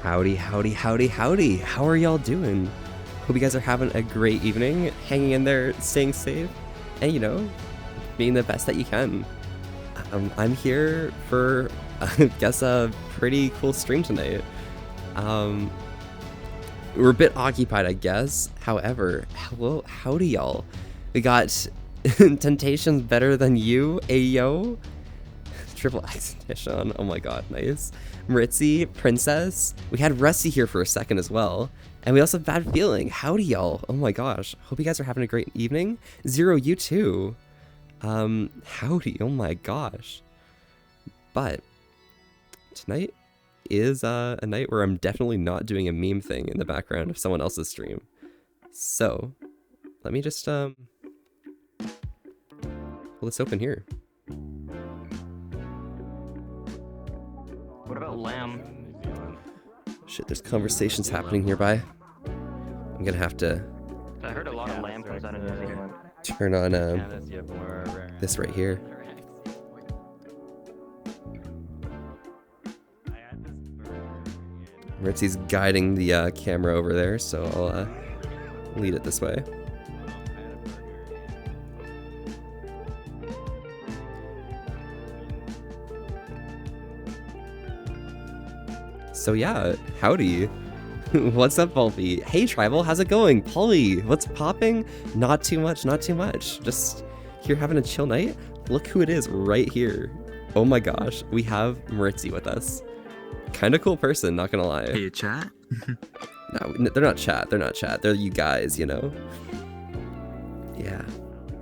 Howdy, howdy, howdy, howdy. How are y'all doing? Hope you guys are having a great evening, hanging in there, staying safe, and you know, being the best that you can. I'm here for, I guess, a pretty cool stream tonight. We're a bit occupied, I guess. However, hello, howdy, y'all. We got Temptation's Better Than You, Ayo. Triple X edition. Oh my god, nice. Maritzi, Princess. We had Rusty here for a second as well. And we also have Bad Feeling. Howdy, y'all. Oh my gosh. Hope you guys are having a great evening. Zero, you too. Howdy. Oh my gosh. But tonight is a night where I'm definitely not doing a meme thing in the background of someone else's stream. So let me just pull this open here. What about lamb? Shit, there's conversations happening nearby. I'm gonna have to I heard a lot of lamb comes out of New Zealand. turn on this right here. Ritzy's guiding the camera over there, so I'll lead it this way. So yeah, howdy. What's up, Volpe? Hey, Tribal, how's it going? Polly, what's popping? Not too much, not too much. Just here having a chill night. Look who it is right here. Oh my gosh, we have Maritzi with us. Kind of cool person, not gonna lie. Hey, chat? No, they're not chat, they're not chat. They're you guys, you know? Yeah.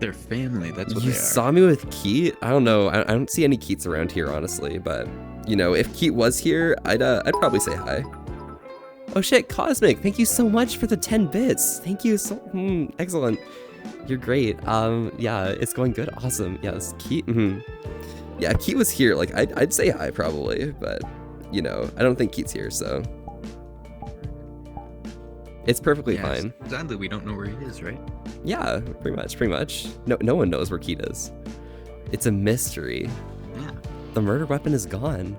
They're family, that's what You they are. saw me with Keat? I don't know, I don't see any Keats around here, honestly, but, you know, if Keat was here, I'd probably say hi. Oh shit, Cosmic, thank you so much for the 10 bits. Thank you so, excellent. You're great. Yeah, it's going good, awesome. Yes, Keat, Yeah, if Keat was here, like, I'd say hi probably, but, you know, I don't think Keat's here, so. It's perfectly fine. Sadly, we don't know where he is, right? Yeah, pretty much. No one knows where Keat is. It's a mystery. Yeah. The murder weapon is gone.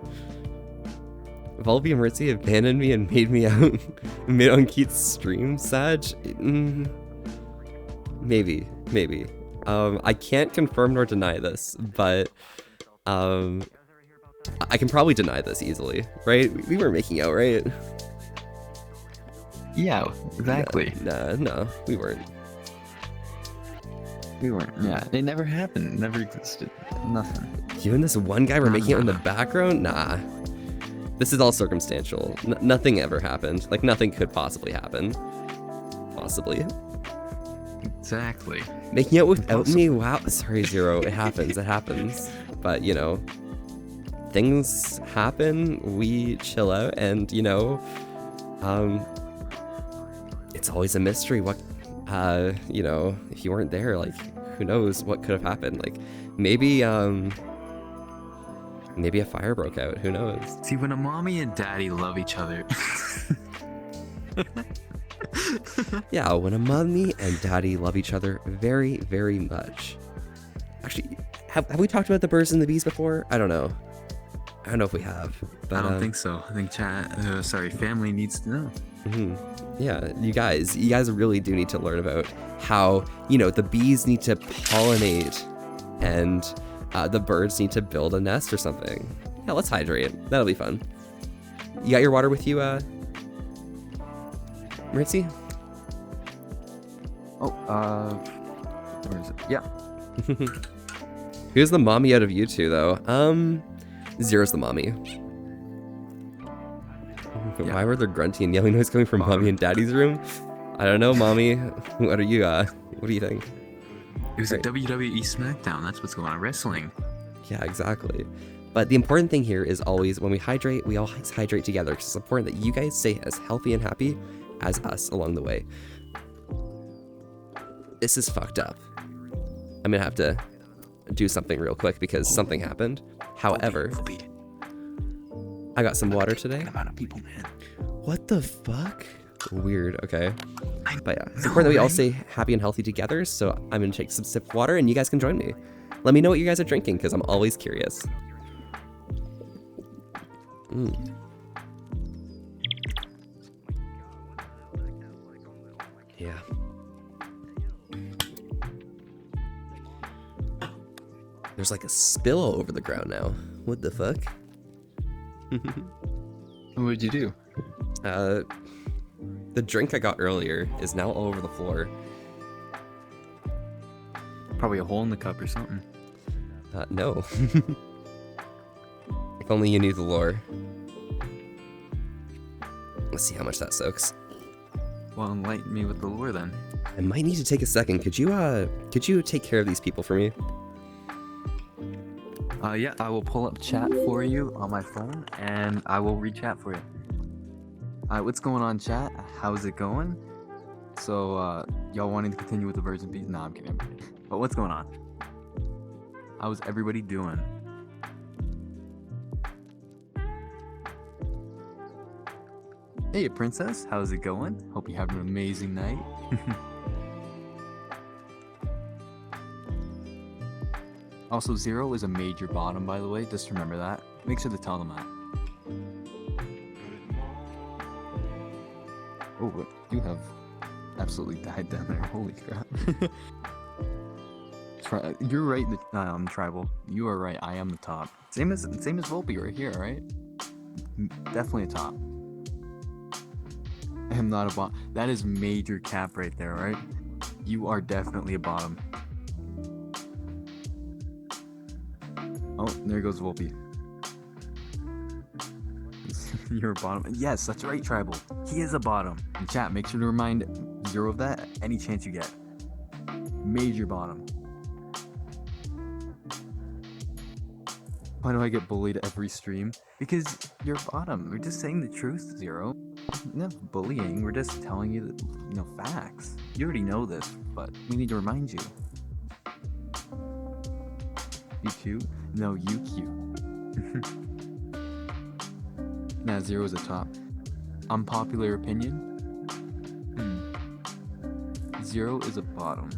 Volpe and Ritzy abandoned me and made me out made on Keat's stream, Sag? Maybe. I can't confirm nor deny this, but I can probably deny this easily, right? We were making out, right? Yeah, exactly. Yeah, no, we weren't. We weren't. Yeah, it never happened. Never existed. Nothing. You and this one guy were making out in the background? Nah. This is all circumstantial. Nothing ever happened. Like, nothing could possibly happen. Possibly. Exactly. Making out without me? Wow. Sorry, Zero. It happens. It happens. But, you know, things happen. We chill out. And, you know, it's always a mystery what, you know, if you weren't there, like, who knows what could have happened. Like, maybe a fire broke out. Who knows? See, when a mommy and daddy love each other. Yeah, when a mommy and daddy love each other very, very much. Actually, have we talked about the birds and the bees before? I don't know. I don't know if we have. But, I don't think so. I think family needs to know. Yeah, you guys really do need to learn about how, you know, the bees need to pollinate and the birds need to build a nest or something. Yeah, let's hydrate. That'll be fun. You got your water with you, Maritzi? Oh, where is it? Yeah. Who's the mommy out of you two, though? Zero's the mommy. Yeah. Why were there grunty and yelling noise coming from mommy and daddy's room? I don't know, mommy. What do you think? It was a WWE SmackDown. That's what's going on. Wrestling. Yeah, exactly. But the important thing here is always when we hydrate, we always hydrate together because it's important that you guys stay as healthy and happy as us along the way. This is fucked up. I'm gonna have to do something real quick because something happened. However, I got some water today. Amount of people, man. What the fuck? Weird, okay. But yeah, it's important that we all stay happy and healthy together, so I'm gonna take some sip of water and you guys can join me. Let me know what you guys are drinking, because I'm always curious. There's like a spill all over the ground now. What the fuck? What did you do? The drink I got earlier is now all over the floor. Probably a hole in the cup or something. No. If only you knew the lore. Let's see how much that soaks. Well, enlighten me with the lore then. I might need to take a second. Could you take care of these people for me? Yeah, I will pull up chat for you on my phone, and I will re-chat for you. What's going on, chat? How's it going? So, y'all wanting to continue with the birds and bees? Nah, I'm kidding. But what's going on? How's everybody doing? Hey, princess, how's it going? Hope you have an amazing night. Also, 0 is a major bottom, by the way. Just remember that. Make sure to tell them that. Oh, you have absolutely died down there. Holy crap. You're right, tribal. You are right. I am the top. Same as Volpe right here, right? Definitely a top. I am not a bottom. That is major cap right there, right? You are definitely a bottom. Oh, there goes Volpe. You're a bottom. Yes, that's right, tribal. He is a bottom. In chat, make sure to remind 0 of that any chance you get. Major bottom. Why do I get bullied every stream? Because you're bottom. We're just saying the truth, 0. Not bullying. We're just telling you, facts. You already know this, but we need to remind you. You cute? No, you cute. Nah, 0 is a top. Unpopular opinion? 0 is a bottom.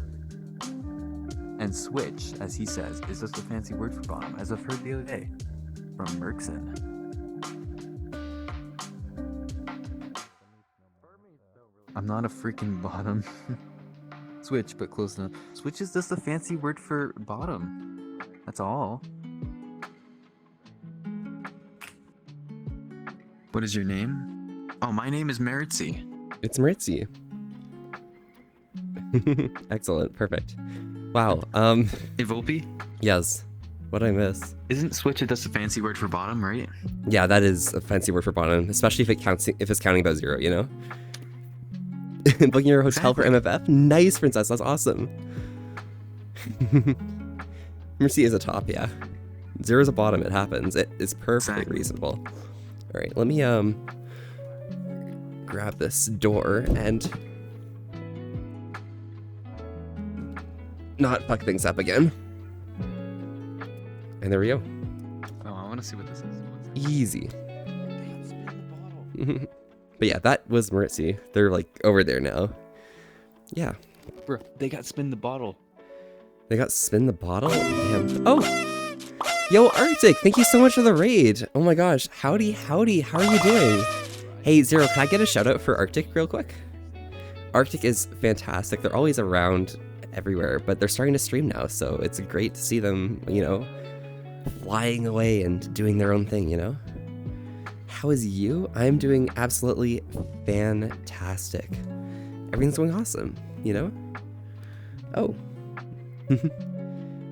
And switch, as he says, is just a fancy word for bottom, as I've heard the other day from Merkson. I'm not a freaking bottom. Switch, but close enough. Switch is just a fancy word for bottom. That's all. What is your name? Oh, my name is Meritzi. It's Maritzi. Excellent. Perfect. Wow. Volpe? Yes. What did I miss? Isn't switch just a fancy word for bottom, right? Yeah, that is a fancy word for bottom, especially if it's counting by 0, you know? Booking your hotel for MFF? Nice, princess. That's awesome. Mercy is a top, yeah. 0 is a bottom. It happens. It is perfectly reasonable. All right, let me grab this door and not fuck things up again. And there we go. Oh, I want to see what this is. Easy. But yeah, that was Maritzi. They're like over there now. Yeah. Bro, they got spin the bottle. They got spin the bottle? Damn. Oh! Yo, Arctic, thank you so much for the raid. Oh my gosh. Howdy, howdy. How are you doing? Hey, 0, can I get a shout out for Arctic real quick? Arctic is fantastic. They're always around everywhere, but they're starting to stream now, so it's great to see them, flying away and doing their own thing, How is you? I'm doing absolutely fantastic. Everything's going awesome, Oh.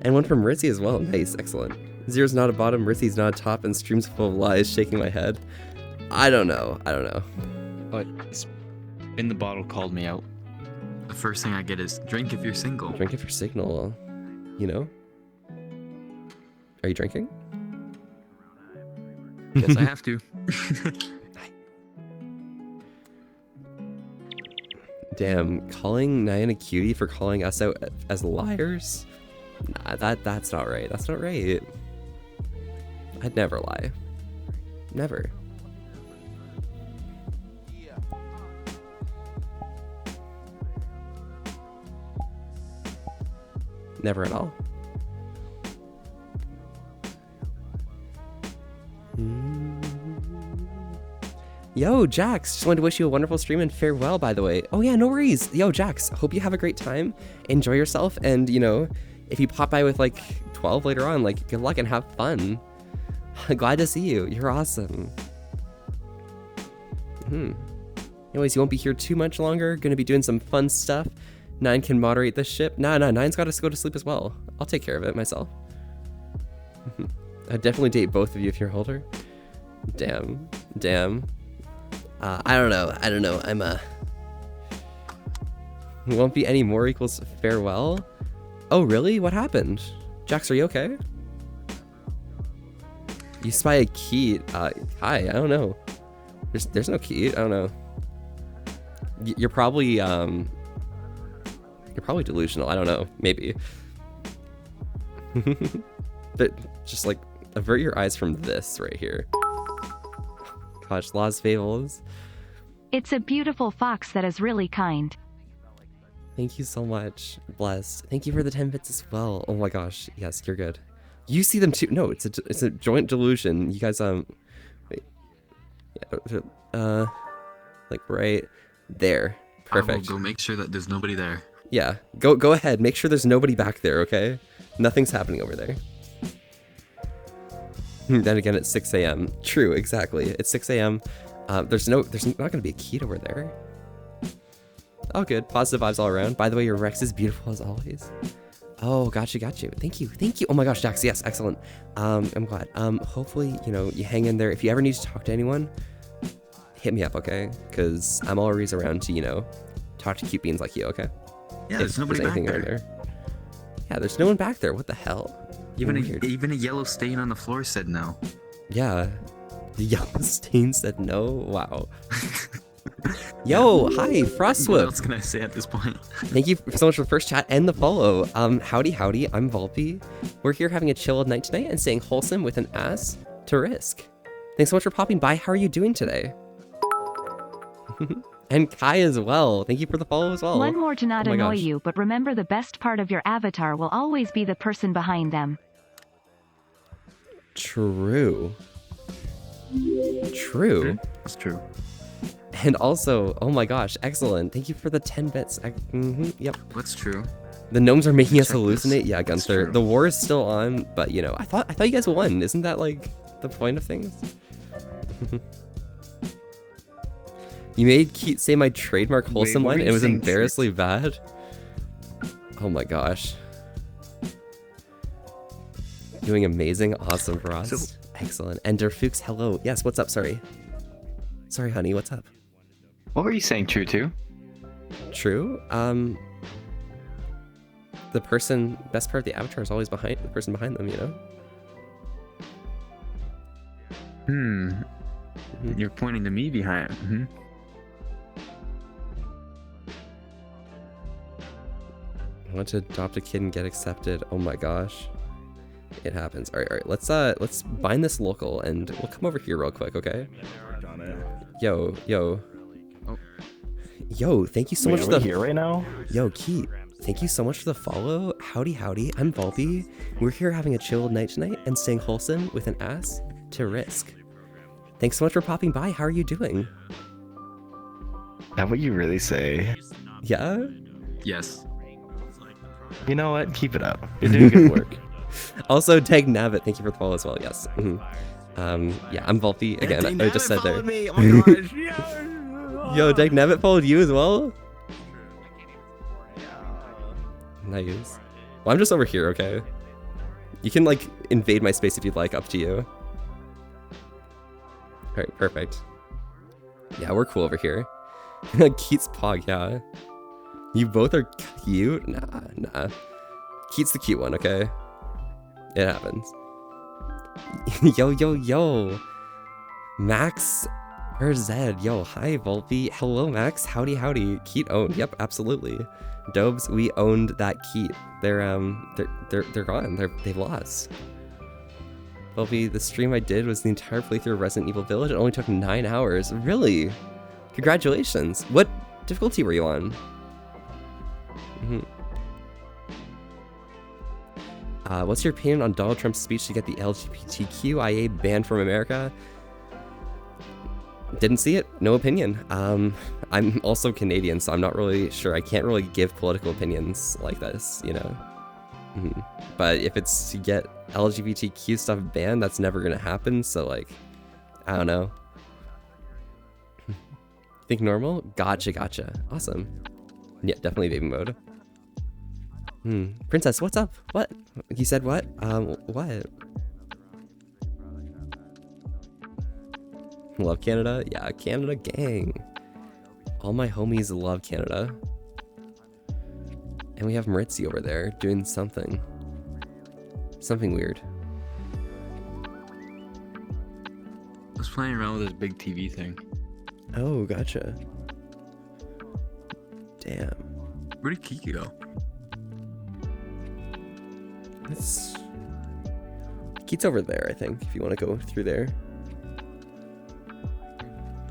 And one from Ritzy as well. Nice, excellent. 0's not a bottom, Ritzy's not a top, and streams full of lies, shaking my head. I don't know. But spin the bottle called me out. The first thing I get is drink if you're single. Drink if you're single, Are you drinking? Yes, I have to. Damn, calling Nyan a cutie for calling us out as liars? Nah, that's not right. That's not right. I'd never lie. Never. Never at all. Yo, Jax, just wanted to wish you a wonderful stream and farewell, by the way. Oh yeah, no worries. Yo, Jax, hope you have a great time. Enjoy yourself, and, if you pop by with like 12 later on, like good luck and have fun. Glad to see you. You're awesome. Anyways, you won't be here too much longer. Gonna be doing some fun stuff. 9 can moderate this ship. Nah, 9's got to go to sleep as well. I'll take care of it myself. I'd definitely date both of you if you're older. Damn. I don't know. Won't be any more equals farewell. Oh, really? What happened? Jax, are you okay? You spy a Keat. Hi, I don't know. There's no Keat. I don't know. You're probably delusional. I don't know. Maybe. But just like avert your eyes from this right here. Gosh, Las Fables. It's a beautiful fox that is really kind. Thank you so much. Blessed. Thank you for the 10 bits as well. Oh my gosh. Yes, you're good. You see them too. No, it's a joint delusion. You guys wait. Yeah, like right there. Perfect. I will go make sure that there's nobody there. Yeah. Go ahead. Make sure there's nobody back there, okay? Nothing's happening over there. Then again, it's 6 a.m. True, exactly. It's 6 a.m. There's not gonna be a Keat over there. Oh, good. Positive vibes all around. By the way, your Rex is beautiful as always. Oh, got you. Thank you. Oh my gosh, Dax. Yes, excellent. I'm glad. Hopefully, you hang in there. If you ever need to talk to anyone, hit me up, okay? Because I'm always around to, talk to cute beans like you, okay? Yeah, there's nobody back there. Yeah, there's no one back there. What the hell? Even a yellow stain on the floor said no. Yeah. The yellow stain said no? Wow. Yo, hi, Frostwhip. What else can I say at this point? Thank you so much for the first chat and the follow. Howdy, I'm Volpe. We're here having a chilled night tonight and staying wholesome with an ass to risk. Thanks so much for popping by. How are you doing today? And Kai as well. Thank you for the follow as well. One more to not annoy gosh. you, but remember the best part of your avatar will always be the person behind them. True. That's true. And also, oh my gosh, excellent. Thank you for the 10 bits. Yep. What's true? The gnomes are making us Check hallucinate. this. Yeah, That's Gunther. true. The war is still on, but I thought you guys won. Isn't that like the point of things? You made Keat say my trademark wholesome what line. were And you it was saying, embarrassingly bad. Oh my gosh. Doing amazing. Awesome, Frost. Excellent. Ender Fuchs, hello. Yes, what's up? Sorry, honey. What's up? What were you saying true to? True. The best part of the avatar is always behind the person behind them, You're pointing to me behind. I want to adopt a kid and get accepted. Oh my gosh. It happens. All right. Let's bind this local and we'll come over here real quick, okay? Yo. Oh. Yo, thank you so much for the here right now. Yo, Keat. Thank you so much for the follow. Howdy. I'm Volpe. We're here having a chilled night tonight and staying wholesome with an ass to risk. Thanks so much for popping by. How are you doing? That what you really say? Yeah? Yes. You know what? Keep it up. You're doing good work. Also, Tag Navit, thank you for the follow as well. Yes. Yeah, I'm Volpe again. I just said there. Me. Oh my gosh. Yo, Tag Navit followed you as well? Nice. Well, I'm just over here, okay? You can, invade my space if you'd like, up to you. Alright, perfect. Yeah, we're cool over here. Keat's pog, yeah. You both are cute? Nah. Keat's the cute one, okay? It happens. Yo. Max or Zed. Yo, hi, Volpe. Hello, Max. Howdy. Keat owned. Yep, absolutely. Dobes, we owned that Keat. They're gone. They've lost. Volpe, the stream I did was the entire playthrough of Resident Evil Village. It only took 9 hours. Really? Congratulations. What difficulty were you on? What's your opinion on Donald Trump's speech to get the LGBTQIA banned from America? Didn't see it. No opinion. I'm also Canadian, so I'm not really sure. I can't really give political opinions like this, But if it's to get LGBTQ stuff banned, that's never gonna happen. So like, I don't know. Think normal? Gotcha. Awesome. Yeah, definitely baby mode. Princess, what's up? What? You said what? What? Love Canada? Yeah, Canada gang. All my homies love Canada. And we have Maritzi over there doing something. Something weird. I was playing around with this big TV thing. Oh, gotcha. Damn. Where did Keat go? Keat's over there, I think, if you want to go through there.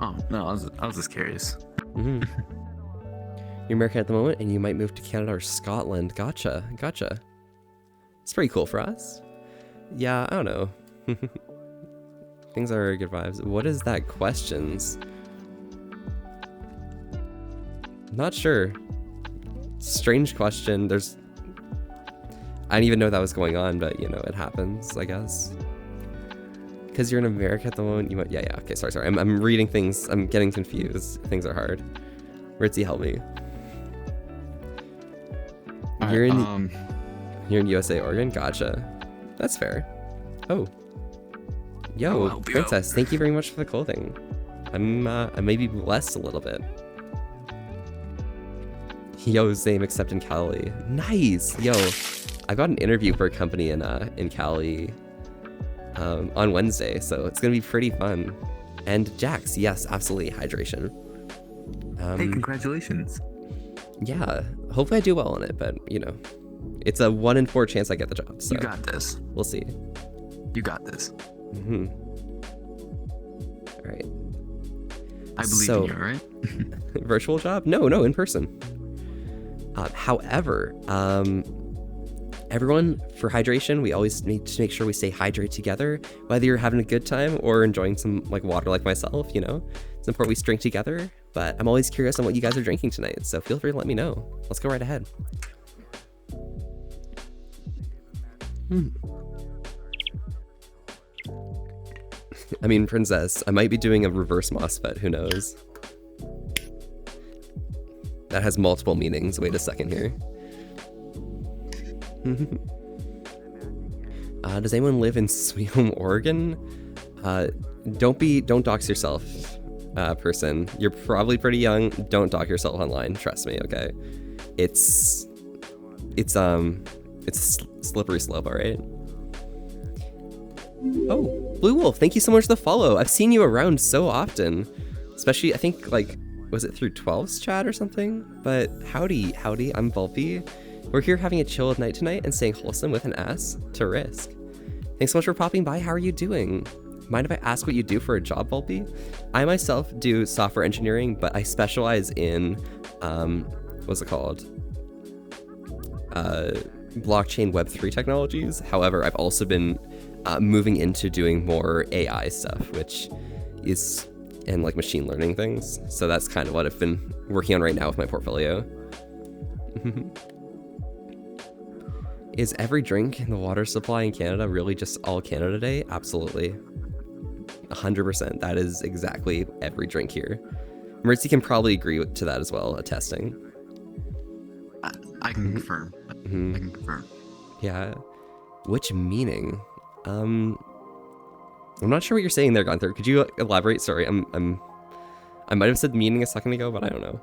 Oh, no, I was just curious. You're American at the moment, and you might move to Canada or Scotland. Gotcha. It's pretty cool for us. Yeah, I don't know. Things are good vibes. What is that questions? Not sure. Strange question. I didn't even know that was going on, but you know, it happens, I guess. Because you're in America at the moment, you might. Yeah. Okay, sorry. I'm reading things. I'm getting confused. Things are hard. Ritzy, help me. You're in USA, Oregon. Gotcha. That's fair. Oh. Yo, Princess, thank you very much for the clothing. I may be blessed a little bit. Yo, same except in Cali. Nice. Yo, I got an interview for a company in Cali on Wednesday, so it's gonna be pretty fun. And Jax, yes, absolutely, hydration. Hey, congratulations. Yeah, hopefully I do well on it, but you know, it's a 1 in 4 chance I get the job. So you got this. We'll see. You got this. All right. I believe in you, right? Virtual job? No, in person. However, everyone, for hydration, we always need to make sure we stay hydrated together, whether you're having a good time or enjoying some like water like myself, you know? It's important we drink together, but I'm always curious on what you guys are drinking tonight, so feel free to let me know. Let's go right ahead. I mean, Princess, I might be doing a reverse MOSFET, who knows? That has multiple meanings. Wait a second here. Does anyone live in Sweet Home, Oregon? Don't dox yourself, person. You're probably pretty young. Don't dox yourself online. Trust me, okay? It's a slippery slope, all right? Oh, Blue Wolf, thank you so much for the follow. I've seen you around so often, especially I think like, was it through 12's chat or something? But howdy, I'm Volpy. We're here having a chill night tonight and staying wholesome with an ass to risk. Thanks so much for popping by. How are you doing? Mind if I ask what you do for a job, Volpy? I myself do software engineering, but I specialize in, what's it called? Blockchain Web3 technologies. However, I've also been moving into doing more AI stuff, which is in like machine learning things. So that's kind of what I've been working on right now with my portfolio. Is every drink in the water supply in Canada really just all Canada Day? Absolutely. 100%. That is exactly every drink here. Mercy can probably agree to that as well, attesting. I can confirm. I can confirm. Yeah. Which meaning? I'm not sure what you're saying there, Gunther. Could you elaborate? Sorry, I might have said meaning a second ago, but I don't know.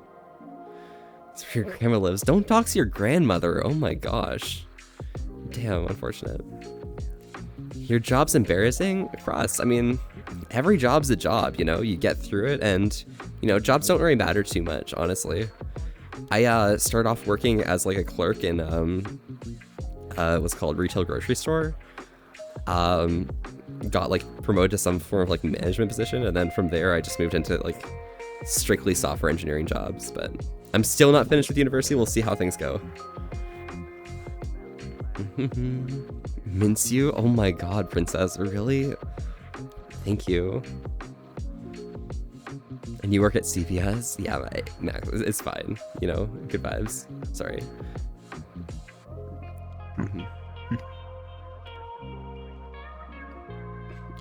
It's where your grandma lives. Don't dox your grandmother. Oh my gosh. Damn, unfortunate. Your job's embarrassing? For us, I mean, every job's a job, you know? You get through it, and, you know, jobs don't really matter too much, honestly. I started off working as, like, a clerk in, what's called retail grocery store. Got, like, promoted to some form of, like, management position, and then from there, I just moved into, like, strictly software engineering jobs, but I'm still not finished with university. We'll see how things go. Mince you? Oh my god, Princess, really? Thank you. And you work at CVS? Yeah, nah, it's fine. You know, good vibes. Sorry.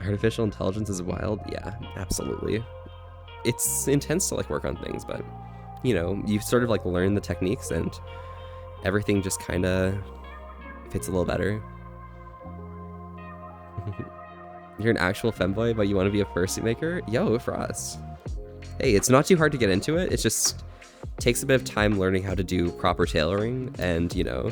Artificial intelligence is wild. Yeah, absolutely. It's intense to like work on things, but you know, you sort of like learn the techniques and everything just kind of fits a little better. You're an actual femboy, but you want to be a fursuit maker? Yo, Frost. Hey, it's not too hard to get into it. It just takes a bit of time learning how to do proper tailoring, and you know,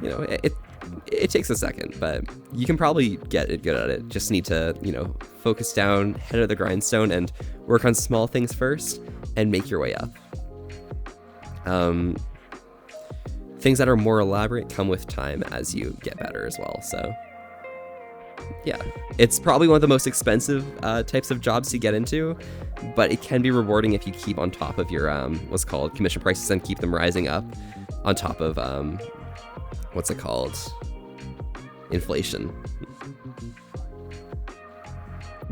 it takes a second, but you can probably get it good at it. Just need to, you know, focus down, head of the grindstone, and work on small things first, and make your way up. Things that are more elaborate come with time as you get better as well. So yeah, it's probably one of the most expensive types of jobs to get into, but it can be rewarding if you keep on top of your what's called commission prices and keep them rising up on top of what's it called, inflation.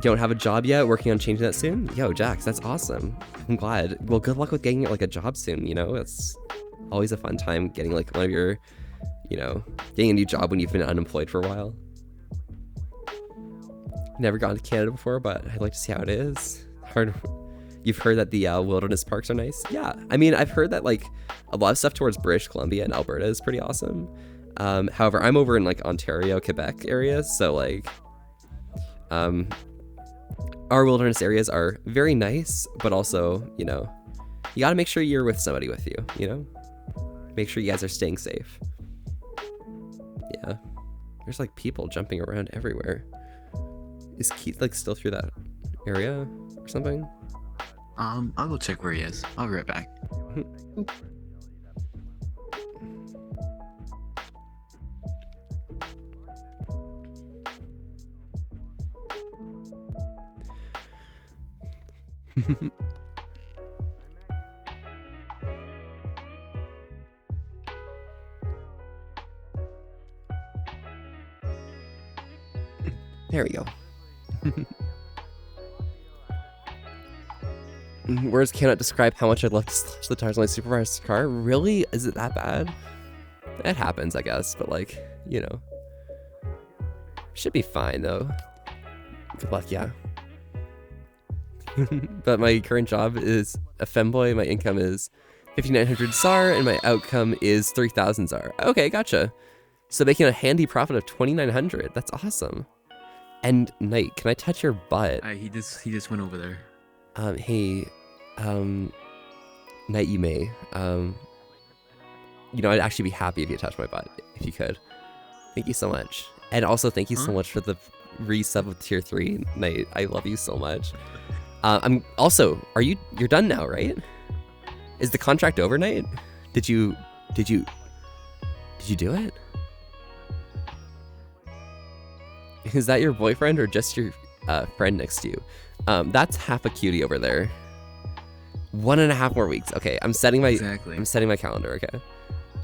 Don't have a job yet, working on changing that soon? Yo, Jax, that's awesome. I'm glad. Well, good luck with getting like a job soon, you know? It's always a fun time getting like one of your, you know, getting a new job when you've been unemployed for a while. Never gone to Canada before, but I'd like to see how it is. You've heard that the wilderness parks are nice? Yeah, I mean, I've heard that like a lot of stuff towards British Columbia and Alberta is pretty awesome. However, I'm over in like Ontario, Quebec areas, so like our wilderness areas are very nice, but also, you know, you gotta make sure you're with somebody with you, you know? Make sure you guys are staying safe. Yeah. There's like people jumping around everywhere. Is Keat like still through that area or something? I'll go check where he is. I'll be right back. There we go. Words cannot describe how much I'd love to slash the tires on my supervisor's car. Really? Is it that bad? It happens, I guess, but like, you know. Should be fine, though. Good luck, yeah. But my current job is a femboy, my income is 5,900 ZAR, and my outcome is 3,000 ZAR. Okay, gotcha. So making a handy profit of 2,900. That's awesome. And Knight, can I touch your butt? He just went over there. Hey, Knight, you may. You know, I'd actually be happy if you touched my butt, if you could. Thank you so much. And also thank you so much for the resub of tier 3, Knight. I love you so much. I'm also, you're done now, right? Is the contract over, Knight? Did you do it? Is that your boyfriend or just your friend next to you? That's half a cutie over there. 1.5 more weeks. Okay, I'm setting my calendar. Okay,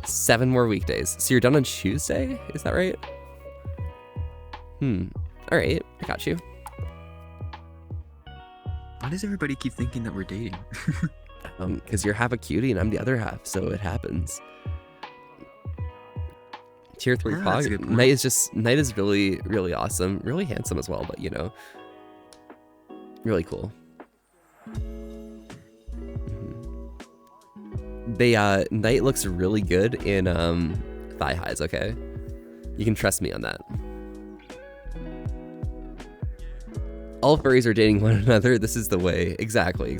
7 more weekdays. So you're done on Tuesday? Is that right? All right, I got you. Why does everybody keep thinking that we're dating? Because you're half a cutie and I'm the other half, so it happens. Tier 3 Pog. Knight is really, really awesome. Really handsome as well, but you know, really cool. Knight looks really good in thigh highs, okay? You can trust me on that. All furries are dating one another. This is the way. Exactly.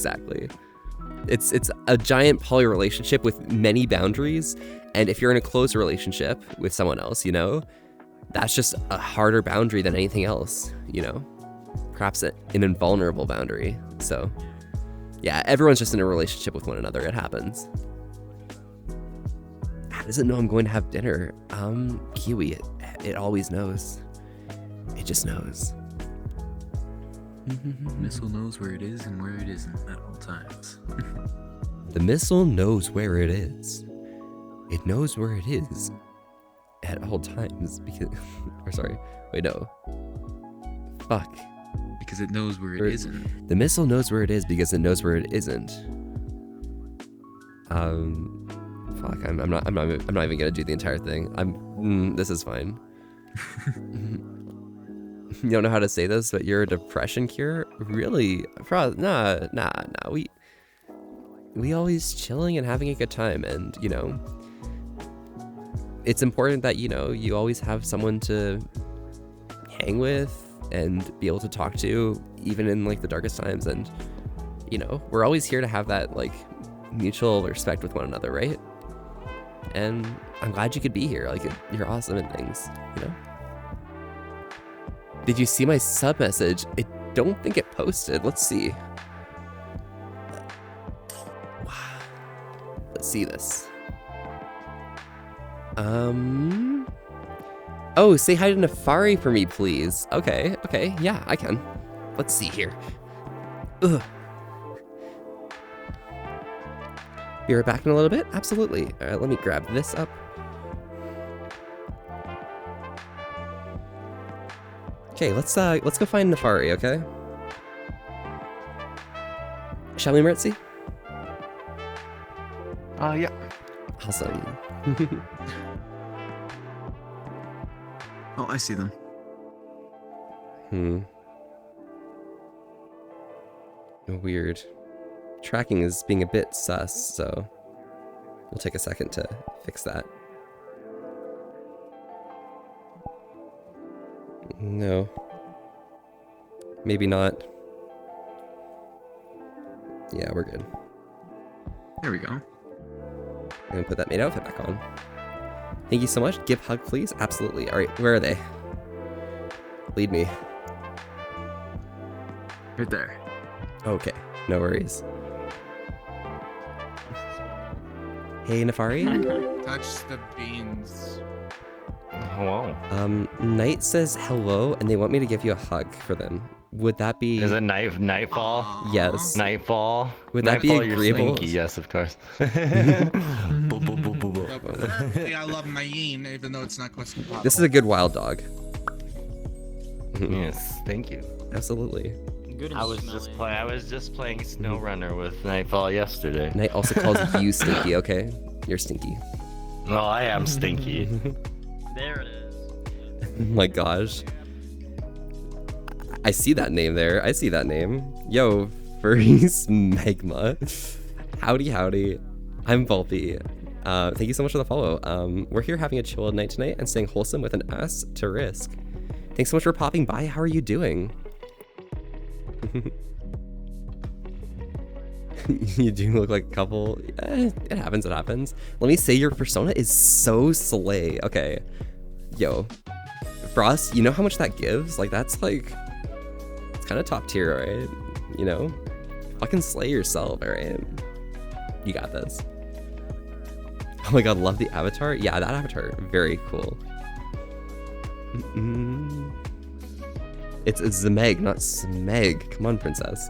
It's a giant poly relationship with many boundaries, and if you're in a close relationship with someone else, you know, that's just a harder boundary than anything else, you know? Perhaps an invulnerable boundary. So, yeah, everyone's just in a relationship with one another. It happens. How does it know I'm going to have dinner? Kiwi, it always knows. It just knows. Missile knows where it is and where it isn't at all times. The missile knows where it is. It knows where it is at all times because... or sorry, wait, no. Fuck. Because it knows where it isn't. The missile knows where it is because it knows where it isn't. Fuck, I'm not even gonna do the entire thing. This is fine. You don't know how to say this, but you're a depression cure? Really? Nah. We always chilling and having a good time, and you know, it's important that you always have someone to hang with and be able to talk to, even in like the darkest times. And we're always here to have that like mutual respect with one another, right? And I'm glad you could be here. Like, you're awesome and things, Did you see my sub message? I don't think it posted. Let's see. Wow. Let's see this. Oh, say hi to Nefari for me, please. Okay, yeah, I can. Let's see here. Ugh. Be right back in a little bit? Absolutely. All right, let me grab this up. Okay, let's go find Nefari, okay? Shall we, Meritzi? Yeah. Awesome. Oh, I see them. Weird. Tracking is being a bit sus, so we'll take a second to fix that. No. Maybe not. Yeah, we're good. There we go. I'm gonna put that maid outfit back on. Thank you so much. Give hug, please. Absolutely. All right, where are they? Lead me. Right there. Okay, no worries. Hey, Nefari. Touch the beans. Hello. Knight says hello, and they want me to give you a hug for them. Would that be? Is it nightfall? Yes. Nightfall. Would that be Nightfall, you're agreeable? slinky, yes, of course. Apparently, I love Nayin, even though it's not question. This is a good wild dog. Yes, thank you. Absolutely. Good and I was just playing SnowRunner with Nightfall yesterday. Knight also calls you stinky, okay? You're stinky. Well, I am stinky. There it is. Oh my gosh. I see that name there. I see that name. Yo, Furry's Magma. Howdy. I'm Volpe. Thank you so much for the follow. We're here having a chill night tonight and staying wholesome with an S to risk. Thanks so much for popping by. How are you doing? You do look like a couple. It happens. Let me say your persona is so slay. Okay. Yo. Frost, you know how much that gives? Like, that's like... It's kind of top tier, right? Fucking slay yourself, alright? You got this. Oh my god, love the avatar. Yeah, that avatar, very cool. It's Zemeg, not Smeg. Come on, princess.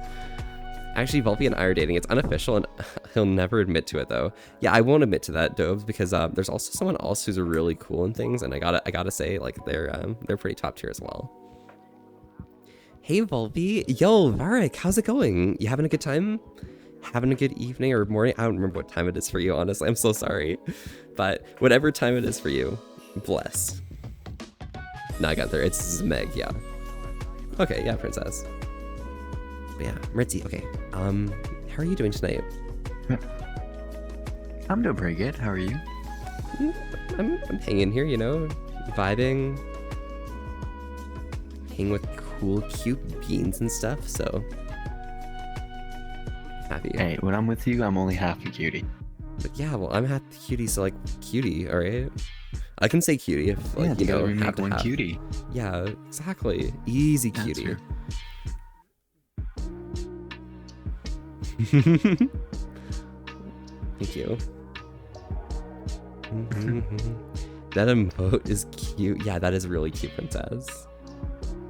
Actually, Volpe and I are dating. It's unofficial, and he'll never admit to it, though. Yeah, I won't admit to that, Dobes, because there's also someone else who's really cool and things, and I gotta say, like, they're pretty top tier as well. Hey, Volpe. Yo, Varric, how's it going? You having a good time? Having a good evening or morning? I don't remember what time it is for you, honestly. I'm so sorry. But whatever time it is for you, blessed. No, I got there. It's Meg, yeah. Okay, yeah, princess. But yeah, Meritzi, okay. How are you doing tonight? I'm doing pretty good. How are you? I'm hanging here, vibing. Hanging with cool, cute beans and stuff, so. Happy. Hey, when I'm with you, I'm only half a cutie. But yeah, well, I'm half the cutie, so like, cutie, alright? I can say cutie if, like, yeah, we make one cutie. Yeah, exactly. Easy That's cutie. fair. Thank you. That emote is cute. Yeah, that is really cute, princess.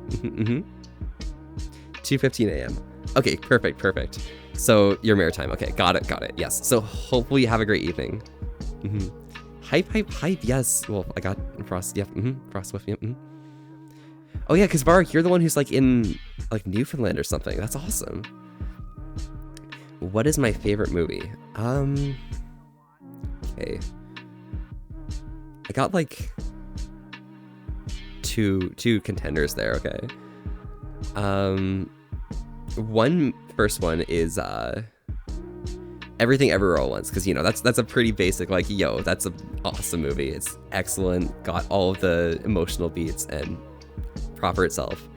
2:15 a.m. Okay, perfect. So you're maritime. Okay, got it. Yes. So hopefully you have a great evening. Hype. Yes. Well, I got Frost. Yep. Frost with me. Oh yeah, because Varric, you're the one who's like in like Newfoundland or something. That's awesome. What is my favorite movie? Okay. I got like two contenders there, okay? First one is Everything Everywhere All at Once, because that's a pretty basic, like, yo, that's an awesome movie. It's excellent, got all of the emotional beats and proper itself.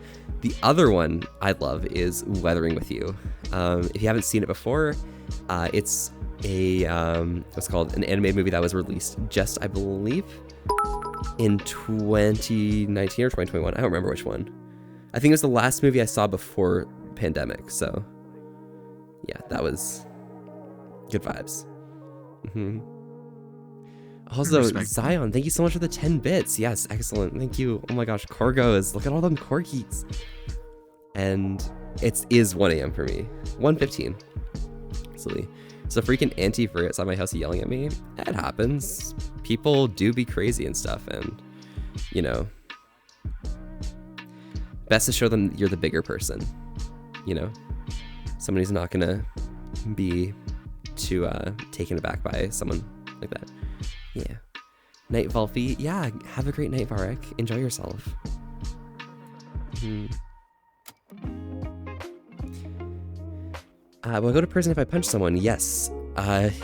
The other one I love is Weathering with You. If you haven't seen it before, it's what's called an animated movie that was released just, I believe, in 2019 or 2021. I don't remember which one. I think it was the last movie I saw before pandemic. So yeah, that was good vibes. Also, Zion, thank you so much for the 10 bits. Yes, excellent. Thank you. Oh my gosh, Corgos. Look at all them Corgis. And it is 1 a.m. for me. 1:15. Silly. So freaking auntie for outside my house yelling at me. It happens. People do be crazy and stuff, and best to show them you're the bigger person. Somebody's not gonna be too taken aback by someone like that. Yeah. Night Volpy. Yeah, have a great night, Varek. Enjoy yourself. Will I go to prison if I punch someone? Yes.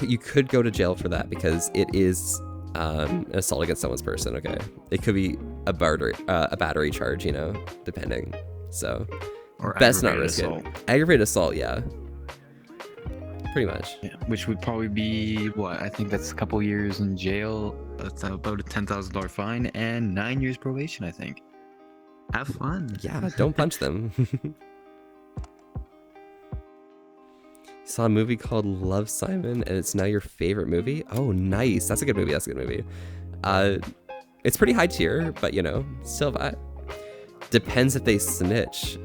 You could go to jail for that because it is an assault against someone's person, okay? It could be a battery charge, depending. So, Or best not aggravated risk assault. it. Aggravated assault, yeah. Pretty much. Yeah, which would probably be what? I think that's a couple years in jail. That's about a $10,000 fine and 9 years probation, I think. Have fun. Yeah, don't punch them. Saw a movie called Love, Simon, and it's now your favorite movie? Oh, nice. That's a good movie. That's a good movie. It's pretty high tier, but still vibe. Depends if they snitch.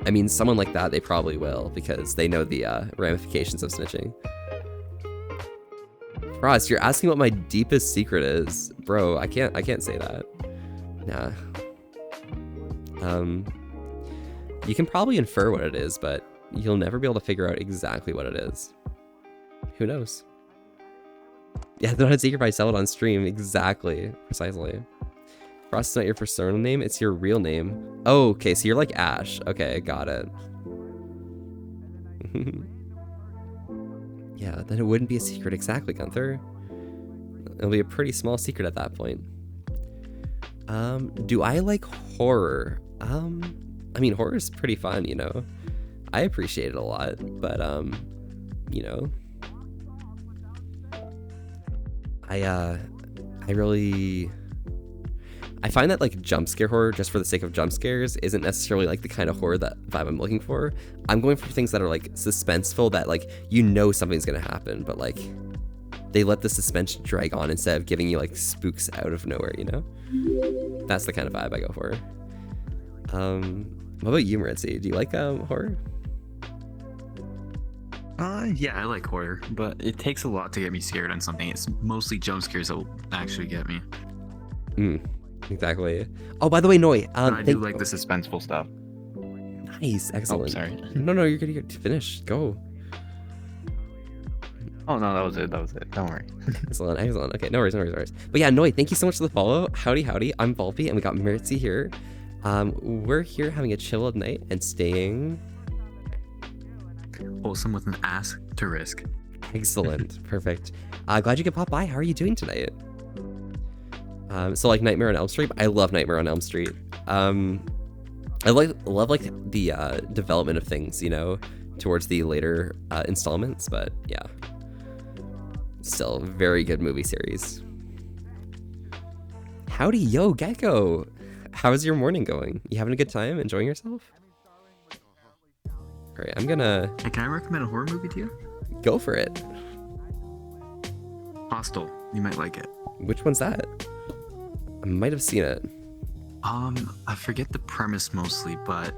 I mean, someone like that, they probably will because they know the ramifications of snitching. Frost, you're asking what my deepest secret is, bro. I can't say that. Nah. You can probably infer what it is, but you'll never be able to figure out exactly what it is. Who knows? Yeah, don't have secret if I sell it on stream. Exactly. Precisely. Frost is not your persona name, it's your real name. Oh, okay, so you're like Ash. Okay, got it. Yeah, then it wouldn't be a secret exactly, Gunther. It'll be a pretty small secret at that point. Do I like horror? I mean, horror is pretty fun, I appreciate it a lot, but I find that like jump scare horror just for the sake of jump scares isn't necessarily like the kind of horror that vibe I'm looking for. I'm going for things that are like suspenseful, that like something's gonna happen, but like they let the suspense drag on instead of giving you like spooks out of nowhere, That's the kind of vibe I go for. What about you, Maritzi? Do you like horror? Yeah, I like horror, but it takes a lot to get me scared on something. It's mostly jump scares that will actually get me. Exactly. Oh, by the way, Noi. But I do like the suspenseful stuff. Nice, excellent. Oh, sorry. No, you're good. Finish. Go. Oh no, that was it. Don't worry. Excellent. Okay, no worries. But yeah, Noi, thank you so much for the follow. Howdy. I'm Volpy, and we got Maritzi here. We're here having a chill at night and staying Wholesome with an asterisk. Excellent. Perfect. Glad you could pop by. How are you doing tonight? So like Nightmare on Elm Street. I love Nightmare on Elm Street. I love like the development of things, towards the later installments. But yeah, still very good movie series. Howdy, yo, Gecko. How's your morning going? You having a good time? Enjoying yourself? All right, I'm gonna... Hey, can I recommend a horror movie to you? Go for it. Hostel. You might like it. Which one's that? I might have seen it. I forget the premise mostly, but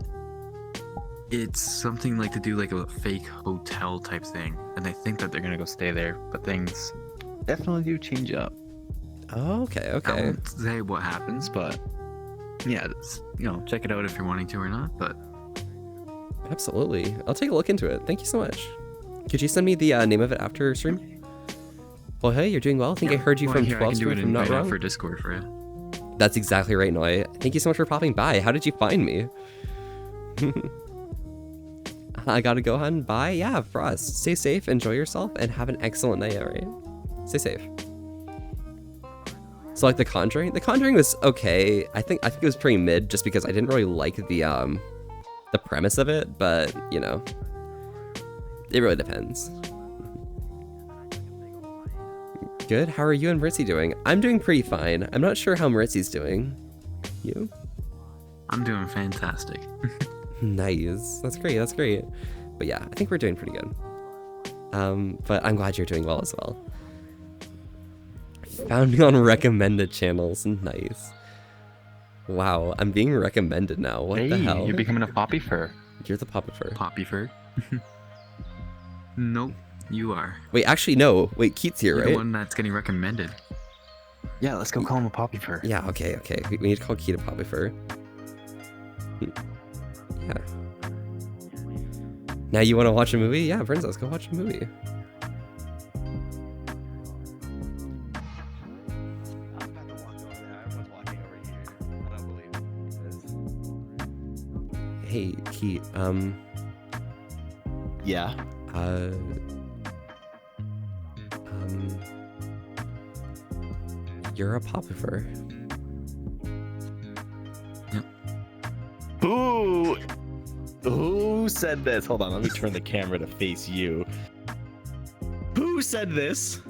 it's something like to do like a fake hotel type thing, and they think that they're gonna go stay there, but things definitely do change up. Oh, okay. I won't say what happens, but yeah, check it out if you're wanting to or not. But absolutely, I'll take a look into it. Thank you so much. Could you send me the name of it after stream? Well, hey, you're doing well. I think I heard you from 12 stream from Not Wrong. For Discord for you. That's exactly right, Noi. Thank you so much for popping by. How did you find me? I gotta go, hun. Bye. Yeah, Frost. Stay safe, enjoy yourself, and have an excellent night, alright? Stay safe. So like The Conjuring? The Conjuring was okay. I think it was pretty mid just because I didn't really like the premise of it, but you know, it really depends. Good. How are you and Maritzi doing? I'm doing pretty fine. I'm not sure how Maritzi's doing. You? I'm doing fantastic. Nice. That's great. That's great. But yeah, I think we're doing pretty good. But I'm glad you're doing well as well. Found me on recommended channels. Nice. Wow, I'm being recommended now. What the hell? You're becoming a poppy fur. You're the poppy fur. Poppy fur? Nope, you are. Wait, actually, no. Wait, Keat's here, You're right? the one that's getting recommended. Yeah, let's go call him a poppy fur. Yeah, okay. We need to call Keat a poppy fur. Yeah. Now you want to watch a movie? Yeah, princess, go watch a movie. Hey, Keat, Yeah. You're a poppy fur. Who said this? Hold on, let me turn the camera to face you. Who said this?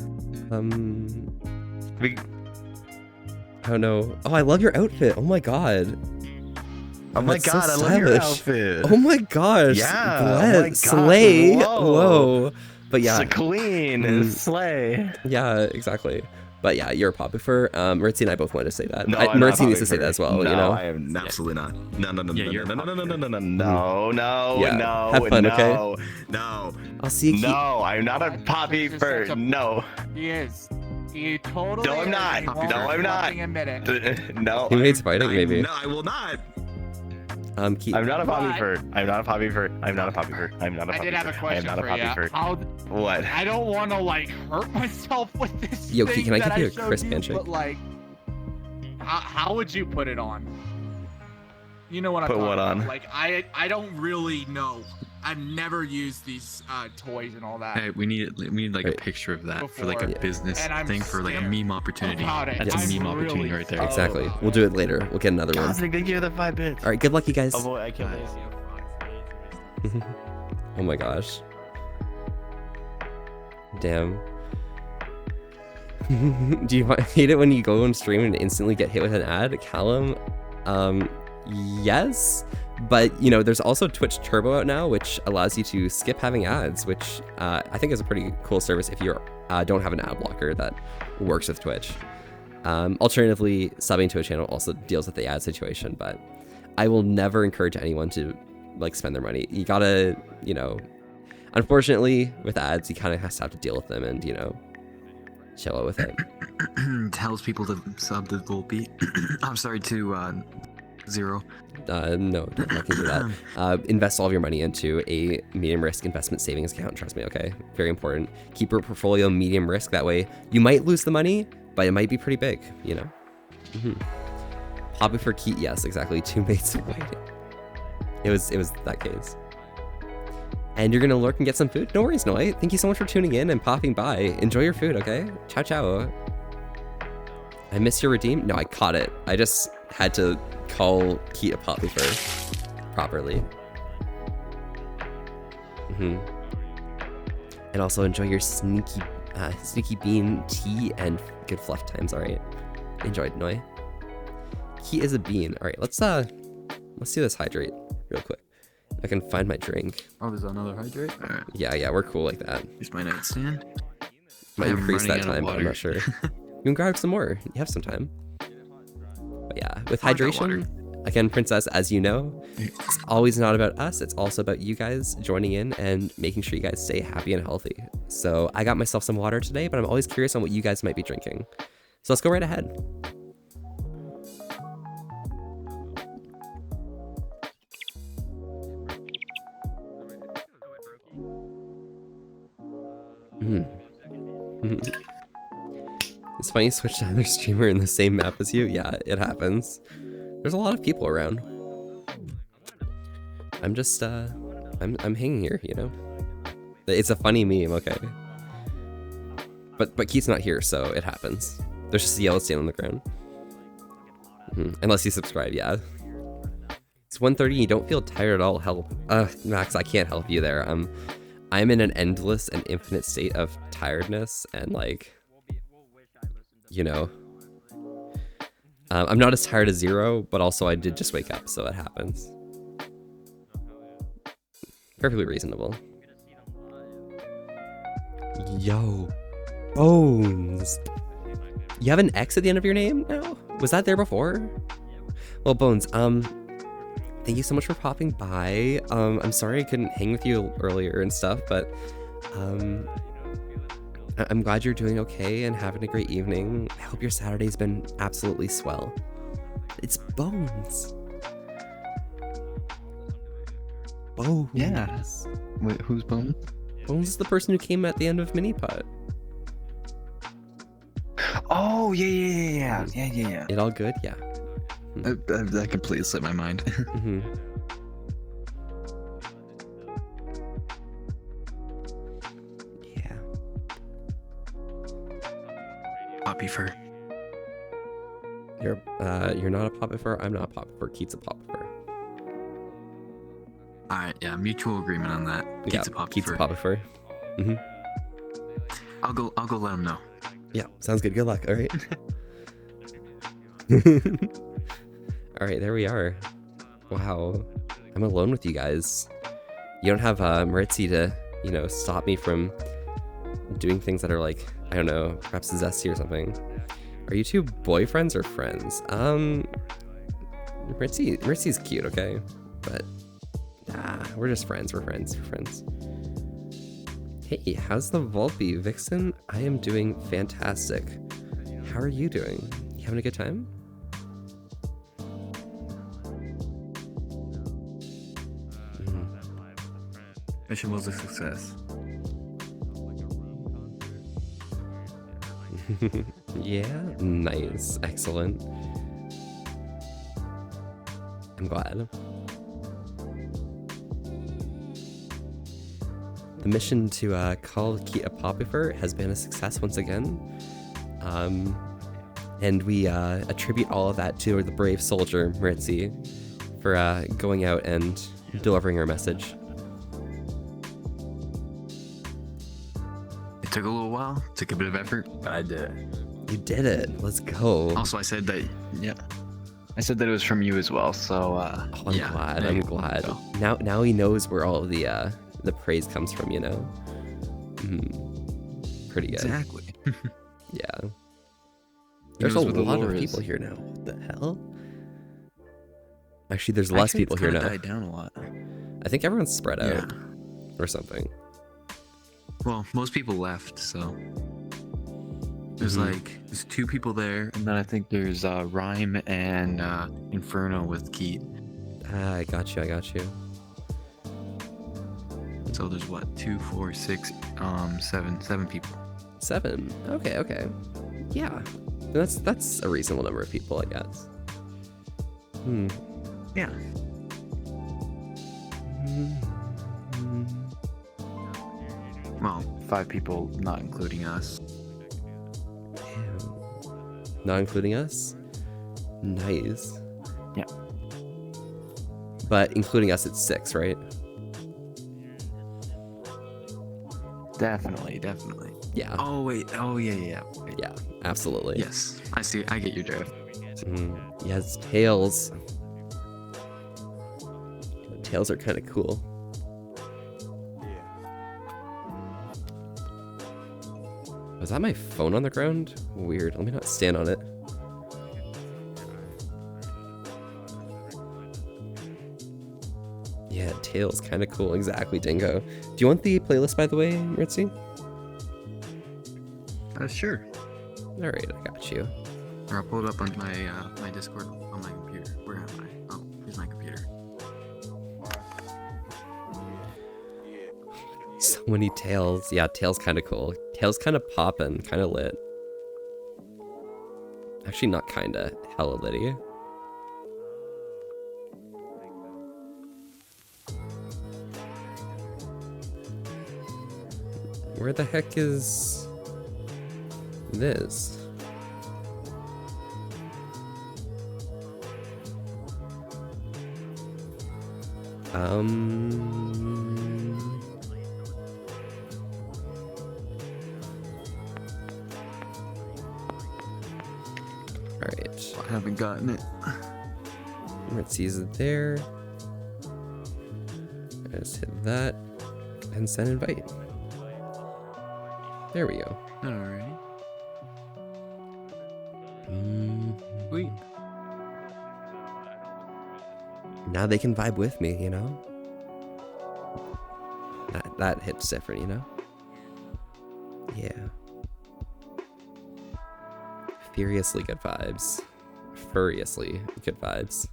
We, Oh no. Oh, I love your outfit. Oh my god. oh my That's so god, I love your stylish. outfit. Oh my gosh. Yeah, oh Bless. my gosh, Slay. whoa. Whoa. But yeah. It's a queen and slay. Yeah, exactly. But yeah, you're a poppy fur. Maritzi and I both wanted to say that. No, I'm not Maritzi needs to poppy say that fur. as well, No, you know? I am absolutely not. No, Yeah, you're a poppy Yeah, no, have fun, okay? no, I'll see you, Keat. no, I'm not a poppy He's fur. such a- No, He is. He totally No, I'm is, not. and he won't No, I'm not. fucking admit it. no. Teammates fighting, maybe. No, I will not. Keat. I'm not a poppy But- fur. I'm not a poppy fur. I'm not a poppy fur. I'm not a I poppy did have a fur. I am question not a for poppy you. fur. How? What? I don't want to like hurt myself with this. Yo, Keat, thing can I that give you a showed crisp handshake? But like, how would you put it on? You know what I'm Put talking what about. on? Like I don't really know. I've never used these toys and all that. Hey, we need like Right. a picture of that for like a Before. business And I'm thing for like a scared meme opportunity. about it. That's Yes. a meme I'm opportunity really right there. Exactly. We'll do it later. We'll get another one. Cosmic, thank you for the 5 bits. All right, good luck, you guys. Oh boy, I can't wait. Oh my gosh. Damn. Do you hate it when you go and stream and instantly get hit with an ad, Callum? Yes, but you know, there's also Twitch Turbo out now, which allows you to skip having ads, which I think is a pretty cool service if you don't have an ad blocker that works with Twitch. Alternatively, subbing to a channel also deals with the ad situation, but I will never encourage anyone to like spend their money. You gotta, you know, unfortunately with ads, you kind of have to deal with them and, you know, chill out with it. Tells people to sub to Volpe. I'm sorry, to Zero. No, not gonna do that. Invest all of your money into a medium risk investment savings account. Trust me, okay? Very important. Keep your portfolio medium risk. That way, you might lose the money, but it might be pretty big. You know. Poppy for Keat. Yes, exactly. 2 mates fighting. It was that case. And you're gonna lurk and get some food. No worries, Noi. Thank you so much for tuning in and popping by. Enjoy your food, okay? Ciao, ciao. I miss your redeem. No, I caught it. I just had to call Keat a poppy fur properly. And also enjoy your sneaky bean tea and good fluff times. All right, enjoy it, Noi. Keat is a bean. All right, let's do this hydrate real quick. I can find my drink. Oh, there's another hydrate? Alright, Yeah, we're cool like that. here's my nightstand. Might I'm increase that running out of time, but I'm water. not sure. You can grab some more. You have some time. But yeah, with I got hydration, again, Princess, as you know, it's always not about us. It's also about you guys joining in and making sure you guys stay happy and healthy. So I got myself some water today, but I'm always curious on what you guys might be drinking. So let's go right ahead. This funny you switch to another streamer in the same map as you. Yeah, it happens. There's a lot of people around. I'm just I'm hanging here, you know. It's a funny meme, okay. But Keat's not here, so it happens. There's just a yellow stain on the ground. Unless you subscribe, yeah. It's 1:30. You don't feel tired at all. Help, Max. I can't help you there. I'm in an endless and infinite state of tiredness and like, you know. I'm not as tired as Zero, but also I did just wake up, so it happens. Perfectly reasonable. Yo, Bones. You have an X at the end of your name now? Was that there before? Well, Bones, thank you so much for popping by. I'm sorry I couldn't hang with you earlier and stuff, but I'm glad you're doing okay and having a great evening. I hope your Saturday's been absolutely swell. It's Bones. Bones. Yeah. Wait, who's Bones? Bones is the person who came at the end of Miniput. Oh, yeah. It all good? Yeah. That completely slipped my mind. Yeah. Poppy fur. You're not a Papa Fur. I'm not a Papa Fur. Keat's a Papa Fur. All right, yeah, mutual agreement on that. Keat's a Poppy Keat's fur. a Papa Fur. I'll go let him know. Yeah, sounds good. Good luck. All right. All right, there we are. Wow, I'm alone with you guys. You don't have Maritzi to, you know, stop me from doing things that are like, I don't know, perhaps zesty or something. Are you two boyfriends or friends? Maritzi's cute, okay, but nah, we're just friends. We're friends. Hey, how's the Volpe, Vixen? I am doing fantastic. How are you doing? You having a good time? Mission was a success. Yeah, nice, excellent. I'm glad. The mission to call Keat a Poppyfur has been a success once again. And we attribute all of that to the brave soldier, Maritzi, for going out and delivering our message. It took a little while, took a bit of effort, but I did it. You did it. Let's go. Also, I said that it was from you as well, so Oh, I'm yeah, glad. there I'm you glad. go. Now he knows where all of the praise comes from, you know? Pretty good. Exactly. Yeah. There's a knows where the lot lore of is. people here now. What the hell? There's less people here now. Died down a lot. I think everyone's spread out Yeah. or something. Well, most people left, so there's there's two people there, and then I think there's Rhyme and Inferno with Keat. Ah, I got you. So there's what, 2, 4, 6, 7 people. 7. Okay. Yeah. That's a reasonable number of people, I guess. Yeah. Well, 5 people, not including us. Damn. Not including us? Nice. Yeah. But including us, it's 6, right? Definitely. Yeah. Oh wait. Oh yeah. Yeah, absolutely. Yes, I see. I get your drift. Yes, tails. Tails are kind of cool. Was that my phone on the ground? Weird. Let me not stand on it. Yeah, tails, kind of cool. Exactly, Dingo. Do you want the playlist, by the way, Ritzy? Sure. All right, I got you. Or I'll pull it up on my my Discord on my computer. Where am I? Oh, here's my computer. So many tails. Yeah, tails kind of cool. Tails kind of poppin', kind of lit. Actually, not kinda. Hella Liddy. Where the heck is this? Alright. I haven't gotten it. Let's see, is it there? Just hit that and send invite. There we go. Alright. Mm. Sweet. Now they can vibe with me, you know? That hits different, you know? Yeah. Furiously good vibes. Furiously good vibes.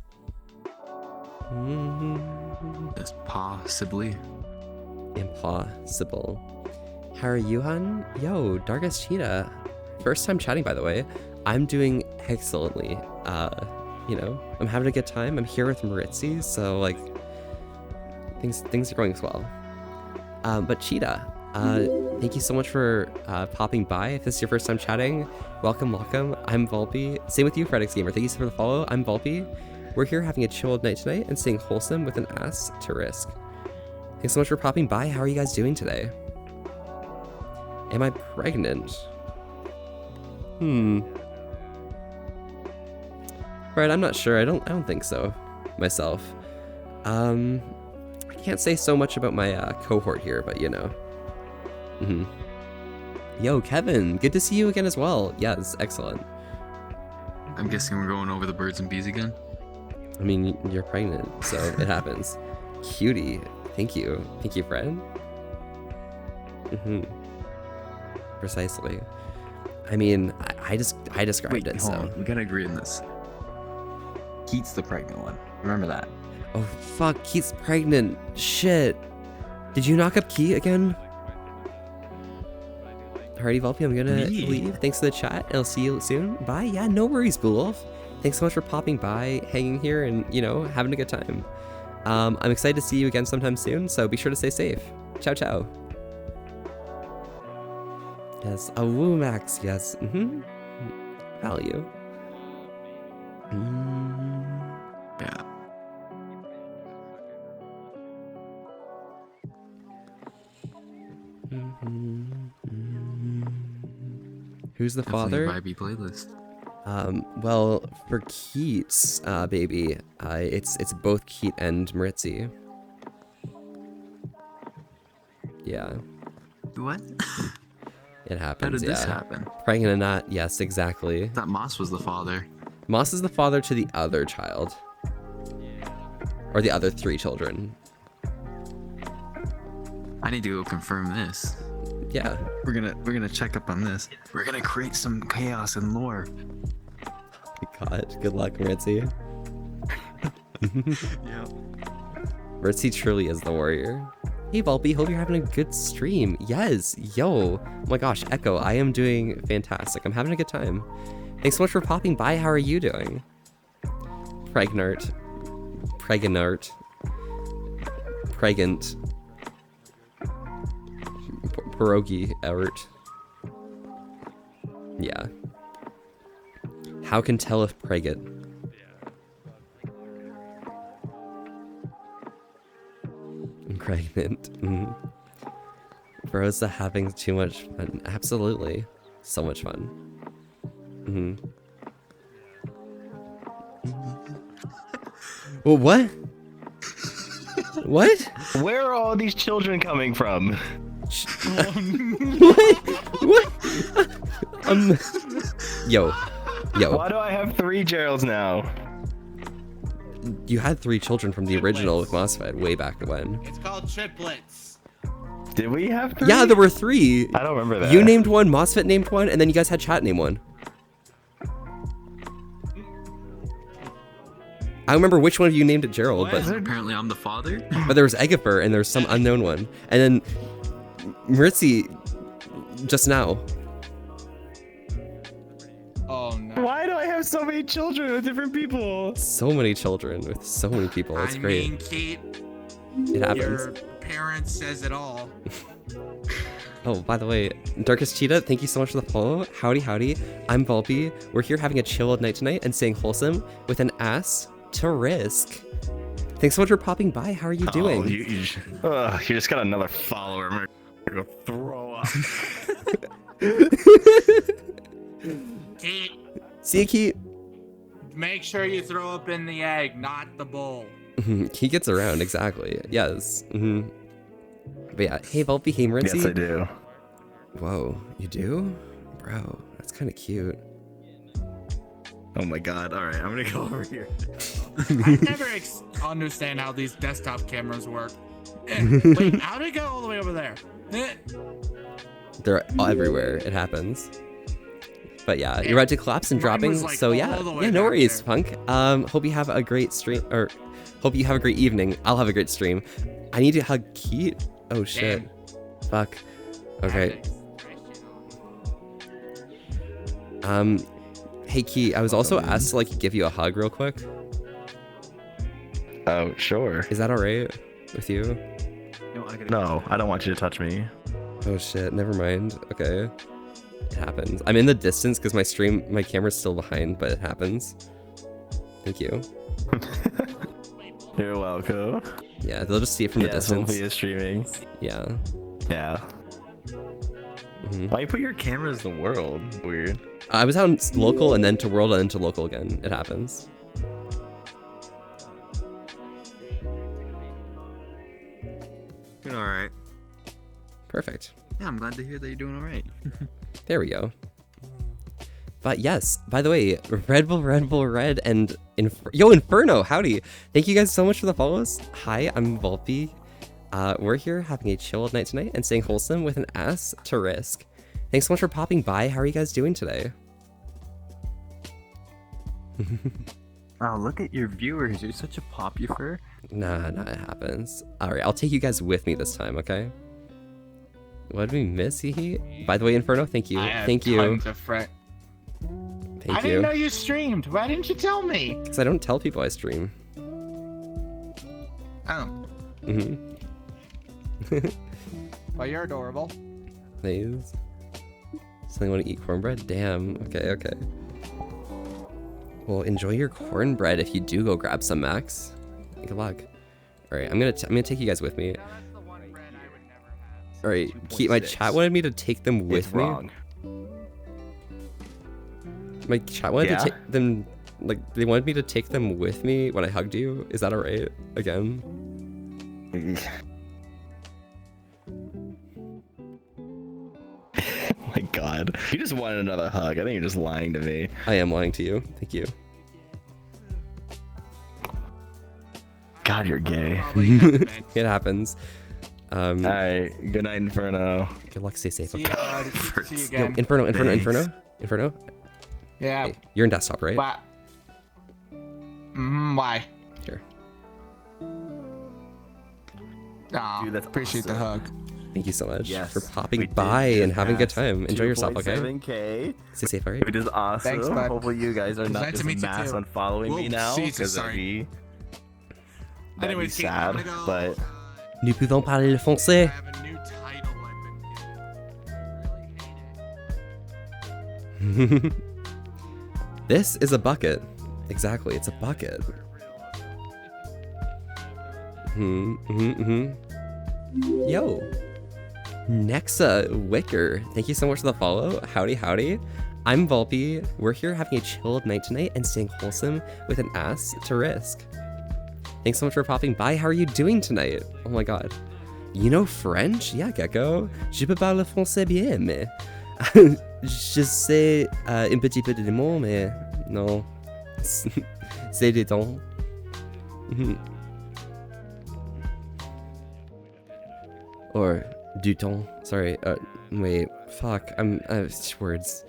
Just possibly. Impossible. How are you, hun? Yo, Darkest Cheetah. First time chatting, by the way. I'm doing excellently. You know, I'm having a good time. I'm here with Maritzi, so like things are going well. But Cheetah, thank you so much for popping by. If this is your first time chatting, welcome. I'm Volpe. Same with you, Fredix Gamer. Thank you for the follow. I'm Volpe. We're here having a chilled night tonight and staying wholesome with an ass to risk. Thanks so much for popping by. How are you guys doing today? Am I pregnant? Right, I'm not sure. I don't think so myself. I can't say so much about my cohort here, but you know. Yo, Kevin, good to see you again as well. Yes, excellent. I'm guessing we're going over the birds and bees again. I mean, you're pregnant, so it happens. Cutie, thank you, friend. Precisely. I mean, I described Wait, it, hold so. on. We gotta agree on this. Keat's the pregnant one. Remember that. Oh fuck, Keat's pregnant. Shit. Did you knock up Keat again? Alrighty, Volpe, I'm gonna leave. Thanks for the chat, and I'll see you soon. Bye. Yeah, no worries, Bulolf. Thanks so much for popping by, hanging here, and, you know, having a good time. I'm excited to see you again sometime soon, so be sure to stay safe. Ciao, ciao. Yes, a woo max, yes. Value. Yeah. Who's the Definitely father? a vibey playlist. Well, for Keat's baby, it's both Keat and Maritzi. Yeah. What? It happens. How did this yeah. happen? Pregnant or not? Yes, exactly. That Moss was the father. Moss is the father to the other child, or the other 3 children. I need to go confirm this. Yeah. We're gonna check up on this. We're gonna create some chaos and lore. God, good luck, Maritzi. Yeah. Maritzi truly is the warrior. Hey, Volpe, hope you're having a good stream. Yes, yo. Oh my gosh, Echo, I am doing fantastic. I'm having a good time. Thanks so much for popping by. How are you doing? Pregnant. Pregnant. Pierogi Ert. Yeah. How can tell if pregnant? Pregnant. Bros are having too much fun. Absolutely. So much fun. Well, what? What? Where are all these children coming from? What? Yo. Why do I have 3 Geralds now? You had 3 children from the original with Mossfed way back when. It's called triplets. Did we have 3? Yeah, there were 3. I don't remember that. You named one, Mossfed named one, and then you guys had chat name one. I remember which one of you named it Gerald, but Apparently I'm the father. but there was Egifer and there was some unknown one, and then Maritzi just now. Oh no. Why do I have so many children with different people. So many children with so many people. It's I great. mean, Keat, It happens. your parents says it all. Oh, by the way, Darkest Cheetah, thank you so much for the follow. Howdy, howdy. I'm Volpe. We're here having a chill night tonight and staying wholesome with an ass to risk. Thanks so much for popping by. How are you doing? Oh, you just got another follower. I'm gonna go throw up. Keat, See you, Keat. make sure you throw up in the egg, not the bowl. He gets around, exactly. Yes. But yeah, hey, Volpe, hey, Marinci. Yes, I do. Whoa, you do? Bro, that's kind of cute. Oh my god. All right, I'm gonna go over here. I never understand how these desktop cameras work. Wait, how did it go all the way over there? They're everywhere. It happens. But yeah, you're about to collapse and Mine dropping. was, like, So all yeah, the way yeah, no back worries, there. Punk. Hope you have a great stream, or hope you have a great evening. I'll have a great stream. I need to hug Keat. Oh shit. Fuck. Okay. Hey Keat, I was also asked to like give you a hug real quick. Oh, sure. Is that alright with you? No, I don't want you to touch me. Oh shit, never mind. Okay. It happens. I'm in the distance because my camera's still behind, but it happens. Thank you. You're welcome. Yeah, they'll just see it from the distance. Sophia is streaming. Yeah. Yeah. Why you put your cameras in the world? Weird. I was out in local and then to world and then to local again. It happens. Doing all right. Perfect. Yeah, I'm glad to hear that you're doing all right. There we go. But yes, by the way, Red Bull, Red, and Yo, Inferno, howdy. Thank you guys so much for the follows. Hi, I'm Volpe. We're here having a chill night tonight and staying wholesome with an ass to risk. Thanks so much for popping by. How are you guys doing today? Wow, look at your viewers. You're such a popular. Nah, it happens. Alright, I'll take you guys with me this time, okay? What did we miss, Hehe? By the way, Inferno, thank you. Thank you. Tons of Thank I didn't know you streamed. Why didn't you tell me? Because I don't tell people I stream. Oh. Well, you're adorable. Please. Something want to eat cornbread? Damn. Okay. Well, enjoy your cornbread if you do go grab some, Max. Good luck. All right, I'm gonna take you guys with me. All right, Keat, my chat wanted me to take them with me. Wrong. My chat wanted to take them, like they wanted me to take them with me when I hugged you. Is that alright? Again? Oh my god. You just wanted another hug. I think you're just lying to me. I am lying to you. Thank you. God, you're gay. It happens. Alright, good night, Inferno. Good luck, stay safe. See Okay. you Yo, again. Inferno. Yeah. Hey, you're in desktop, right? Why? Why? Here. Aw, Dude, that's appreciate the hug. Thank you so much Yes, for popping we did by and just having a good pass time. Enjoy yourself, okay? 2.7K, Stay safe, alright? which is awesome. Thanks, bud. Hopefully you guys are not nice to just meet you, mass too. on following me Whoa, now, Jesus, because that'd sorry. be Anyways, Keat, I'm sad. gonna go, But Nous pouvons parler le I français. have a new title I've been given. This is a bucket. Exactly, it's a bucket. Yo. Nexa Wicker, thank you so much for the follow. Howdy. I'm Volpe. We're here having a chilled night tonight and staying wholesome with an ass to risk. Thanks so much for popping by. How are you doing tonight? Oh my god. You know French? Yeah, Gecko. Je peux parler français bien, mais... Je sais un petit peu de mots, mais non. C'est des temps. Or du temps. Sorry. Wait. Fuck. I'm words.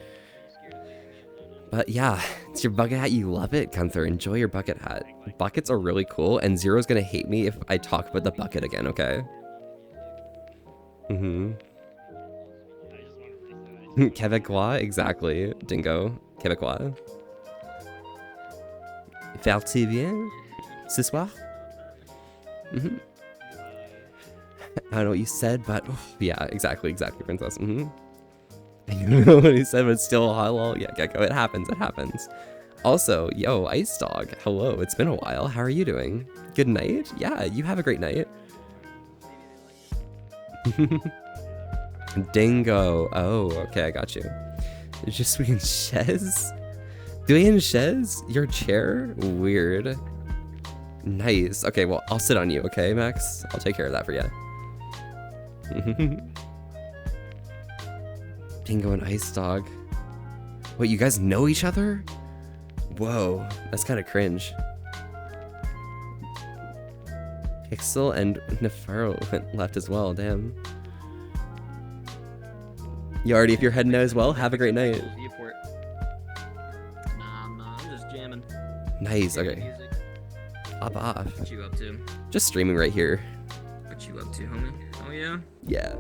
But yeah, it's your bucket hat. You love it, Gunther. Enjoy your bucket hat. Buckets are really cool, and Zero's gonna hate me if I talk about the bucket again. Okay. Québécois, exactly. Dingo. Québécois. Va-t-il bien ce soir? Mm-hmm. I don't know what you said, but yeah, exactly, princess. Mm-hmm. I don't know what he said, but it's still hello. Yeah, Gecko, it happens. Also, yo, Ice Dog, hello, it's been a while. How are you doing? Good night? Yeah, you have a great night. Dingo. Oh, okay, I got you. Je suis une chaise? Do you une chaise? Your chair? Weird. Nice. Okay, well, I'll sit on you, okay, Max? I'll take care of that for you. Dingo and Ice Dog. Wait, you guys know each other? Whoa, that's kind of cringe. Pixel and Nefaro went left as well, damn. Yardy, if you're heading out as well, have a great night. Nah, I'm just jamming. Nice, okay. Music. Off. What you up to? Just streaming right here. What you up to, homie? Oh yeah? Yeah.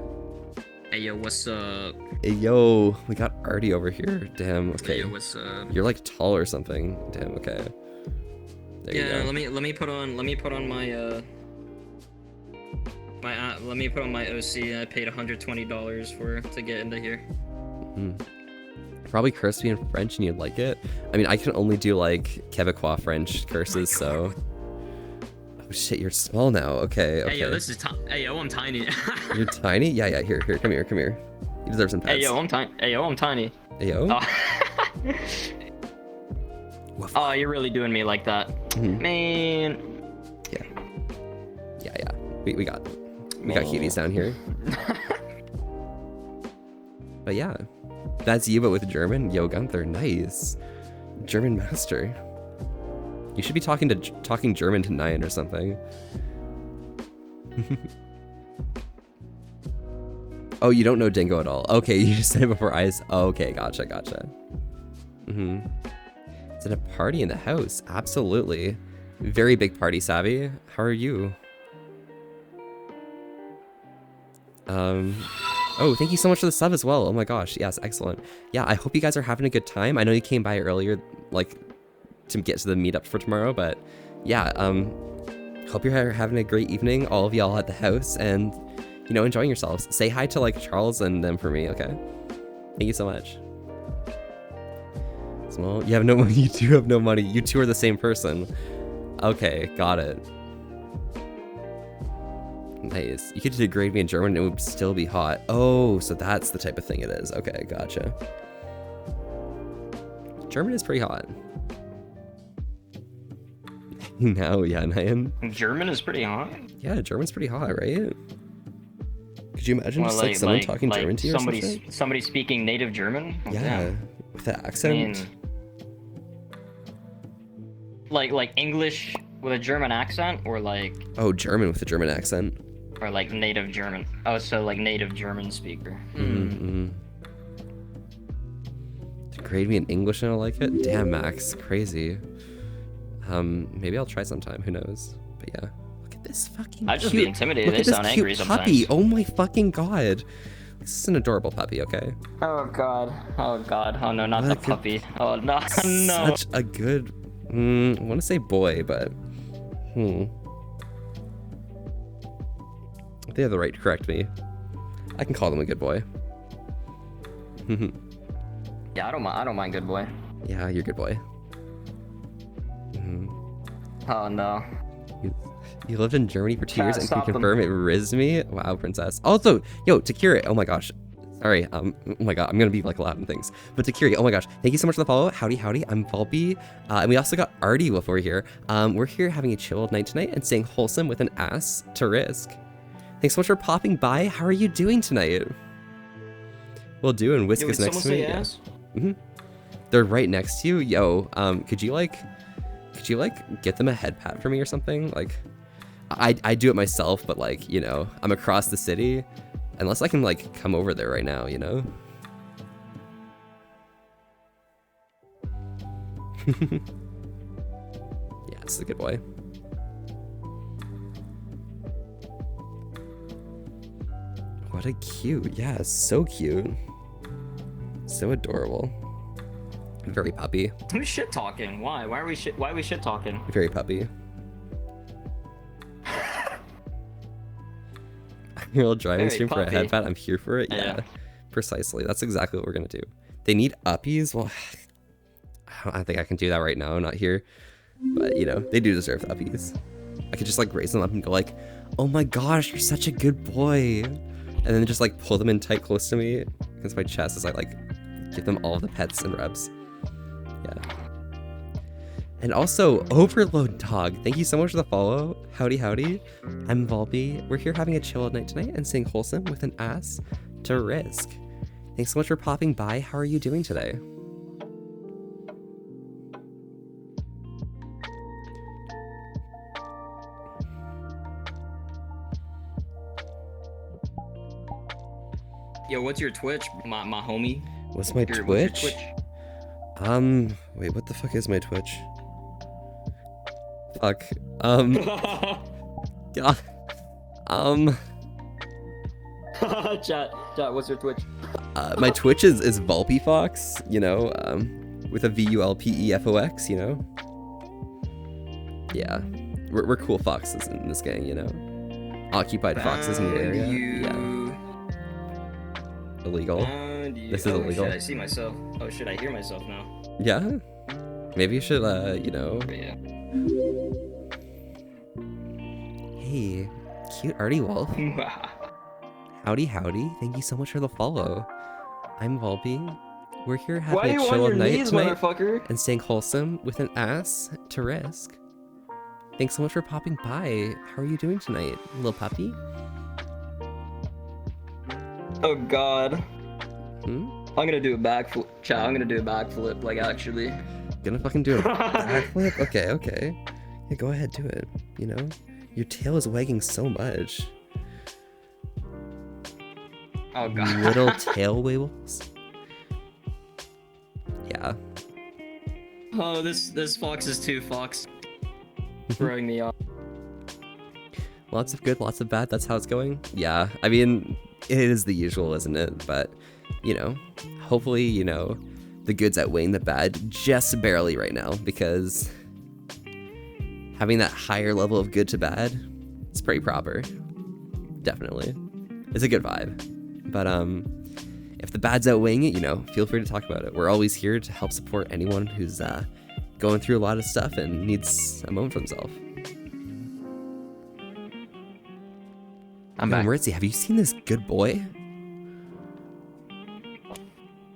Hey yo, what's up? Hey, yo, we got Artie over here. Damn, okay. Hey yo, what's up? You're like tall or something. Damn, okay. There you Yeah, go. let me put on my let me put on my OC. I paid $120 to get into here. Probably curse me in French and you'd like it. I mean, I can only do like Quebecois French curses, so. Oh shit, you're small now. Okay, okay. Hey yo, hey yo, I'm tiny. You're tiny? Yeah. Here, come here. You deserve some pets. Hey yo, I'm tiny. Hey yo, I'm tiny. Hey yo. Oh, you're really doing me like that, man. Yeah. We got cuties down here. But yeah, that's you, but with German. Yo, Gunther, nice. German master. You should be talking German to Nyan or something. Oh, you don't know Dingo at all. Okay, you just said it before Ice. Oh, okay, gotcha. It's in a party in the house. Absolutely. Very big party, Savvy. How are you? Oh, thank you so much for the sub as well. Oh my gosh, yes, excellent. Yeah, I hope you guys are having a good time. I know you came by earlier, like, to get to the meetup for tomorrow, but yeah, hope you're having a great evening, all of y'all at the house, and, you know, enjoying yourselves. Say hi to, like, Charles and them for me, okay? Thank you so much. Small, you have no money, you do have no money. You two are the same person. Okay, got it. Nice. You could degrade me in German and it would still be hot. Oh, so that's the type of thing it is. Okay, gotcha. German is pretty hot. No, yeah, Nyan. German is pretty hot. Yeah, German's pretty hot, right? Could you imagine just like someone talking German to you or something? Somebody speaking native German? Oh, yeah, damn. with that accent. I mean, like English with a German accent, or like... Oh, German with a German accent. Or like native German. Oh, so like native German speaker. Degrade me in English and I like it? Damn, Max, crazy. Maybe I'll try sometime, who knows? But yeah, look at this fucking I'd just be intimidated, Look they at sound this angry cute sometimes. puppy, oh my fucking god. This is an adorable puppy, okay? Oh god, oh no, not the Look at- puppy. Oh no, no. Such a good, I want to say boy, but, They have the right to correct me. I can call them a good boy. Yeah, I don't mind good boy. Yeah, you're a good boy. Oh no. You lived in Germany for 2 years and can stop them. confirm it riz me? Wow, princess. Also, yo, Takira, oh my gosh. Sorry, oh my god, I'm gonna be like loud and things. But Takiri, oh my gosh, thank you so much for the follow. Howdy, I'm Volpe. And we also got Artie Wolf over here. We're here having a chilled night tonight and staying wholesome with an ass to risk. Thanks so much for popping by. How are you doing tonight? Well, do, and Whisk is next to me. Ass? Yeah. They're right next to you. Yo, could you get them a head pat for me or something? Like, I do it myself, but like, you know, I'm across the city. Unless I can like come over there right now, you know? Yeah, this is a good boy. What a cute, yeah, so cute. So adorable. Very puppy. Who's shit talking? Why? Why are we shit talking? Very puppy. Real driving Very stream for a puppy. headbat. I'm here for it. Yeah, precisely. That's exactly what we're gonna do. They need uppies. Well, I don't think I can do that right now. I'm not here, but you know they do deserve uppies. I could just like raise them up and go like, "Oh my gosh, you're such a good boy," and then just like pull them in tight close to me against my chest as I like give them all the pets and rubs. Yeah. And also, Overload Dog, thank you so much for the follow. Howdy, howdy. I'm Volby. We're here having a chill at night tonight and staying wholesome with an ass to risk. Thanks so much for popping by. How are you doing today? Yo, what's your Twitch, my homie? What's my Your Twitch? Twitch? Wait, what the fuck is my Twitch? Fuck. Yeah. Chat, what's your Twitch? My Twitch is Vulpefox, you know, with a VULPEFOX, you know? Yeah. We're cool foxes in this gang, you know? Occupied foxes in your area. Yeah. Illegal. This is illegal. Shit, I see myself. Oh shit, I hear myself now. Yeah? Maybe you should, you know... Yeah. Hey, cute arty wolf. Howdy, howdy. Thank you so much for the follow. I'm Volby. We're here having a chill night tonight motherfucker? and staying wholesome with an ass to risk. Thanks so much for popping by. How are you doing tonight, little puppy? Oh god. Hmm? I'm gonna do a backflip. Chat, I'm gonna do a backflip, like actually. Gonna fucking do a backflip? Okay. Yeah, go ahead, do it. You know? Your tail is wagging so much. Oh god. Little tail wiggles. Yeah. Oh, this fox is too fox. Throwing me off. Lots of good, lots of bad. That's how it's going. Yeah, I mean, it is the usual, isn't it? But, you know, hopefully, you know, the good's outweighing the bad just barely right now, because having that higher level of good to bad, it's pretty proper. Definitely. It's a good vibe. But, if the bad's outweighing it, you know, feel free to talk about it. We're always here to help support anyone who's, going through a lot of stuff and needs a moment for themselves. I'm back. Maritzi, have you seen this good boy?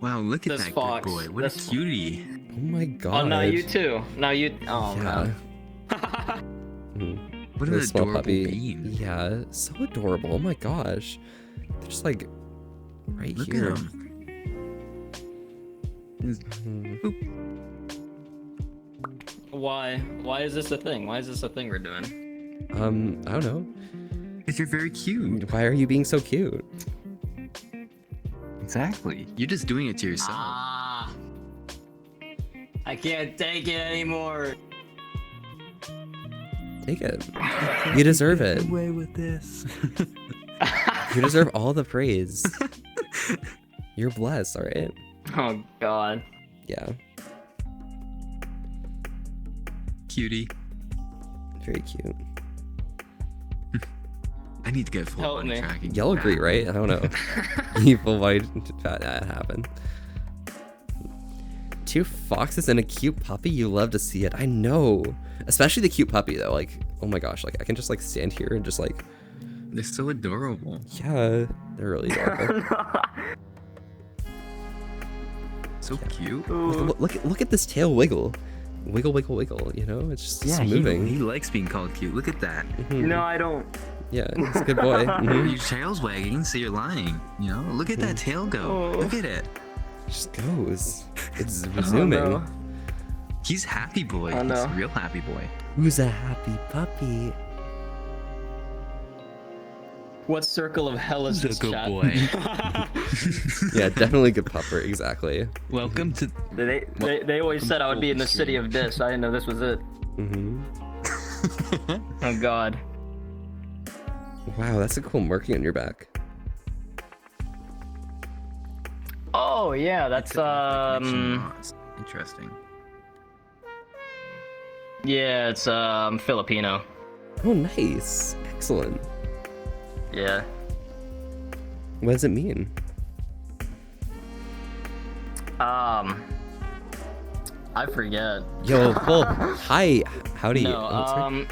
Wow, look at This that fox. good boy. What This a cutie. Oh my god. Oh, now you too. Now you. Oh Yeah. man. What an This small adorable puppy. bean. Yeah, so adorable. Oh my gosh. They're just like right Look here. at him. Why? Why is this a thing? Why is this a thing we're doing? I don't know. Because you're very cute. Why are you being so cute? Exactly. You're just doing it to yourself. Ah. I can't take it anymore. Take it. You deserve it. Away with this. You deserve all the praise. You're blessed, alright? Oh god. Yeah, Cutie. very cute. I need to get full Help body me. tracking. Y'all agree, right? I don't know. You full wide that happened. Two foxes and a cute puppy, you love to see it. I know. Especially the cute puppy though, like, oh my gosh, like I can just like stand here and just like, They're so adorable. yeah, they're really adorable. So cute. Look at this tail wiggle. Wiggle, wiggle, wiggle, you know? It's just Yeah, moving. he likes being called cute. Look at that. Mhm. No, I don't. Yeah, he's a good boy. Mhm. Your tail's wagging, so you're lying. You know? Look at that tail go. Oh. Look at it. Just goes. It's resuming. Oh, no. He's happy boy. Oh, no. He's a real happy boy. Who's a happy puppy? What circle of hell is this, chat? Yeah, definitely good pupper, exactly. Welcome to. They always said I would be in the city of this. I didn't know this was it. Mm-hmm. Oh god. Wow, that's a cool marking on your back. Oh yeah, that's Interesting. Yeah, it's Filipino. Oh, nice. Excellent. Yeah. What does it mean? I forget. Yo, well, hi. Howdy. No, Oh, sorry.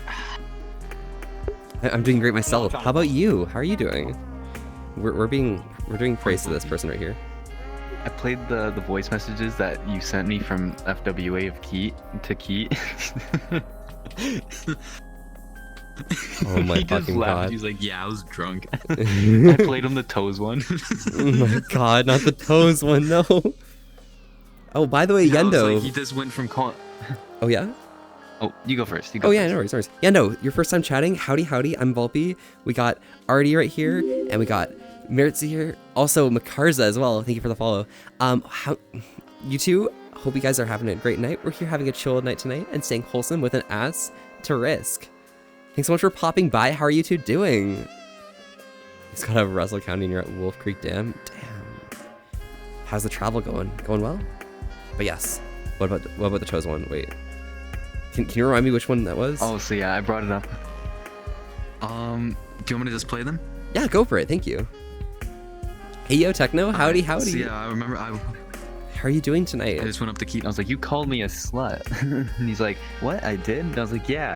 I'm doing great myself. How about you? How are you doing? We're doing praise to this person right here. I played the voice messages that you sent me from FWA of Keat to Keat. Oh my He just fucking laughed. god. He's like, yeah, I was drunk. I played him the toes one. Oh my god, not the toes one, no. Oh, by the way, Yeah, I was Yendo. like, he just went from calling. Oh yeah? Oh, you go first. You go Oh yeah, first. no worries, no worries. Yendo, your first time chatting. Howdy, howdy. I'm Volpe. We got Artie right here, and we got Meritzi here. Also, Makarza as well. Thank you for the follow. How you two? Hope you guys are having a great night. We're here having a chill night tonight and staying wholesome with an ass to risk. Thanks so much for popping by. How are you two doing? He's got a Russell County near at Wolf Creek Dam. Damn. How's the travel going? Going well? But yes. What about the toes one? Wait. Can you remind me which one that was? Oh, so yeah, I brought it up. Do you want me to just play them? Yeah, go for it. Thank you. Hey yo, Techno. Howdy, howdy. So yeah, I remember How are you doing tonight? I just went up to Keat and I was like, you called me a slut. And he's like, what? I did? And I was like, yeah.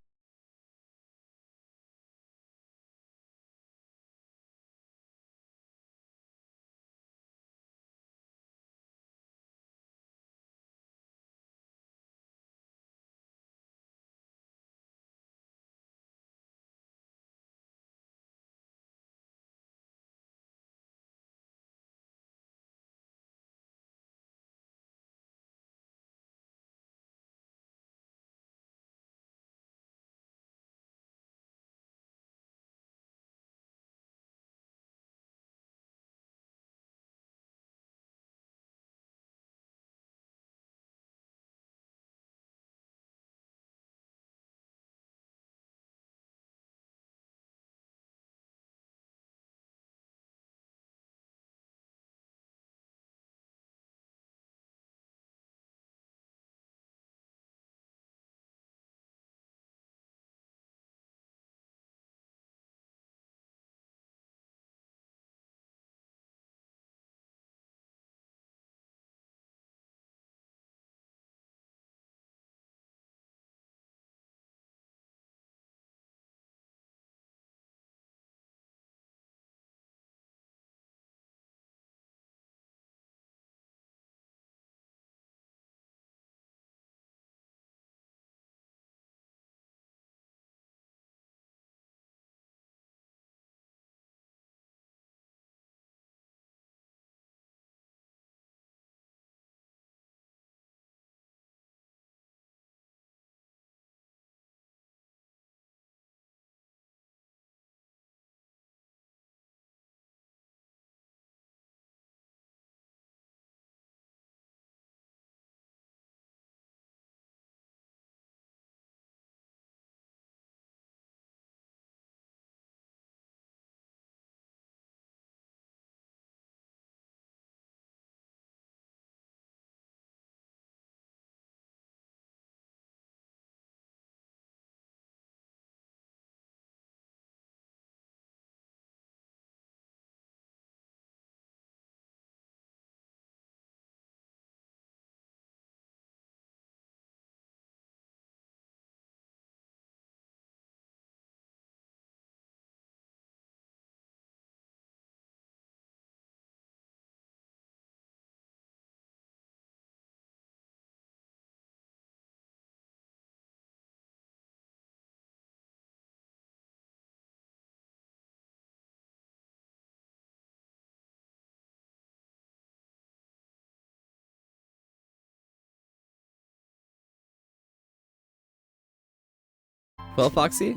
Well, Foxy,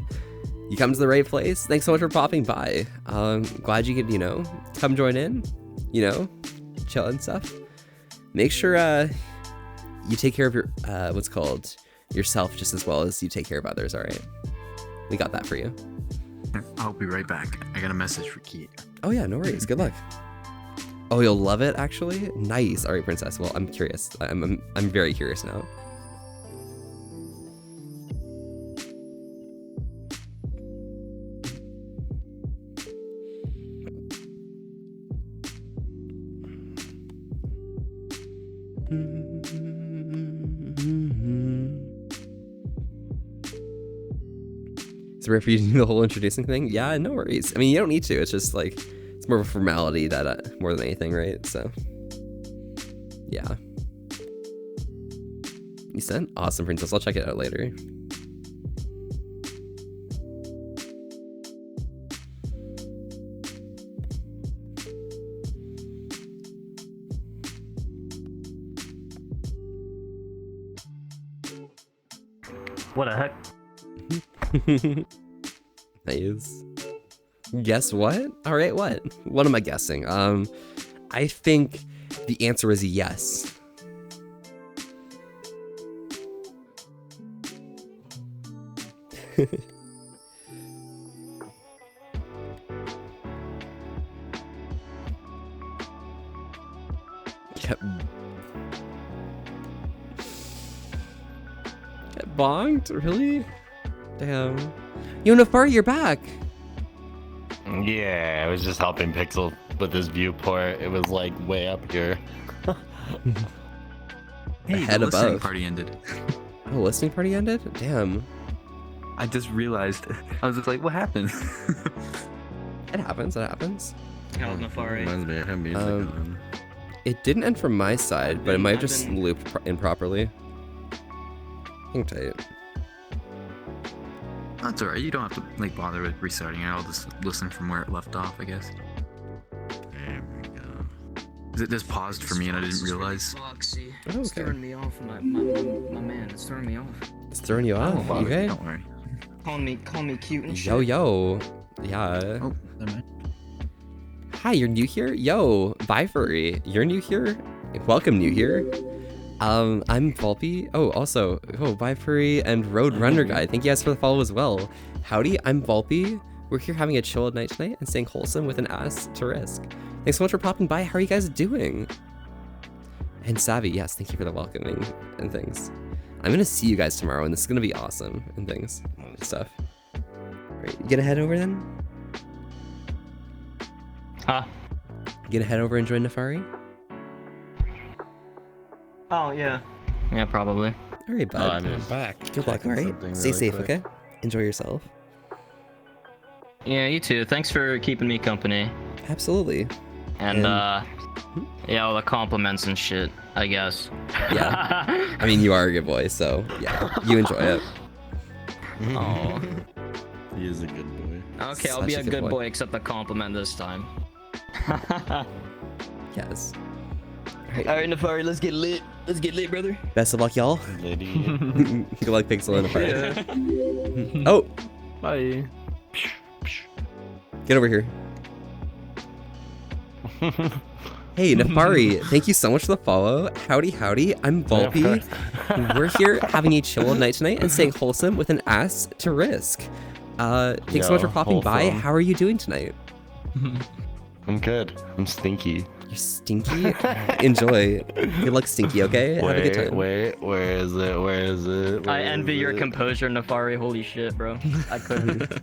you come to the right place. Thanks so much for popping by. Glad you could, come join in, chill and stuff. Make sure you take care of your yourself just as well as you take care of others. All right, we got that for you. I'll be right back. I got a message for Keat. Oh yeah, no worries. Good luck. Oh, you'll love it, actually? Nice. All right, princess. Well, I'm curious. I'm very curious now. Is it rare for you to do the whole introducing thing? Yeah, no worries. I mean, you don't need to. It's just like, it's more of a formality that more than anything, right? So, yeah. You sent? Awesome, princess. I'll check it out later. What the heck? Nice. Guess what? All right, what? What am I guessing? I think the answer is yes. Get bonked? Really? Damn. Yo, Nefari, you're back. Yeah, I was just helping Pixel with his viewport. It was like way up here. Hey, Head the listening above. party ended. Oh, listening party ended? Damn. I just realized. I was just like, what happened? It happens. It happens. Hell, Nefari. Reminds me of him music. It didn't end from my side, but it might have just I've been- looped improperly. Hang tight. That's alright. You don't have to like bother with restarting it. I'll just listen from where it left off, I guess. There we go. It just paused for me and I didn't realize. Foxy. Oh, It's okay. throwing me off, my man. It's throwing me off. It's throwing you off. Oh, You okay? don't worry. Call me cute and shit. Yo, yo. Yeah. Oh, never mind. Hi, you're new here? Yo, bye furry. You're new here? Welcome new here. I'm Volpe. Oh, also, bye furry and Road Runner Guy. Thank you guys for the follow as well. Howdy, I'm Volpe. We're here having a chill night tonight and staying wholesome with an ass to risk. Thanks so much for popping by. How are you guys doing? And Savvy, yes, thank you for the welcoming and things. I'm gonna see you guys tomorrow and this is gonna be awesome and things and stuff. Alright, you gonna head over then? Huh? You gonna head over and join Nefari? Oh yeah. Yeah, probably. Alright, Oh, bud. I'm back. Good luck, Checking alright? something Stay really safe, quick. okay? Enjoy yourself. Yeah, you too. Thanks for keeping me company. Absolutely. And, And- yeah, all the compliments and shit, I guess. Yeah. I mean, you are a good boy, so yeah, you enjoy it. Oh. He is a good boy. Okay, I'll Such be a a good good boy. boy, except the compliment this time. Yes. Alright, Nefari, let's get lit. Let's get lit, brother. Best of luck, y'all. Lady. Good luck, Pixel and Nefari. Oh, Bye. get over here. Hey, Nefari, thank you so much for the follow. Howdy, howdy. I'm Volpe. We're here having a chill night tonight and staying wholesome with an ass to risk. Thanks so much for Yo, popping by. wholesome. How are you doing tonight? I'm good. I'm stinky. You're stinky. Enjoy. Good luck, stinky. Okay. Have a good time. Wait, where is it? Where is it? I Where envy is your it? composure, Nefari. Holy shit, bro. I couldn't.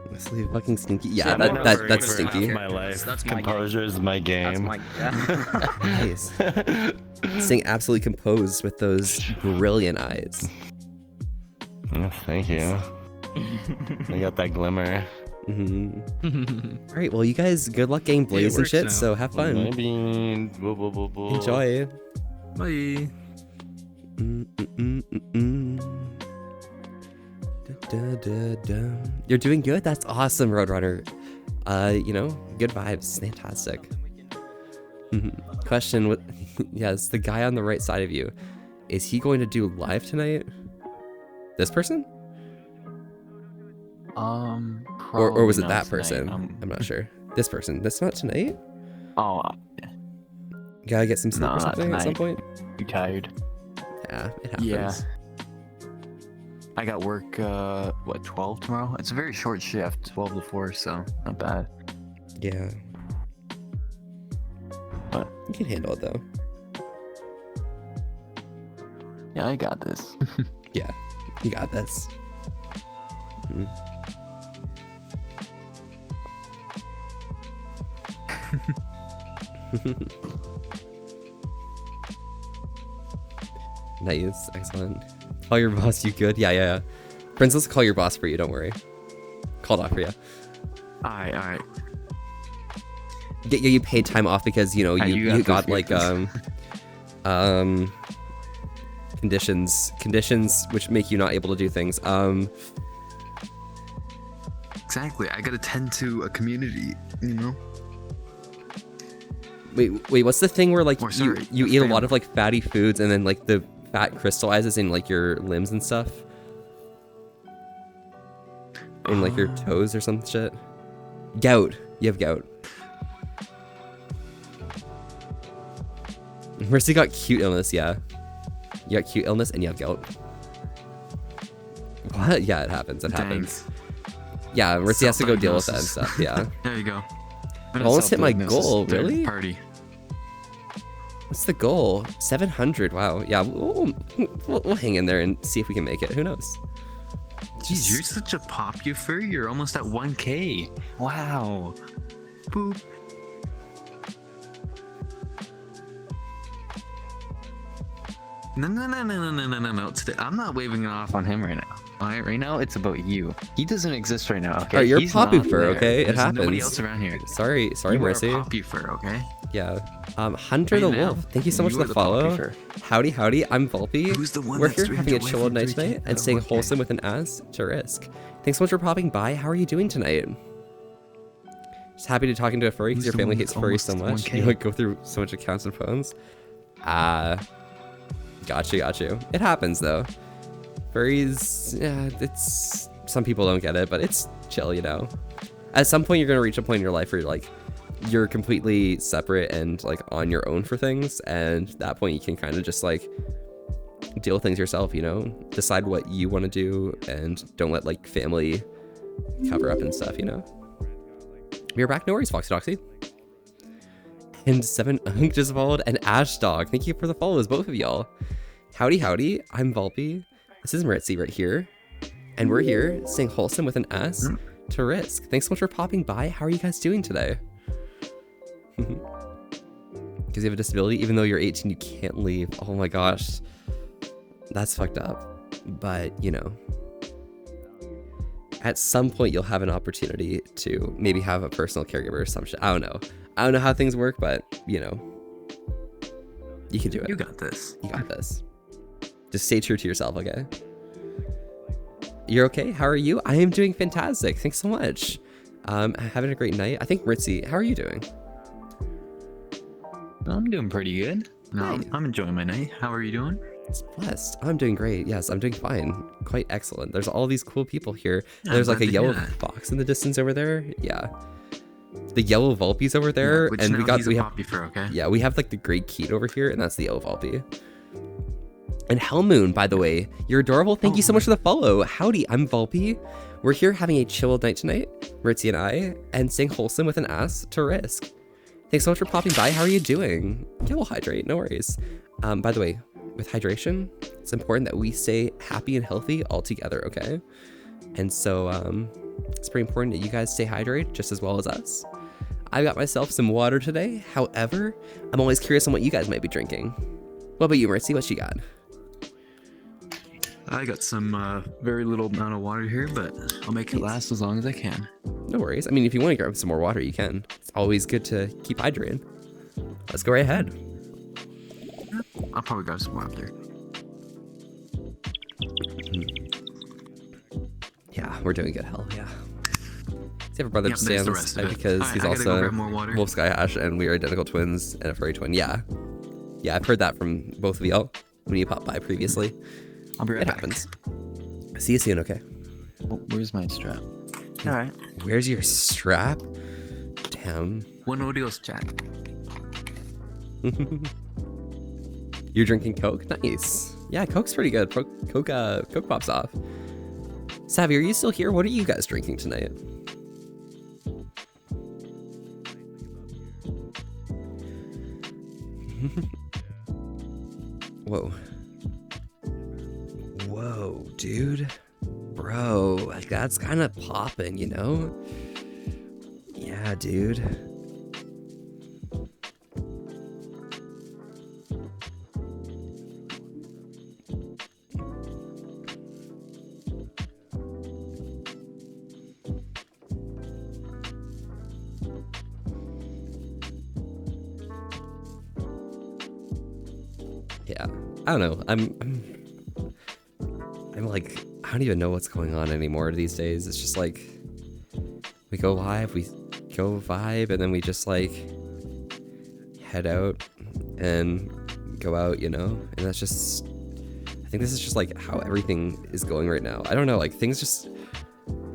Honestly, fucking stinky. Yeah, Yeah, that, no, that for- that's for stinky. half My life. That's my Composure is my game. That's my. Nice. Staying absolutely composed with those brilliant eyes. Oh, thank you. I got that glimmer. All right, well, you guys, good luck getting blazed and works shit. now. So have fun. Maybe. Enjoy. Bye. You're doing good. That's awesome, Roadrunner. You know, good vibes. Fantastic. Question: What? Yes, the guy on the right side of you. Is he going to do live tonight? This person? Or was it probably not that tonight. person? I'm not sure. This person. That's not tonight. Oh, Gotta get some sleep No, or not something at some tonight. point. you tired? Yeah, it happens. Yeah. I got work, 12 tomorrow? It's a very short shift, 12 to 4, so not bad. Yeah. but You can handle it though. yeah, I got this. Yeah, you got this. Mhm. Nice, excellent. Call your boss, you good? Yeah. Princess, call your boss for you, don't worry. Called off for you. Alright. Get you paid time off because, you know, Hey, you got got this, like, conditions which make you not able to do things. Exactly. I gotta tend to a community, you know? Wait, what's the thing where like Or, sorry, you a eat a lot family. of like fatty foods and then like the fat crystallizes in like your limbs and stuff? In like your toes or some shit? Gout. You have gout. Mercy got cute illness, yeah. You got cute illness and you have gout. What? Yeah, it happens. It happens. Yeah, Mercy has to go deal with that and stuff, yeah. There you go. I almost hit my goal, Third really? Party. What's the goal? 700, wow. Yeah, we'll hang in there and see if we can make it. Who knows? Jeez, you're such a popular. You're almost at 1K. Wow. Boop. No. Today, I'm not waving it off on him right now. All right, right now it's about you. He doesn't exist right now. Okay. Alright, you're He's Poppy not Fur, there. okay? It There's happens. Nobody else around here. Sorry, You Mercy. are Poppy Fur, okay? Yeah. Hunter Right the now, Wolf, thank you so much you for are the the Poppy follow. Fur. Howdy, I'm Volpy. Who's the one We're that's here having a 300 chill away from night tonight 3K? and staying 1K? wholesome with an ass to risk. Thanks so much for popping by. How are you doing tonight? Just happy to talking to a furry because Who's your the family one hates that's furries so almost much. 1K? You like go through so much accounts and phones. Got you. It happens though. Furries, yeah, it's some people don't get it, but it's chill, you know. At some point, you're gonna reach a point in your life where you're completely separate and like on your own for things, and at that point you can kind of just like deal with things yourself, you know. Decide what you want to do, and don't let like family cover up and stuff, you know. We're back, no worries, Foxy Doxy. And 7 Unk just followed, and Ash Dog. Thank you for the follows, both of y'all. Howdy, I'm Volpy. This is Maritzi right here. And we're here staying wholesome with an S to risk. Thanks so much for popping by. How are you guys doing today? Because you have a disability, even though you're 18, you can't leave. Oh my gosh. That's fucked up. But, you know, at some point you'll have an opportunity to maybe have a personal caregiver or some shit. I don't know how things work, but, you know, you can do it. You got this. You got this. Just stay true to yourself, okay? You're okay? How are you? I am doing fantastic. Thanks so much. Having a great night. I think Ritzy, how are you doing? I'm doing pretty good. No, Nice. I'm enjoying my night. How are you doing? It's blessed. I'm doing great. Yes, I'm doing fine. Quite excellent. There's all these cool people here. Yeah, There's I'm like a glad to yellow hear that. fox in the distance over there. Yeah. The yellow Volpy's over there, Which and now he's we a have Poppy Fur, okay? yeah, we have like the great Keat over here, and that's the yellow Volpy. And Hellmoon, by the way, you're adorable. Thank you so much for the follow. Howdy, I'm Volpy. We're here having a chill night tonight, Ritzy and I, and staying wholesome with an ass to risk. Thanks so much for popping by. How are you doing? Yeah, we'll hydrate. No worries. By the way, with hydration, it's important that we stay happy and healthy all together, okay? And so it's pretty important that you guys stay hydrated just as well as us. I got myself some water today. However, I'm always curious on what you guys might be drinking. What about you, Ritzy? What you got? I got some very little amount of water here, but I'll make it last as long as I can. No worries. I mean, if you want to grab some more water, you can. It's always good to keep hydrated. Let's go right ahead. I'll probably grab some more up there. Yeah, we're doing good. Hell yeah. See, I have a brother Yep, there's the rest of it. because Alright, he's I gotta go also grab more water. Wolf Sky Ash, and we are identical twins and a furry twin. Yeah. Yeah, I've heard that from both of y'all when you popped by previously. I'll be right It back. happens. See you soon, okay? Oh, where's my strap? All right. Where's your strap? Damn. One Odios chat. You're drinking Coke? Nice. Yeah, Coke's pretty good. Coke pops off. Savvy, are you still here? What are you guys drinking tonight? Whoa. Whoa, dude. Bro, like that's kind of popping, you know? Yeah, dude. Yeah, I don't know. I'm like, I don't even know what's going on anymore these days. It's just like, we go live, we go vibe, and then we just like head out and go out, you know? And that's just, I think this is just like how everything is going right now. I don't know, like things just,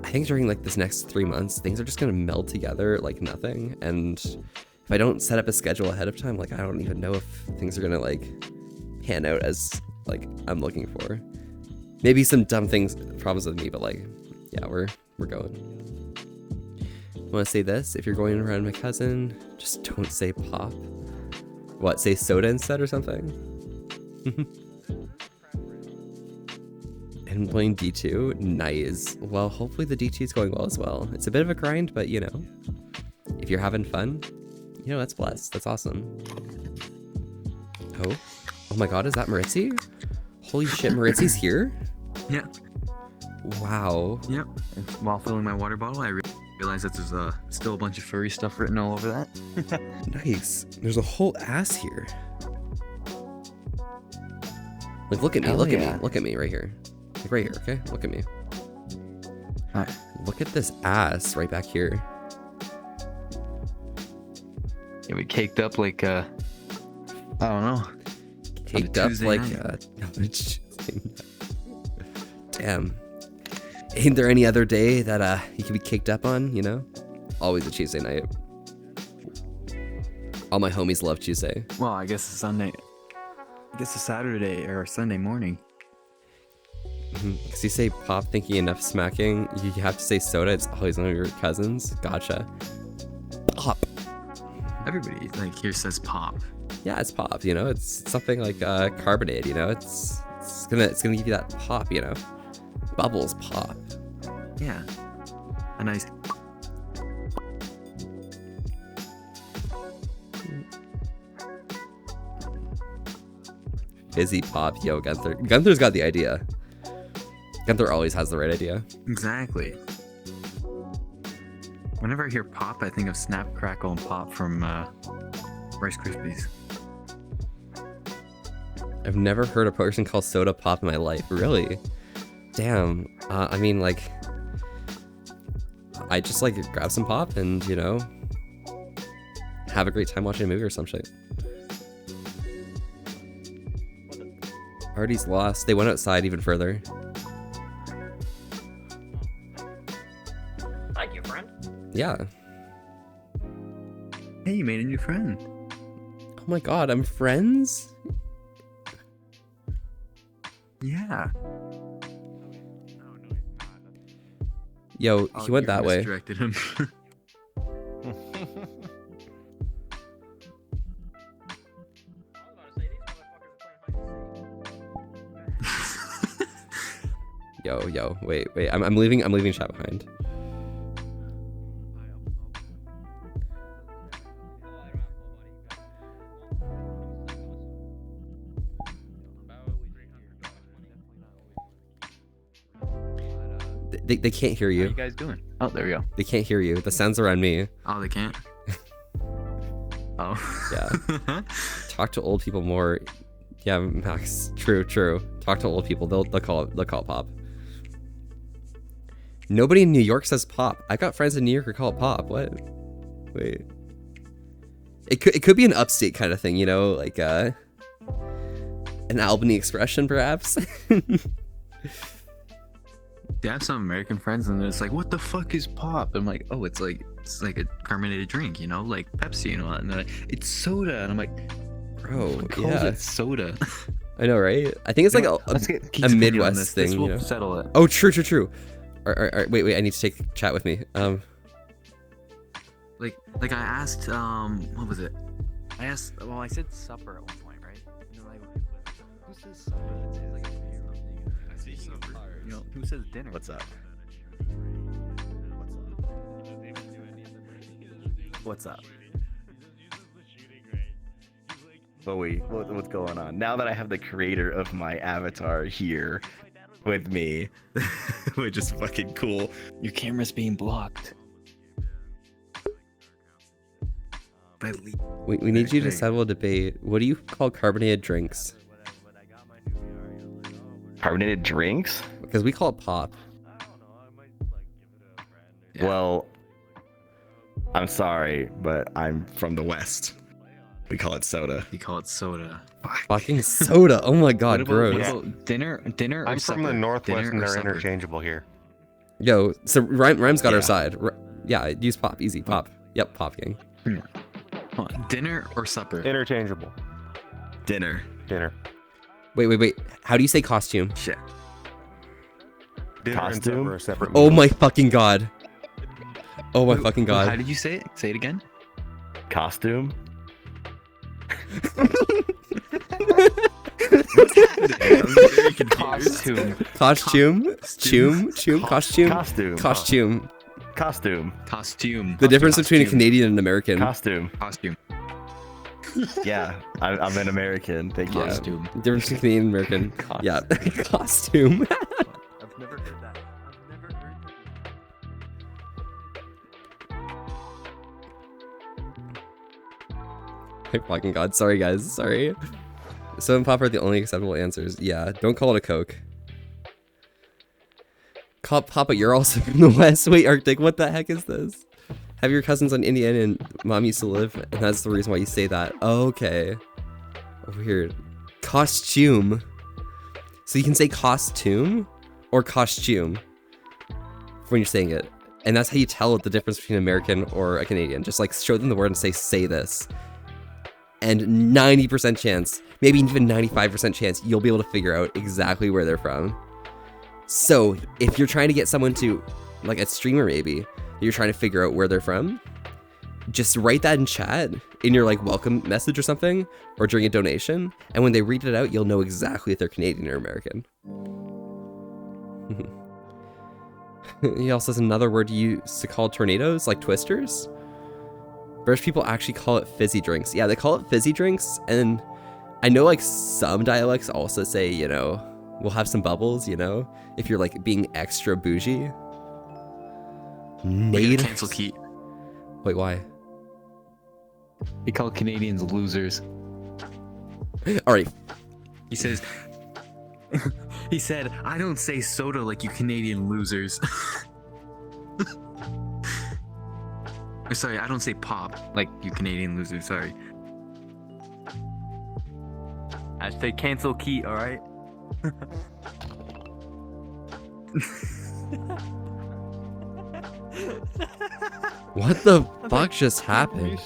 I think during like this next 3 months, things are just gonna meld together like nothing. And if I don't set up a schedule ahead of time, like I don't even know if things are gonna like pan out as like I'm looking for. Maybe some dumb problems with me, but like, yeah, we're going. Want to say this? If you're going around my cousin, just don't say pop. What? Say soda instead or something? And playing D2, nice. Well, hopefully the D2 is going well as well. It's a bit of a grind, but you know, if you're having fun, you know, that's blessed. That's awesome. Oh my God, is that Maritzi? Holy shit, Maritzi's here? Yeah. Wow. Yep. And while filling my water bottle, I realized that there's still a bunch of furry stuff written all over that. Nice. There's a whole ass here. Like, look at me, look at me, look at me right here. Like right here, okay? Look at me. Hi. Look at this ass right back here. Yeah, we caked up like, I don't know. Caked up Tuesday like, night. Damn. Ain't there any other day that you can be caked up on, you know? Always a Tuesday night. All my homies love Tuesday. Well, I guess it's Sunday. I guess it's Saturday or Sunday morning. Because you say pop thinking enough smacking, you have to say soda. It's always one of your cousins. Gotcha. Pop. Everybody like here says pop. Yeah, it's pop, you know? It's something like carbonated, you know? It's gonna give you that pop, you know? Bubbles pop. Yeah. A nice. Fizzy pop, yo, Gunther. Gunther's got the idea. Gunther always has the right idea. Exactly. Whenever I hear pop, I think of Snap, Crackle, and Pop from Rice Krispies. I've never heard a person call soda pop in my life. Really? Damn. I mean, like, I just like grab some pop and, you know, have a great time watching a movie or some shit. Artie's lost. They went outside even further. Thank you, friend. Yeah. Hey, you made a new friend. Oh my God, I'm friends? Yeah. Yo, he went that way. Directed him. Yo, wait. I'm leaving chat behind. They can't hear How you. you guys doing? Oh, there we go. They can't hear you. The sounds are on me. Oh, they can't? Oh. Yeah. Talk to old people more. Yeah, Max. True. Talk to old people. They'll call it pop. Nobody in New York says pop. I got friends in New York who call it pop. What? Wait. It could be an upstate kind of thing, you know, like an Albany expression, perhaps. I have some American friends, and it's like, "What the fuck is pop?" I'm like, "Oh, it's like a carbonated drink, you know, like Pepsi and all that." And they're like, "It's soda," and I'm like, Bro, calls yeah. it soda. I know, right? I think it's like a Midwest thing, This will you know? settle it. Oh, true. All right, wait, I need to take chat with me. Like I asked, what was it? I asked. Well, I said supper at one point, right? No, who says supper? It's like I say supper. You know, who says dinner? What's up? What's up? What's going on? Now that I have the creator of my avatar here with me, which is fucking cool. Your camera's being blocked. We need you to settle a debate. What do you call carbonated drinks? Carbonated drinks? Because we call it pop. Yeah. Well, I'm sorry, but I'm from the West. We call it soda. You call it soda. Fucking soda. Oh my god, What gross. about dinner or I'm supper? from the Northwest Dinner and or they're supper? interchangeable here. Yo, so Rhyme's got our Yeah. side. Yeah, use pop. Easy. Pop. Yep, pop gang. Hold on, dinner or supper? Interchangeable. Dinner. Dinner. Wait. How do you say costume? Shit. Dinner and Costume? supper are separate Oh meals. my fucking god. Oh my fucking How god. did you say it? Say it again. Costume? I'm very confused. Costume. Costume. Costume. Costume. Costume. The difference between a Costume. Canadian and American. Costume. Costume. Yeah, I'm an American. Thank you. Costume. Difference between Canadian and American. Yeah. Costume. I've never heard that. I've never heard that. My fucking god. Sorry, guys. Sorry. Soda and pop are the only acceptable answers. Yeah. Don't call it a Coke. Call it Papa. You're also from the West. Wait, Arctic. What the heck is this? Have your cousins on Indiana and mom used to live, and that's the reason why you say that. Okay. Weird. Costume. So you can say costume or costume when you're saying it. And that's how you tell the difference between an American or a Canadian. Just like show them the word and say this. And 90% chance, maybe even 95% chance, you'll be able to figure out exactly where they're from. So if you're trying to get someone to, like a streamer maybe, you're trying to figure out where they're from, just write that in chat in your like welcome message or something, or during a donation. And when they read it out, you'll know exactly if they're Canadian or American. He also has another word used to call tornadoes, like twisters. British people actually call it fizzy drinks. Yeah, they call it fizzy drinks. And I know like some dialects also say, you know, we'll have some bubbles, you know, if you're like being extra bougie. We gotta Native. cancel Keat. Wait, why? We call Canadians losers. All right. He says. He said, "I don't say soda like you Canadian losers." Or sorry, I don't say pop like you Canadian losers. Sorry. I say cancel Keat. All right. What the fuck just happened?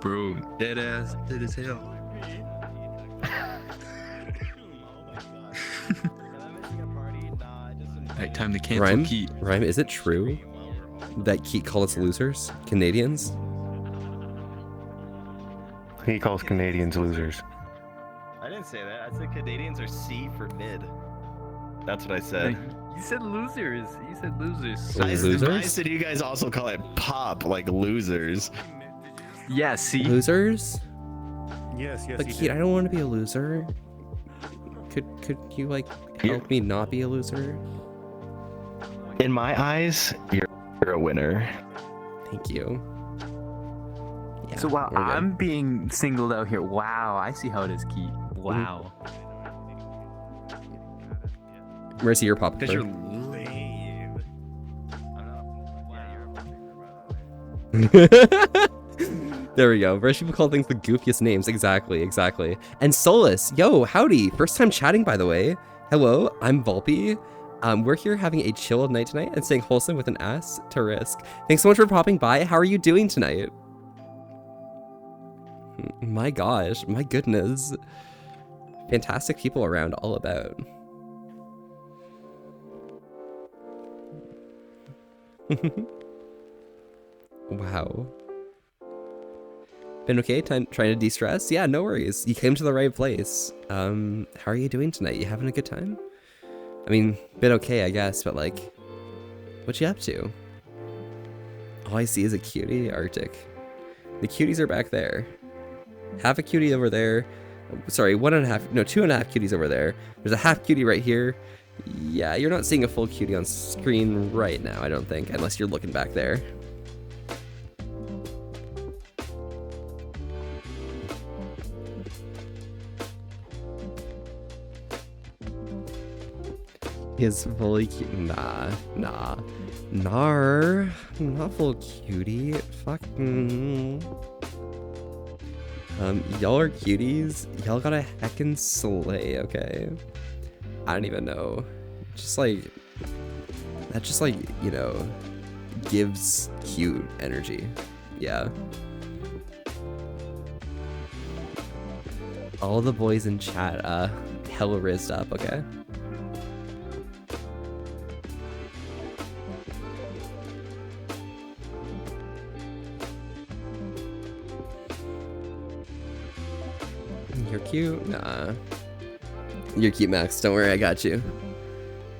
Bro, dead as hell. Alright, time to cancel Rhyme? Keat. Rhyme, is it true that Keat call us losers? Canadians? He calls Canadians losers. I didn't say that. I said Canadians are C for mid. That's what I said. You said losers. You said losers. Like losers? I said you guys also call it pop, like losers. Yeah, see? Losers? Yes, But Keat, I don't want to be a loser. Could you like help me not be a loser? In my eyes, you're a winner. Thank you. Yeah, So wow, we're good. I'm being singled out here. Wow, I see how it is, Keat. Wow. Mercy, your pop. Because you're preferred. lame. There we go. British people call things the goofiest names. Exactly. And Solus, yo, howdy. First time chatting, by the way. Hello, I'm Volpe. We're here having a chill night tonight and staying wholesome with an ass to risk. Thanks so much for popping by. How are you doing tonight? My gosh, my goodness. Fantastic people around, all about. Wow. Been okay? Trying to de-stress? Yeah, no worries. You came to the right place. How are you doing tonight? You having a good time? I mean, been okay, I guess, but like, what you up to? All I see is a cutie, Arctic. The cuties are back there. Half a cutie over there. Sorry, 1.5, no, 2.5 cuties over there. There's a half cutie right here. Yeah, you're not seeing a full cutie on screen right now, I don't think, unless you're looking back there. Is fully cute. Nah. Nar. Not full cutie. Fucking. Y'all are cuties. Y'all got a heckin' slay, okay? I don't even know. Just like. That just like, you know, gives cute energy. Yeah. All the boys in chat, hella rizzed up, okay? You're cute. Nah. You're cute, Max. Don't worry, I got you.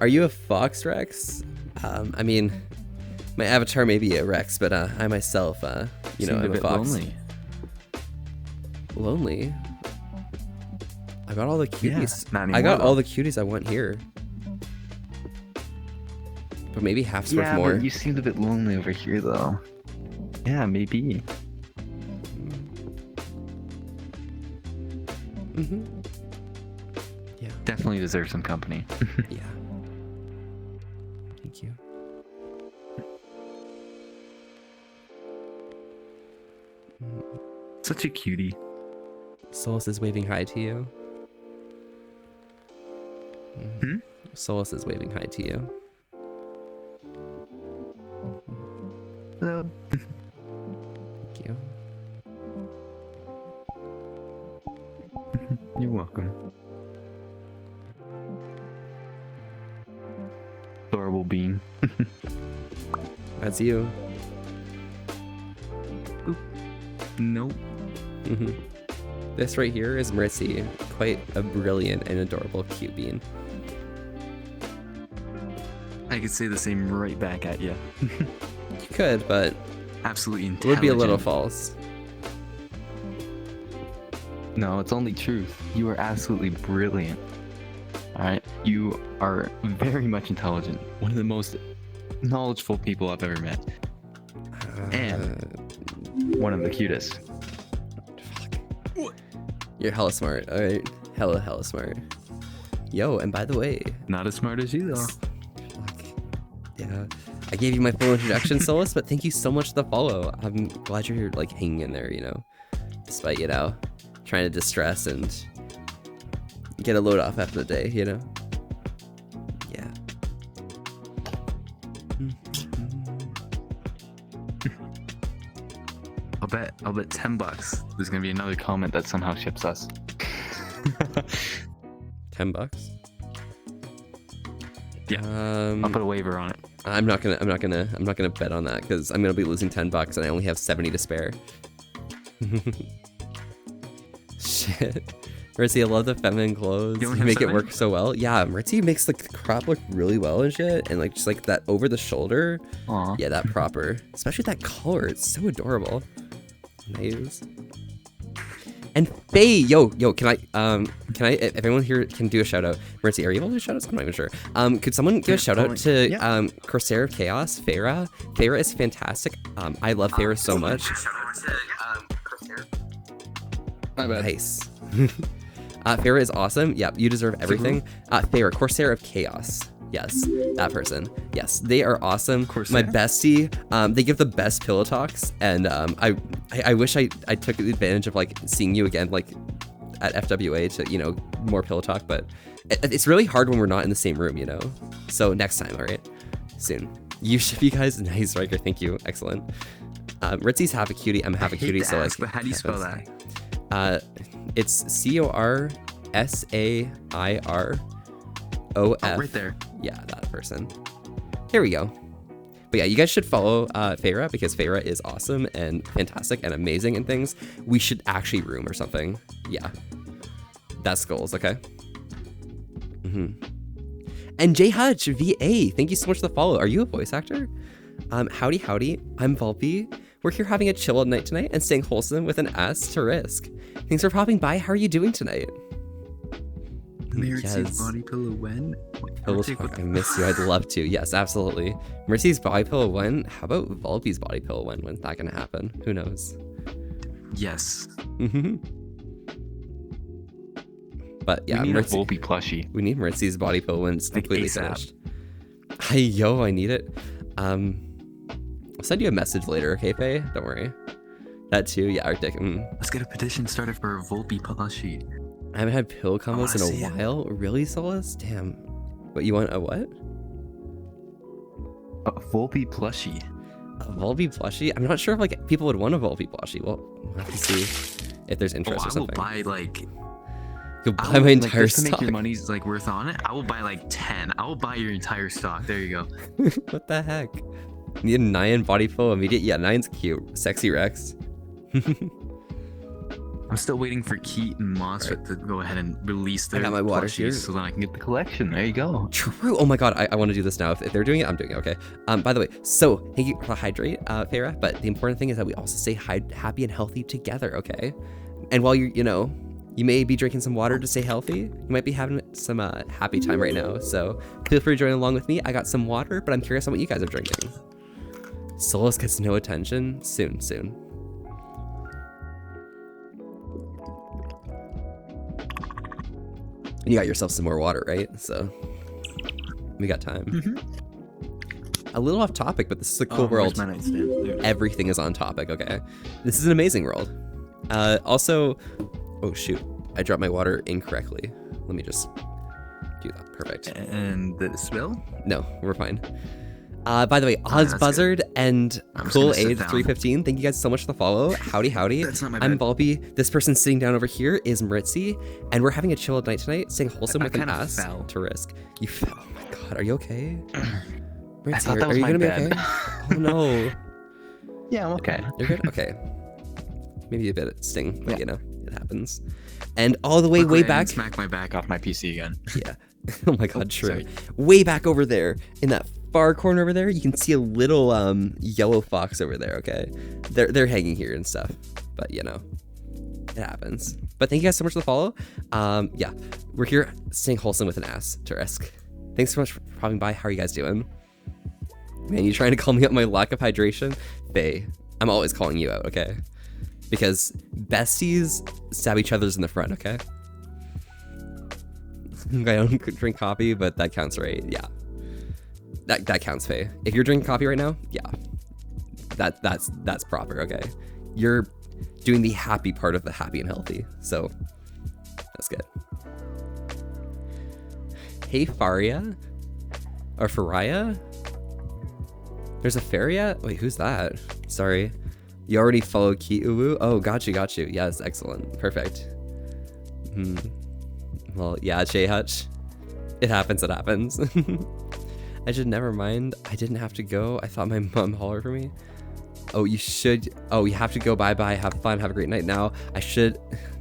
Are you a fox, Rex? I mean, my avatar may be a Rex, but I myself, you know, I'm a fox. Lonely. Lonely? I got all the cuties. Yeah, not anymore, I got all though. the cuties I want here. But maybe half's worth Yeah, more. but you seemed a bit lonely over here, though. Yeah, maybe. Mm-hmm. Yeah. Definitely deserve some company. Yeah. Thank you. Such a cutie. Solus is waving hi to you. Hmm? Solus is waving hi to you. Hello. Thank you. You're welcome. Adorable bean. That's you. Nope. Mm-hmm. This right here is Maritzi. Quite a brilliant and adorable cute bean. I could say the same right back at you. You could, but Absolutely it intelligent. would be a little false. No, it's only truth. You are absolutely brilliant. Alright? You are very much intelligent. One of the most knowledgeable people I've ever met. And one of the cutest. You're hella smart, alright? Hella smart. Yo, and by the way, Not as smart as you, though. fuck, yeah, I gave you my full introduction, Solus, but thank you so much for the follow. I'm glad you're like hanging in there, you know, despite, you know, trying to distress and get a load off after the day, you know? Yeah. I'll bet $10 there's gonna be another comment that somehow ships us. $10? Yeah. I'll put a waiver on it. I'm not gonna bet on that because I'm gonna be losing $10 and I only have 70 to spare. Shit. Ritzy, I love the feminine clothes. You only You have make it 7? work so well. Yeah, Ritzy makes like the crop look really well and shit, and like just like that over the shoulder. Aw. Yeah, that proper. Especially that color. It's so adorable. Nice. And Faye, yo, can I, if anyone here can do a shout out, Ritzy, are you able to do shout outs? I'm not even sure. Could someone give a shout out to, Corsair of Chaos, Farah? Farah is fantastic. I love Farah so much. My bad. Nice. Farah is awesome. Yep, you deserve everything. Farah, Corsair of Chaos. Yes, that person. Yes, they are awesome. Corsair? My bestie. They give the best pillow talks, and I wish I took advantage of like seeing you again, like at FWA to, you know, more pillow talk. But it's really hard when we're not in the same room, you know. So next time, all right, soon. You should, you guys. Nice, Riker. Thank you. Excellent. Ritzy's half a cutie. I'm half a cutie. So like, but how do you spell that? It's CORSAIROF. Oh, right there. Yeah, that person. Here we go. But yeah, you guys should follow Feyre because Feyre is awesome and fantastic and amazing and things. We should actually room or something. Yeah. That's goals, okay? And J Hutch VA, thank you so much for the follow. Are you a voice actor? Howdy. I'm Volpe. We're here having a chill night tonight and staying wholesome with an S to risk. Thanks for popping by. How are you doing tonight? Mercy's body pillow when? Pillow talk, I miss you. I'd love to. Yes, absolutely. Mercy's body pillow when? How about Volpe's body pillow when? When's that gonna happen? Who knows? Yes. But yeah, we need a Volpe plushie. We need Mercy's body pillow when it's completely finished. I need it. I'll send you a message later, okay, Faye? Don't worry. That too, yeah, Arctic. Let's get a petition started for a Volpe plushie. I haven't had pill combos in a while. Really, Solus? Damn. What, you want a what? A Volpe plushie. A Volpe plushie? I'm not sure if like people would want a Volpe plushie. Well, we'll have to see if there's interest or something. I will buy like... You'll buy my entire stock. To make your money's like worth on it, I will buy like 10. I will buy your entire stock. There you go. What the heck? Need a Nyan body pillow immediate? Yeah, Nyan's cute. Sexy Rex. I'm still waiting for Keat and Monster to go ahead and release their I got my water here so then I can get the collection. There you go. True. Oh my god, I want to do this now. If they're doing it, I'm doing it. Okay. By the way, so thank you for hydrate, Feyre. But the important thing is that we also stay happy and healthy together. Okay. And while you're, you may be drinking some water to stay healthy. You might be having some happy time right now. So feel free to join along with me. I got some water, but I'm curious on what you guys are drinking. Solus gets no attention. Soon. You got yourself some more water, right? So we got time. A little off topic, but this is a cool world. Everything is on topic, okay? This is an amazing world. Also, oh shoot, I dropped my water incorrectly. Let me just do that, perfect. And did it spill? No, we're fine. By the way, Ozbuzzard and Cool Aid 315, thank you guys so much for the follow. Howdy. That's not my I'm bad. Volpe. This person sitting down over here is Maritzi, and we're having a chill night tonight, staying wholesome with an ass to risk. You fell. Oh my god, are you okay? Maritzi, I thought that was you my gonna bed. be okay? Oh no. Yeah, I'm okay. You're good? Okay. Maybe a bit of sting, but it happens. And all the way back. Smack my back off my PC again. Yeah. Oh my god, true. Sorry. Way back over there, in that far corner over there, you can see a little yellow fox over there, okay? They're hanging here and stuff. But it happens. But thank you guys so much for the follow. Yeah, we're here staying wholesome with an ass to risk. Thanks so much for popping by. How are you guys doing? Man, you trying to call me out my lack of hydration? Faye, I'm always calling you out, okay? Because besties stab each other's in the front, okay? I don't drink coffee, but that counts, right? Yeah. That counts, Faye. If you're drinking coffee right now, yeah. That's proper, okay? You're doing the happy part of the happy and healthy. So that's good. Hey Faria? Or Faria? There's a Faria? Wait, who's that? Sorry. You already followed Keat Uwu? Oh, got you. Yes, excellent. Perfect. Well, yeah, J Hutch. It happens. I should never mind. I didn't have to go. I thought my mom hollered for me. Oh, you should. Oh, you have to go. Bye. Have fun. Have a great night now. I should.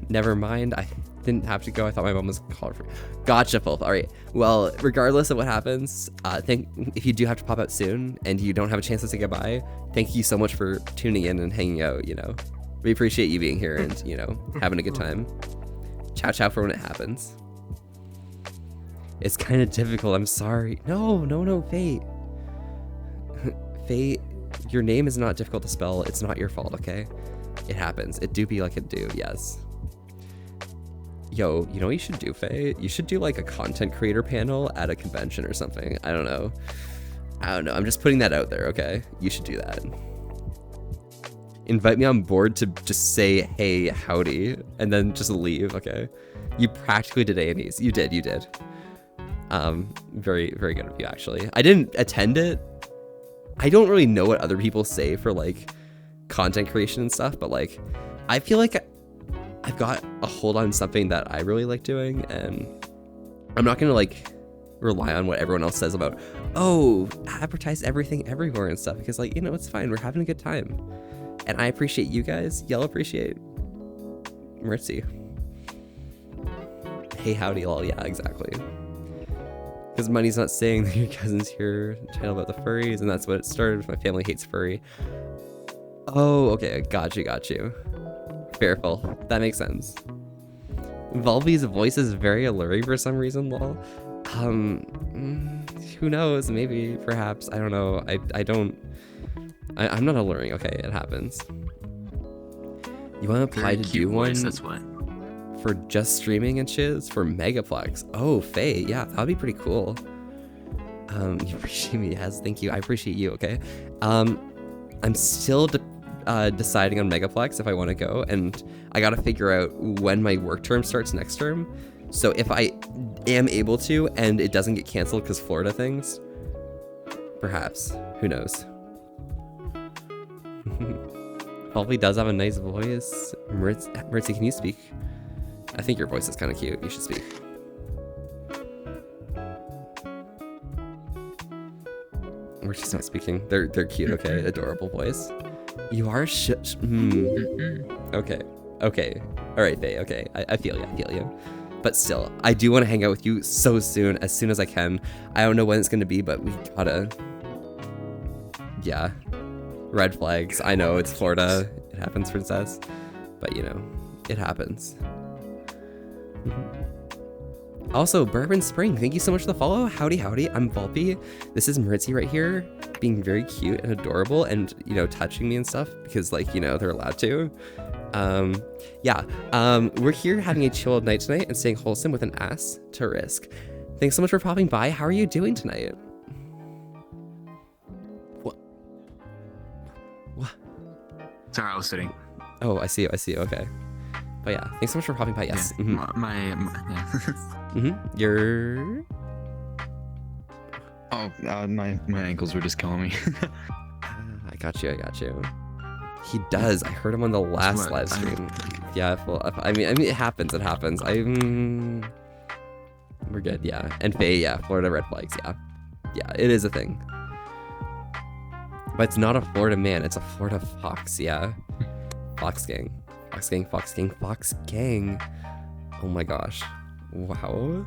Never mind. I didn't have to go. I thought my mom was hollering for me. Gotcha, Fulf. All right. Well, regardless of what happens, if you do have to pop out soon and you don't have a chance to say goodbye, thank you so much for tuning in and hanging out. We appreciate you being here and having a good time. Ciao for when it happens. It's kind of difficult. I'm sorry. No, Faye. Faye, your name is not difficult to spell. It's not your fault, okay? It happens. It do be like it do, yes. Yo, you know what you should do, Faye? You should do like a content creator panel at a convention or something. I don't know. I'm just putting that out there, okay? You should do that. Invite me on board to just say, hey, howdy, and then just leave, okay? You practically did Amy's. You did. Very, very good of you, actually. I didn't attend it. I don't really know what other people say for like content creation and stuff, but like, I feel like I've got a hold on something that I really like doing, and I'm not gonna like rely on what everyone else says about, oh, advertise everything everywhere and stuff, because like, you know, it's fine. We're having a good time. And I appreciate you guys. Y'all appreciate Mercy. Hey, howdy, lol. Yeah, exactly. Because Money's not saying that your cousin's here channel about the furries, and that's what it started with. My family hates furry. Oh, okay. Got you. Fairful. That makes sense. Volvy's voice is very alluring for some reason, lol. Who knows? Maybe, perhaps. I don't know. I'm not alluring. Okay, it happens. You want to apply to do one? That's what. For just streaming and shiz? For Megaplex? Oh, Faye, yeah, that'd be pretty cool. You appreciate me? Yes, thank you. I appreciate you, okay? I'm still deciding on Megaplex if I want to go, and I gotta figure out when my work term starts next term. So if I am able to, and it doesn't get canceled because Florida things, perhaps. Who knows? Probably does have a nice voice. Mertzi, can you speak? I think your voice is kind of cute. You should speak. Mertzi's not speaking. They're cute, okay? Adorable voice. You are Okay. All right, Faye. Okay, I feel you. But still, I do want to hang out with you as soon as I can. I don't know when it's gonna be, but we gotta. Yeah. Red flags. I know it's Florida. It happens, princess. But you know, it happens. Also, Bourbon Spring, thank you so much for the follow. Howdy. I'm Volpy. This is Maritzi right here, being very cute and adorable, and you know, touching me and stuff because, like, you know, they're allowed to. We're here having a chill night tonight and staying wholesome with an ass to risk. Thanks so much for popping by. How are you doing tonight? What? Sorry, I was sitting. Oh, I see you. Okay. But yeah, thanks so much for popping by. Yes. Yeah, You're. Oh, my ankles were just killing me. I got you. He does. I heard him on the last live stream. Yeah. Well, I mean, it happens. We're good. Yeah. And Faye. Yeah. Florida red flags. Yeah. It is a thing. But it's not a Florida man. It's a Florida fox. Yeah. Fox gang. Oh my gosh. Wow.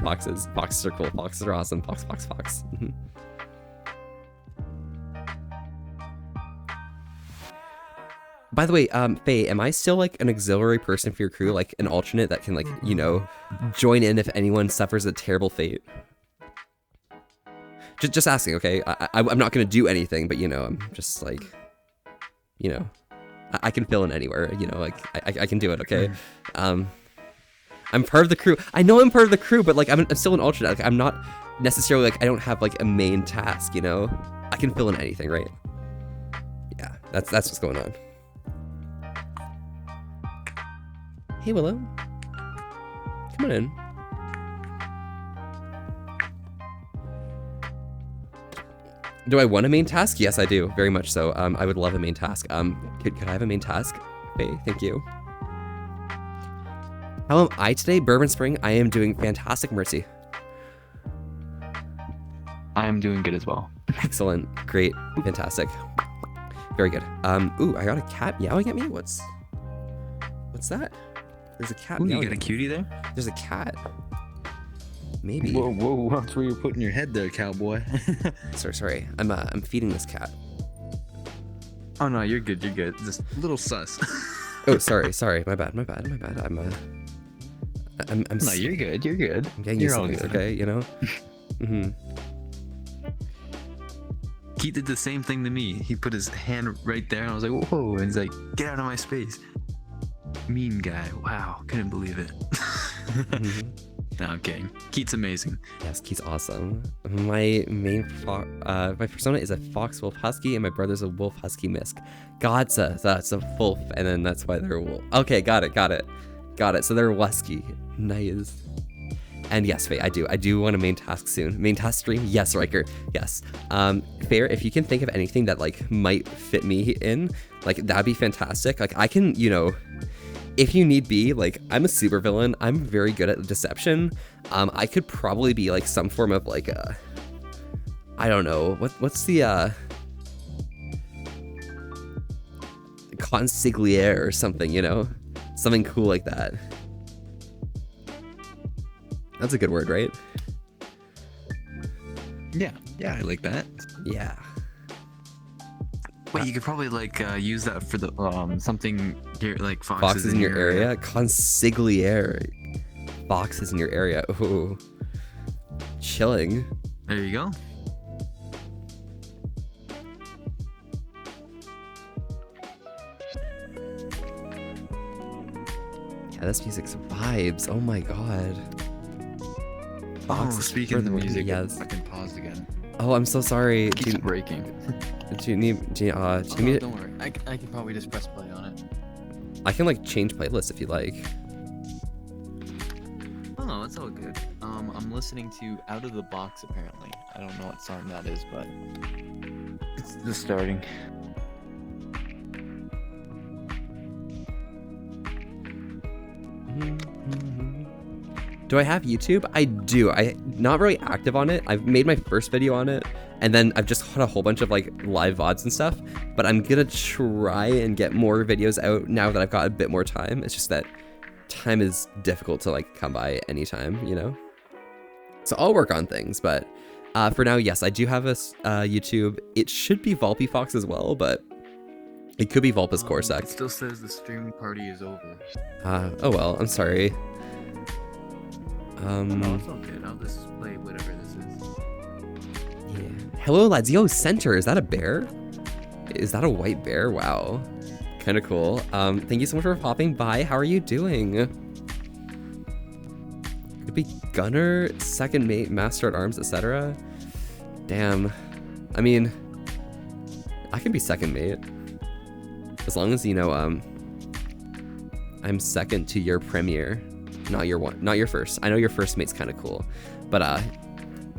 Foxes are cool. Foxes are awesome. Fox. By the way, Faye, am I still like an auxiliary person for your crew, like an alternate that can, like, you know, join in if anyone suffers a terrible fate? Just asking, okay? I'm not gonna do anything, but you know, I'm just like, you know, I can fill in anywhere, you know, like I can do it, okay? I'm part of the crew. I know I'm part of the crew, but like I'm still an alternate. Like, I'm not necessarily like, I don't have like a main task, you know? I can fill in anything, right? Yeah, that's what's going on. Hey Willow, come on in. Do I want a main task? Yes, I do, very much so. I would love a main task. Could I have a main task? Faye, thank you. How am I today? Bourbon Spring, I am doing fantastic, Mercy. I am doing good as well. Excellent, great, fantastic. Very good. Ooh, I got a cat meowing at me? What's that? There's a cat meowing. You got a cutie there? There's a cat. Maybe. Whoa, that's where you're putting your head there, cowboy. Sorry. I'm feeding this cat. Oh no, you're good. Just a little sus. Oh, sorry. My bad. I'm No, you're good. I'm getting used to things, okay, you know? Keat did the same thing to me. He put his hand right there, and I was like, whoa, and he's like, get out of my space. Mean guy. Wow, couldn't believe it. No, I'm kidding. Keat's amazing. Yes, Keat's awesome. My my persona is a fox wolf husky, and my brother's a wolf husky misk. Gotcha. That's a wolf, and then that's why they're a wolf. Okay, got it. So they're wusky. Nice. And yes, Faye, I do want a main task soon. Main task stream? Yes, Riker. Yes. Fair, if you can think of anything that like might fit me in, like that'd be fantastic. Like I can, you know, if you need be, like, I'm a super villain. I'm very good at deception. I could probably be like some form of like a, I don't know, what's the consigliere or something, you know? Something cool like that. That's a good word, right? Yeah, I like that. Yeah. Wait, you could probably like use that for the something here, like Foxes in your area? Consigliere. Foxes in your area. Ooh. Chilling. There you go. Yeah, this music's vibes. Oh my god. Oh, speaking of the music, yes. I can pause again. Oh, I'm so sorry. It keeps breaking. Do you need? Do you Oh, need? no, don't worry. I can probably just press play on it. I can like change playlists if you like. Oh no, it's all good. I'm listening to Out of the Box apparently. I don't know what song that is, but It's just starting. Do I have YouTube? I do. I'm not really active on it. I've made my first video on it, and then I've just had a whole bunch of like live VODs and stuff. But I'm gonna try and get more videos out now that I've got a bit more time. It's just that time is difficult to like come by anytime, you know? So I'll work on things, but for now, yes, I do have a YouTube. It should be Volpe Fox as well, but it could be Vulpus it Corsac. still says the streaming party is over. Oh well, I'm sorry. No, it's all good. I'll just play whatever this is. Yeah. Hello, lads. Yo, Center. Is that a bear? Is that a white bear? Wow. Kind of cool. Thank you so much for popping by. How are you doing? Could be Gunner, second mate, master at arms, etc. Damn. I mean, I can be second mate. As long as, you know, I'm second to your premier. Not your first. I know your first mate's kind of cool, but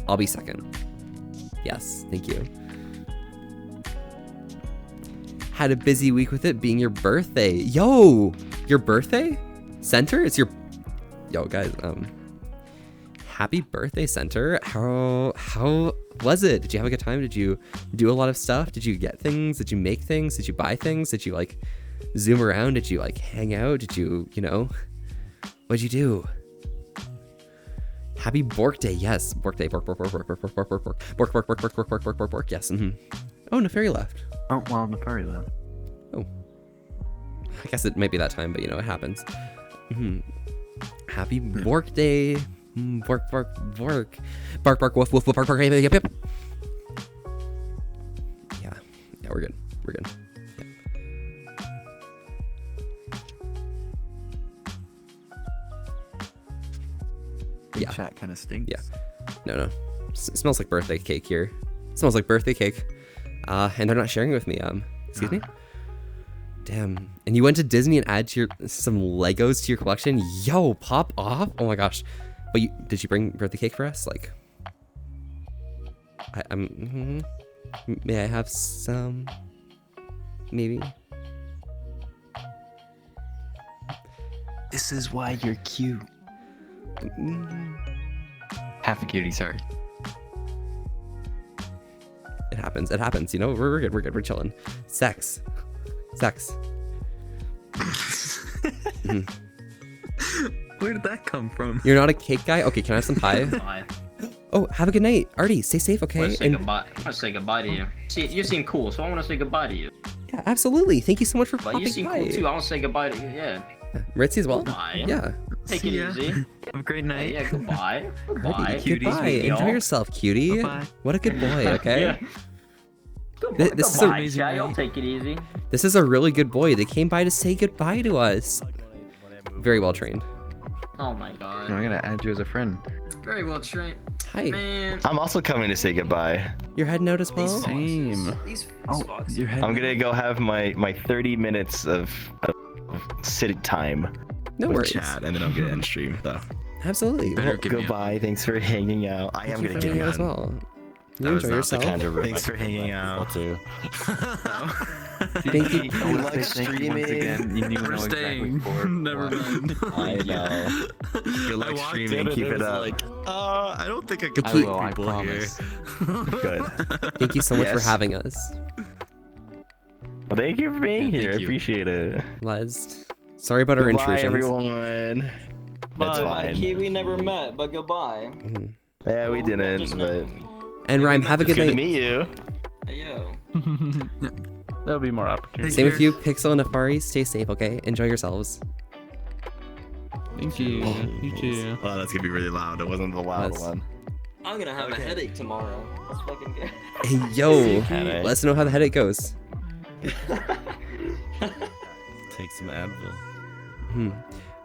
I'll be second. Yes, thank you. Had a busy week with it being your birthday. Yo, your birthday? Center? It's your... Yo, guys, happy birthday, Center. How was it? Did you have a good time? Did you do a lot of stuff? Did you get things? Did you make things? Did you buy things? Did you, like, zoom around? Did you, like, hang out? Did you, you know... What'd you do? Happy Bork Day, yes. Bork Day, bork. Yes. Oh, Neferi left. Oh, well, Neferi left. Oh. I guess it might be that time, but you know, it happens. Happy Bork Day. Bork. Bark, woof, woof, bark, yep. Yeah, we're good. Yeah. Chat kind of stinks. Yeah. No. It smells like birthday cake here. It smells like birthday cake. And they're not sharing it with me. Excuse me? Damn. And you went to Disney and added some Legos to your collection? Yo, pop off. Oh my gosh. But did you bring birthday cake for us? Like, may I have some? Maybe. This is why you're cute. Half a cutie, sorry. It happens. You know, we're good. We're chilling. Sex. Where did that come from? You're not a cake guy? Okay, can I have some pie? Bye. Oh, have a good night. Artie, stay safe, I okay? want to say goodbye to you. See, you seem cool, so I want to say goodbye to you. Yeah, absolutely. Thank you so much for But popping you seem by. cool too. I want to say goodbye to you. Yeah. Ritzy as well. Goodbye. Yeah. Take See it ya. easy. Have a great night. Yeah, goodbye. Goodbye. Alrighty, goodbye. Enjoy yourself, cutie. Bye-bye. What a good boy, okay? Yeah. Goodbye, This is a goodbye, amazing Chad. I'll night. take it easy. This is a really good boy. They came by to say goodbye to us. Very well trained. Oh my god. I'm gonna add you as a friend. Very well trained. Hi. Man. I'm also coming to say goodbye. You're heading out as well? Same. These Oh, foxes. your head. I'm gonna go have my 30 minutes of sit time No with worries. chat, and then I'm gonna end stream. So Absolutely. Better Well, give me a- goodbye. Thanks for hanging out. I am thank you gonna for get hanging out as on. well. You That was enjoy not the yourself. kind of Thanks for hanging out. too. Thank you. I want to like say thank you once streaming. again. You knew We're know exactly staying. for Never what. mind. I know. You like walked streaming, in and keep it it was up. like, I don't think I could I keep will, I people here. promise. Good. Thank you so much for Yes. having us. Well, thank you for being Yeah, here. I thank you. appreciate it. Les. Sorry about our Goodbye, intrusions. everyone. That's fine. We never met, but goodbye. Mhm. Yeah, we didn't, Just but And Rhyme, have a it's good good to night. meet you. Hey, yo. There'll be more opportunities. Same with you, Pixel and Afari. Stay safe, okay? Enjoy yourselves. Thank you. You too. Oh, that's gonna be really loud. It wasn't the loud That's- one. I'm gonna have a headache tomorrow. That's fucking good. Hey, yo. Headache. Let us know how the headache goes. Take some Advil. Hmm.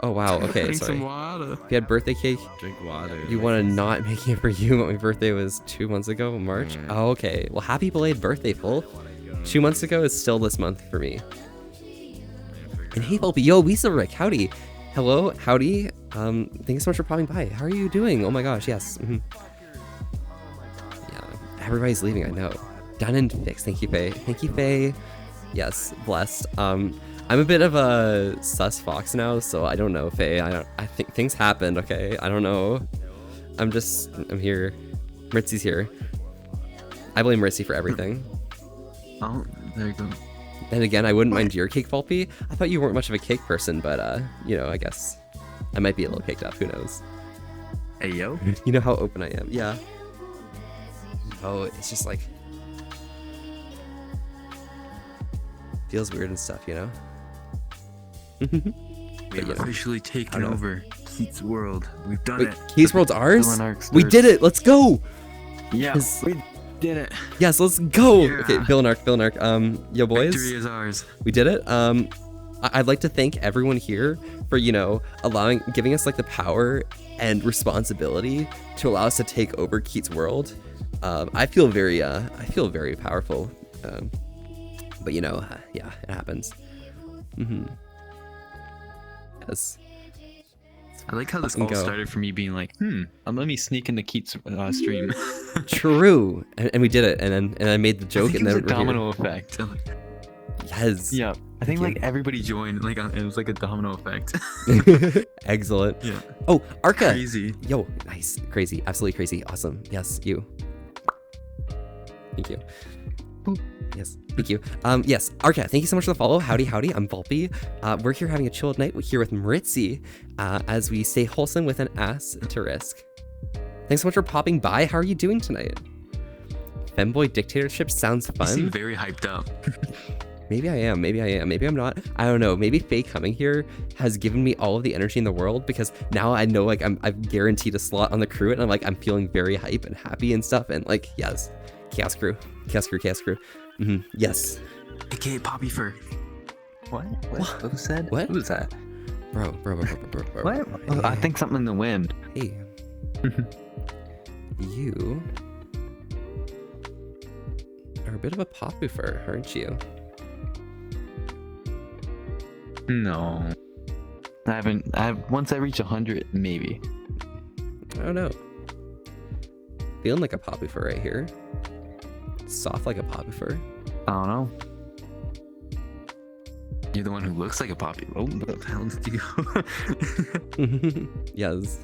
Oh, wow. Okay, Drink sorry. some water. If you had birthday cake, Drink water. you want to not make it for you, but my birthday was 2 months ago, March? Oh, okay. Well, happy belated birthday, Full. 2 months ago is still this month for me. And hey, Volpe, yo, Weasel Rick, howdy. Hello, howdy. Thank you so much for popping by. How are you doing? Oh my gosh, yes. Yeah, everybody's leaving, I know. Done and fixed. Thank you, Faye. Thank you, Faye. Yes, blessed. I'm a bit of a sus fox now, so I don't know, Faye. I think things happened, okay? I don't know. I'm here. Ritzy's here. I blame Ritzy for everything. Oh, there you go. Then again, I wouldn't mind your cake, Volpe. I thought you weren't much of a cake person, but, you know, I guess I might be a little caked up. Who knows? Hey, yo. You know how open I am. Yeah. Oh, it's just like... feels weird and stuff, you know? We have officially taken over Keat's world. We've done Wait, it. Keat's World's ours? Villain Arc's We third. did it! Let's go! Yeah, Yes. we did it. Yes, let's go! Yeah. Okay, Villain Arc. Yo boys. Victory is ours. We did it. I'd like to thank everyone here for, you know, giving us like the power and responsibility to allow us to take over Keat's world. I feel very powerful. But you know, yeah, it happens. Yes. I like how this Fucking all go. started from me being like, let me sneak into Keat's stream. True, and we did it, and I made the joke, I think and it was then a domino effect. Yes. Yeah, I think Thank like everybody joined. Like it was like a domino effect. Excellent. Yeah. Oh, Arca. Crazy. Yo, nice, crazy, absolutely crazy, awesome. Yes, you. Thank you. Yes, thank you. Yes, Arca, thank you so much for the follow. Howdy, howdy, I'm Volpe. We're here having a chilled night. We're here with Maritzy as we stay wholesome with an ass to risk. Thanks so much for popping by. How are you doing tonight? Femboy dictatorship sounds You fun. seem very hyped up. Maybe I am, maybe I'm not. I don't know. Maybe Faye coming here has given me all of the energy in the world because now I know like I'm guaranteed a slot on the crew and I'm feeling very hype and happy and stuff and like yes. Chaos crew. Yes. AKA Poppy Fur. What? Who said? What? Who was that? Bro. What? Oh, I think something in the wind. Hey. You are a bit of a popoofer, aren't you? No. Once I reach 100, maybe. I don't know. Feeling like a popoofer right here. Soft like a popoofer. I don't know. You're the one who looks like a poppy. Oh, where the hell did you go? Yes.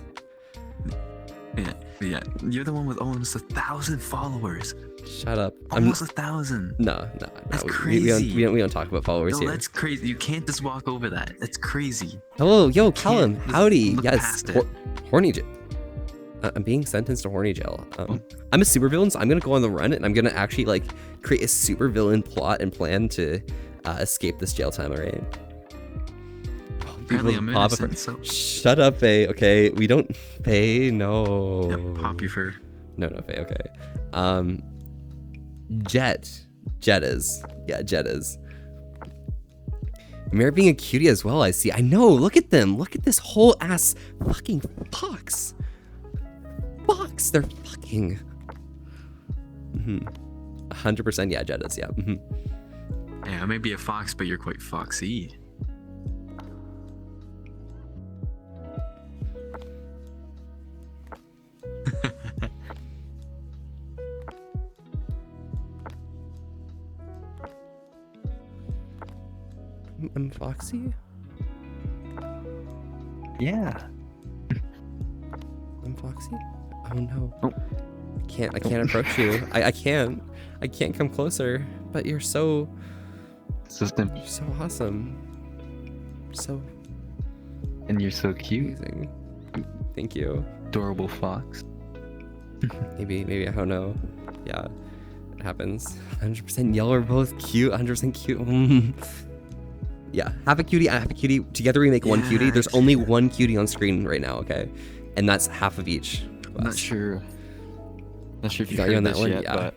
Yeah. You're the one with almost 1,000 followers. Shut up. Almost 1,000. No. That's we crazy. don't talk about followers No, here. that's crazy. You can't just walk over that. That's crazy. Hello, yo, Callum. can't Howdy. look Yes. past it. Horny jail. I'm being sentenced to horny jail. I'm a supervillain, so I'm gonna go on the run and I'm gonna actually like create a supervillain plot and plan to escape this jail time. Alright. Apparently I'm innocent, so... Shut up, Faye. Okay, we don't. Faye, no. Yep, Poppy Fur. No, Faye. Okay. Jet is. Yeah, Jet is. Mary being a cutie as well, I see. I know, look at them. Look at this whole ass fucking box. They're fucking. 100%, yeah, Jet is, yeah. Yeah, I may be a fox, but you're quite foxy. I'm Foxy? Yeah. I'm Foxy? Oh no. Oh. I can't approach you. I can't come closer, but you're so awesome. So And you're so cute. amazing. Thank you. Adorable fox. Maybe I don't know. Yeah, it happens. 100% y'all are both cute. 100% cute. Yeah, have a cutie. I have a cutie. Together we make one cutie. There's only one cutie on screen right now. Okay, and that's half of each. I'm not sure. Not sure if you Got heard you on that this one? yet, Yeah. but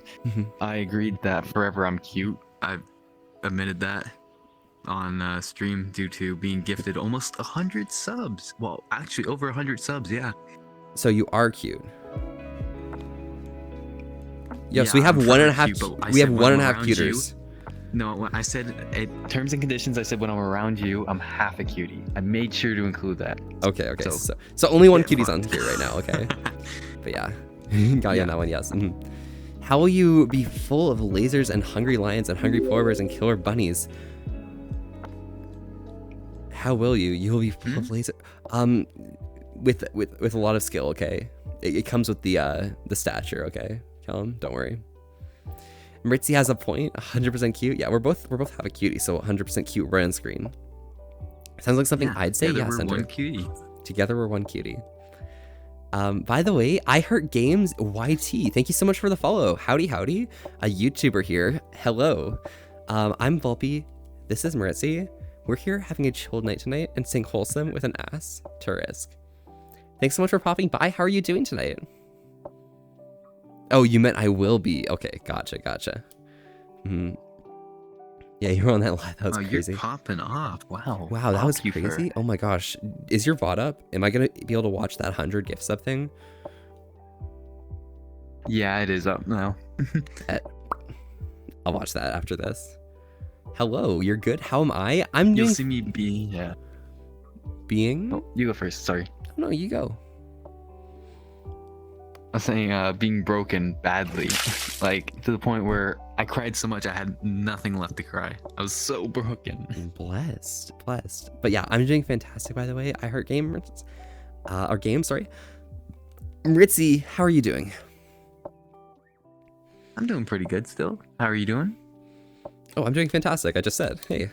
I agreed that forever I'm cute. I've admitted that on stream due to being gifted almost 100 subs. Well, actually over 100 subs, yeah. So you are cute. Yeah, so we have I'm one and a forever half. cute, but I We have said one when and a I'm half around you- cuters. No, when I said terms and conditions, I said when I'm around you, I'm half a cutie. I made sure to include that. Okay. So- So only one Yeah, cutie's fine. on here right now. Okay. But yeah, got you on that one. Yes. How will you be full of lasers and hungry lions and hungry polar bears and killer bunnies? How will you? You will be full of laser. With a lot of skill. Okay. It comes with the stature. Okay, Callum, don't worry. Ritzy has a point. 100% cute. Yeah, we're both have a cutie, so 100% cute right on screen. Sounds like something I'd say. Together Yeah, we're Center. one cutie. Together we're one cutie. By the way, I Heart Games YT. Thank you so much for the follow. Howdy, howdy. A YouTuber here. Hello. I'm Volpe. This is Maritzi. We're here having a chilled night tonight and staying wholesome with an ass to risk. Thanks so much for popping by. How are you doing tonight? Oh, you meant I will be. Okay, gotcha. Yeah, you were on that live. That was crazy. You're popping off. Wow. Wow, that was Popular. crazy. Oh my gosh. Is your VOD up? Am I going to be able to watch that 100 gift sub thing? Yeah, it is up now. I'll watch that after this. Hello, you're good? How am I? I'm You'll doing... see me being, Being? Oh, you go first. Sorry. No, you go. I was saying being broken badly, like to the point where I cried so much I had nothing left to cry. I was so broken. Blessed. But yeah, I'm doing fantastic, by the way. I Heart Games, our game, sorry. Ritzy, how are you doing? I'm doing pretty good still. How are you doing? Oh, I'm doing fantastic. I just said, hey.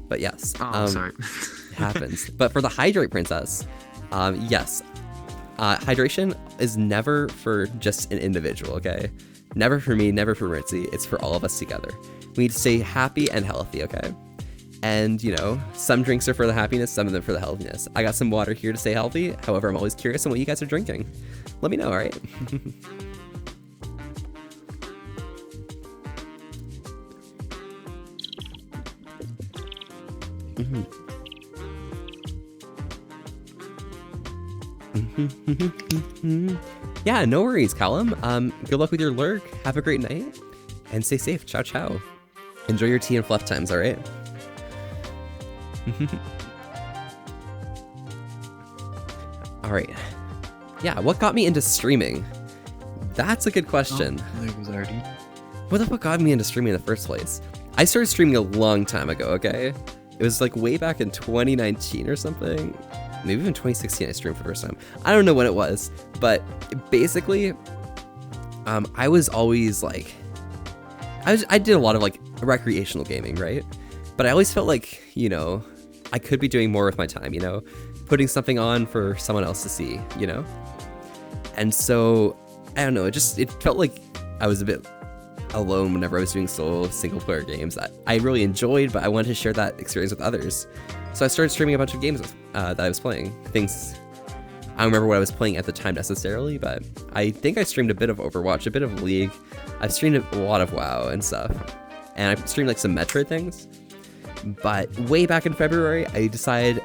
But yes. Oh, sorry. It happens. But for the Hydrate Princess, yes. Hydration is never for just an individual, okay? Never for me, never for Ritzy. It's for all of us together. We need to stay happy and healthy, okay? And, you know, some drinks are for the happiness, some of them for the healthiness. I got some water here to stay healthy. However, I'm always curious on what you guys are drinking. Let me know, all right? Yeah, no worries, Callum. Good luck with your lurk. Have a great night, and stay safe. Ciao, ciao. Enjoy your tea and fluff times, all right? All right. Yeah, what got me into streaming? That's a good question. Oh, there was already. What the fuck got me into streaming in the first place? I started streaming a long time ago, okay? It was like way back in 2019 or something. Maybe even 2016 I streamed for the first time. I don't know when it was, but basically, I was always like, I did a lot of like recreational gaming, right? But I always felt like, you know, I could be doing more with my time, you know? Putting something on for someone else to see, you know? And so, I don't know, it felt like I was a bit alone whenever I was doing solo single player games that I really enjoyed, but I wanted to share that experience with others. So I started streaming a bunch of games that I was playing. Things, I don't remember what I was playing at the time necessarily, but I think I streamed a bit of Overwatch, a bit of League. I've streamed a lot of WoW and stuff. And I streamed like some Metroid things. But way back in February, I decided,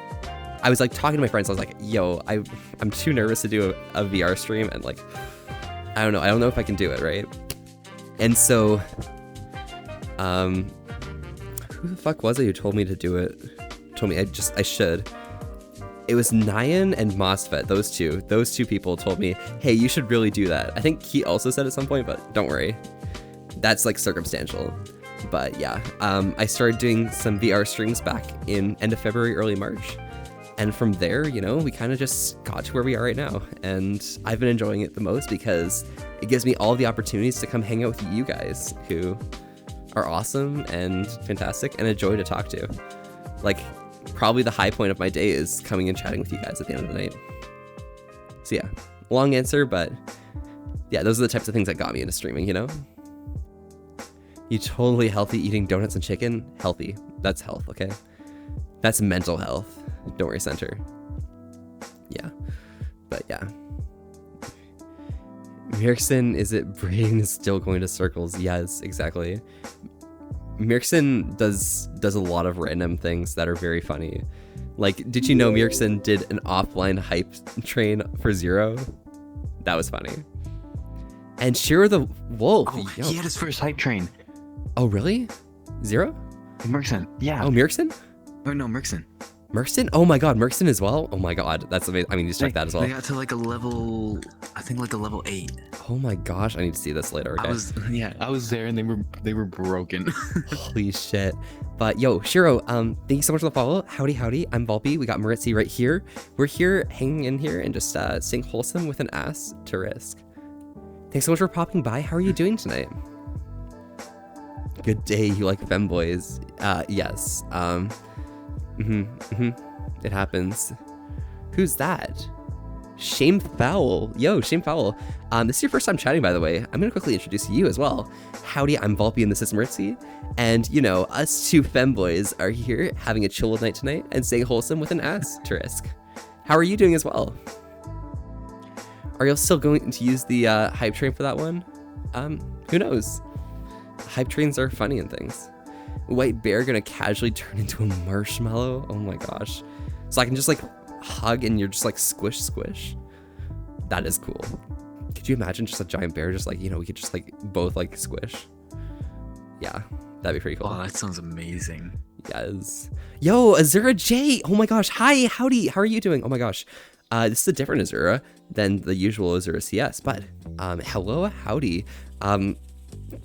I was like talking to my friends, I was like, yo, I'm too nervous to do a VR stream, and like, I don't know if I can do it, right? And so, who the fuck was it who told me to do it? Told me I should. It was Nyan and Mosfet, those two people told me, hey, you should really do that. I think Keat also said at some point, but don't worry. That's like circumstantial. But yeah, I started doing some VR streams back in end of February, early March. And from there, you know, we kind of just got to where we are right now. And I've been enjoying it the most because it gives me all the opportunities to come hang out with you guys who are awesome and fantastic and a joy to talk to. Like, probably the high point of my day is coming and chatting with you guys at the end of the night. So yeah, long answer, but yeah, those are the types of things that got me into streaming, you know? You totally healthy eating donuts and chicken? Healthy. That's health, okay? That's mental health. Don't worry, Center. Yeah. But yeah. Mirkson, is it brain is still going to circles? Yes, exactly. Mirkson does a lot of random things that are very funny. Like, did you know Mirkson did an offline hype train for Zero? That was funny. And Shiro the Wolf. Oh, he had his first hype train. Oh, really? Zero? Merkson, yeah. Oh, Mirkson? Oh, no, Merkson. Merkson? Oh my god, Merkson as well? Oh my god, that's amazing. I mean, just check that as well. They got to like a level, I think like a level 8. Oh my gosh, I need to see this later, okay? I was there and they were broken. Holy shit. But yo, Shiro, thank you so much for the follow. Howdy, I'm Volpe. We got Maritzi right here. We're here, hanging in here and just staying wholesome with an ass to risk. Thanks so much for popping by. How are you doing tonight? Good day, you like femboys. Yes. It happens. Who's that? Shame Foul. Yo, Shame Foul. This is your first time chatting, by the way. I'm gonna quickly introduce you as well. Howdy, I'm Volpe and this is Maritzi. And you know, us two femboys are here having a chill night tonight and staying wholesome with an ass to risk. How are you doing as well? Are you still going to use the hype train for that one? Who knows? Hype trains are funny and things. White bear gonna casually turn into a marshmallow? Oh my gosh. So I can just like hug and you're just like squish squish? That is cool. Could you imagine just a giant bear just like, you know, we could just like both like squish? Yeah, that'd be pretty cool. Oh, that sounds amazing. Yes. Yo, Azura J! Oh my gosh, hi, howdy, how are you doing? Oh my gosh. This is a different Azura than the usual Azura CS, but hello, howdy.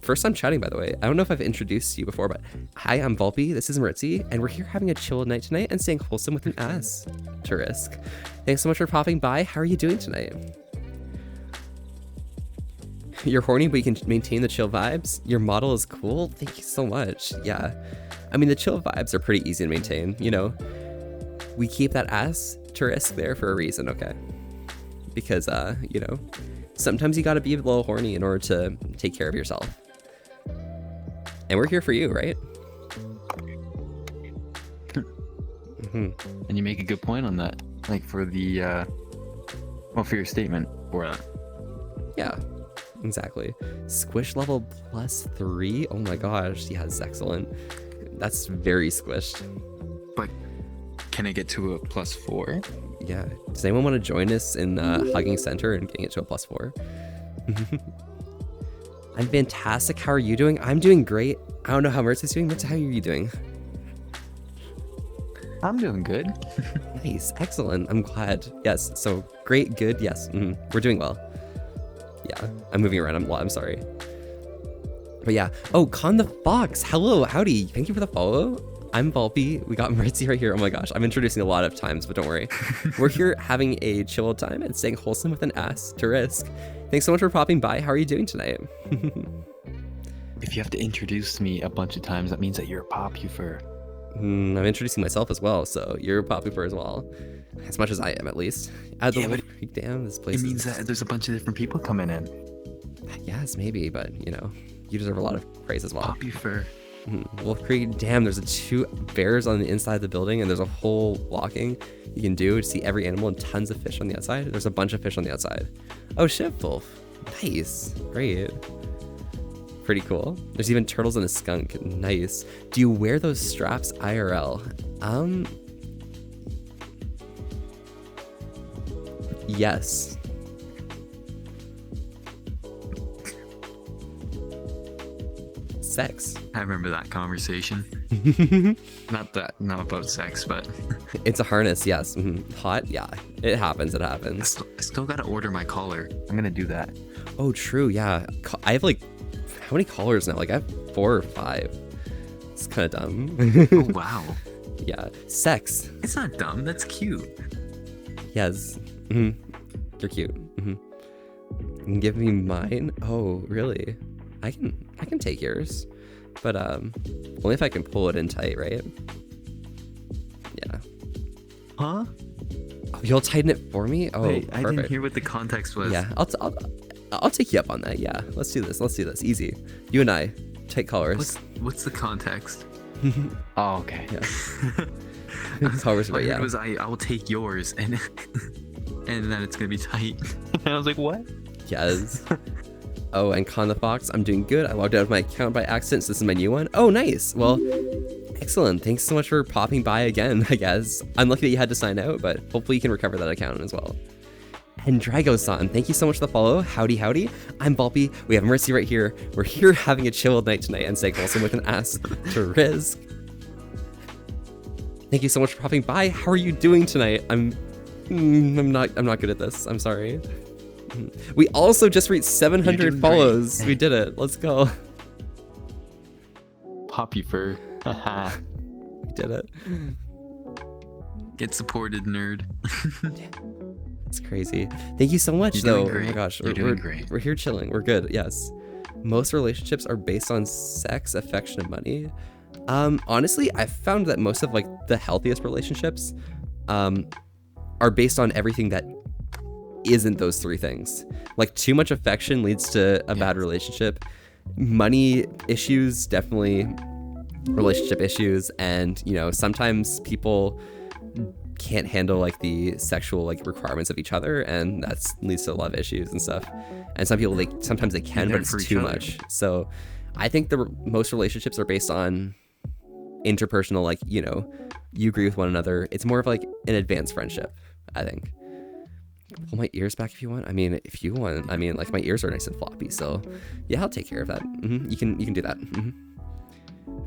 First time chatting, by the way. I don't know if I've introduced you before, but hi, I'm Volpe, this is Maritzi, and we're here having a chill night tonight and staying wholesome with an ass to risk. Thanks so much for popping by. How are you doing tonight? You're horny, but you can maintain the chill vibes. Your model is cool. Thank you so much. Yeah. I mean, the chill vibes are pretty easy to maintain, you know? We keep that ass to risk there for a reason, okay? Because, you know, sometimes you gotta be a little horny in order to take care of yourself. And we're here for you, right? And you make a good point on that. Like for the, well, for your statement for that. Yeah, exactly. Squish level +3? Oh my gosh, yeah, that's excellent. That's very squished. But can I get to a +4? Yeah. Does anyone want to join us in hugging center and getting it to a +4? I'm fantastic. How are you doing? I'm doing great. I don't know how Mertz is doing. Mertz, how are you doing? I'm doing good. Nice. Excellent. I'm glad. Yes. So great. Good. Yes. We're doing well. Yeah. I'm moving around. I'm sorry. But yeah. Oh, Con the Fox. Hello. Howdy. Thank you for the follow. I'm Volpe. We got Maritzi right here. Oh my gosh, I'm introducing a lot of times, but don't worry. We're here having a chill time and staying wholesome with an ass to risk. Thanks so much for popping by. How are you doing tonight? If you have to introduce me a bunch of times, that means that you're a popular. I'm introducing myself as well, so you're a popular as well. As much as I am, at least. Damn, this place It means that there's a bunch of different people coming in. Yes, maybe, but you know, you deserve a lot of praise as well. Popular. Wolf Creek, damn, there's 2 bears on the inside of the building and there's a whole walking you can do to see every animal and tons of fish on the outside. There's a bunch of fish on the outside. Oh shit, Wolf. Nice. Great. Pretty cool. There's even turtles and a skunk. Nice. Do you wear those straps IRL? Yes. Sex. I remember that conversation. Not about sex, but it's a harness. Yes. Hot. Yeah. It happens. I still gotta order my collar. I'm gonna do that. Oh, true. Yeah. I have like, how many collars now? Like I have 4 or 5. It's kind of dumb. Oh wow. Yeah. Sex. It's not dumb. That's cute. Yes. You're cute. You can give me mine. Oh, really? I can take yours, but only if I can pull it in tight, right? Yeah. Huh? Oh, you'll tighten it for me. Oh, Wait, I didn't perfect. hear what the context was. Yeah, I'll take you up on that. Yeah, let's do this. Let's do this. Easy. You and I, tight collars. What's the context? Oh, okay. Yeah. Collars, What I but heard yeah. was I will take yours and and then it's gonna be tight. I was like, what? Yes. Oh, and Con the Fox, I'm doing good. I logged out of my account by accident, so this is my new one. Oh, nice. Well, excellent. Thanks so much for popping by again, I guess. I'm lucky that you had to sign out, but hopefully you can recover that account as well. And Drago-san, thank you so much for the follow. Howdy, howdy. I'm Bulpy. We have Mercy right here. We're here having a chill night tonight and staying wholesome with an ass to Risk. Thank you so much for popping by. How are you doing tonight? I'm not good at this. I'm sorry. We also just reached 700 follows. We did it. Let's go. Poppy fur. Haha. We did it. Get supported, nerd. It's crazy. Thank you so much, You're doing though. Oh my great. gosh, You're doing great. We're here chilling. We're good. Yes. Most relationships are based on sex, affection, and money. Honestly, I found that most of like the healthiest relationships, are based on everything that isn't those three things. Like too much affection leads to a bad relationship. Money issues, definitely relationship issues, and sometimes people can't handle like the sexual like requirements of each other, and that leads to a lot of issues and stuff. And some people sometimes they can, but it's too much. So I think most relationships are based on interpersonal, like you agree with one another. It's more of like an advanced friendship, I think. Pull my ears back if you want. I mean, if you want. I mean, like my ears are nice and floppy, so yeah, I'll take care of that. You can do that.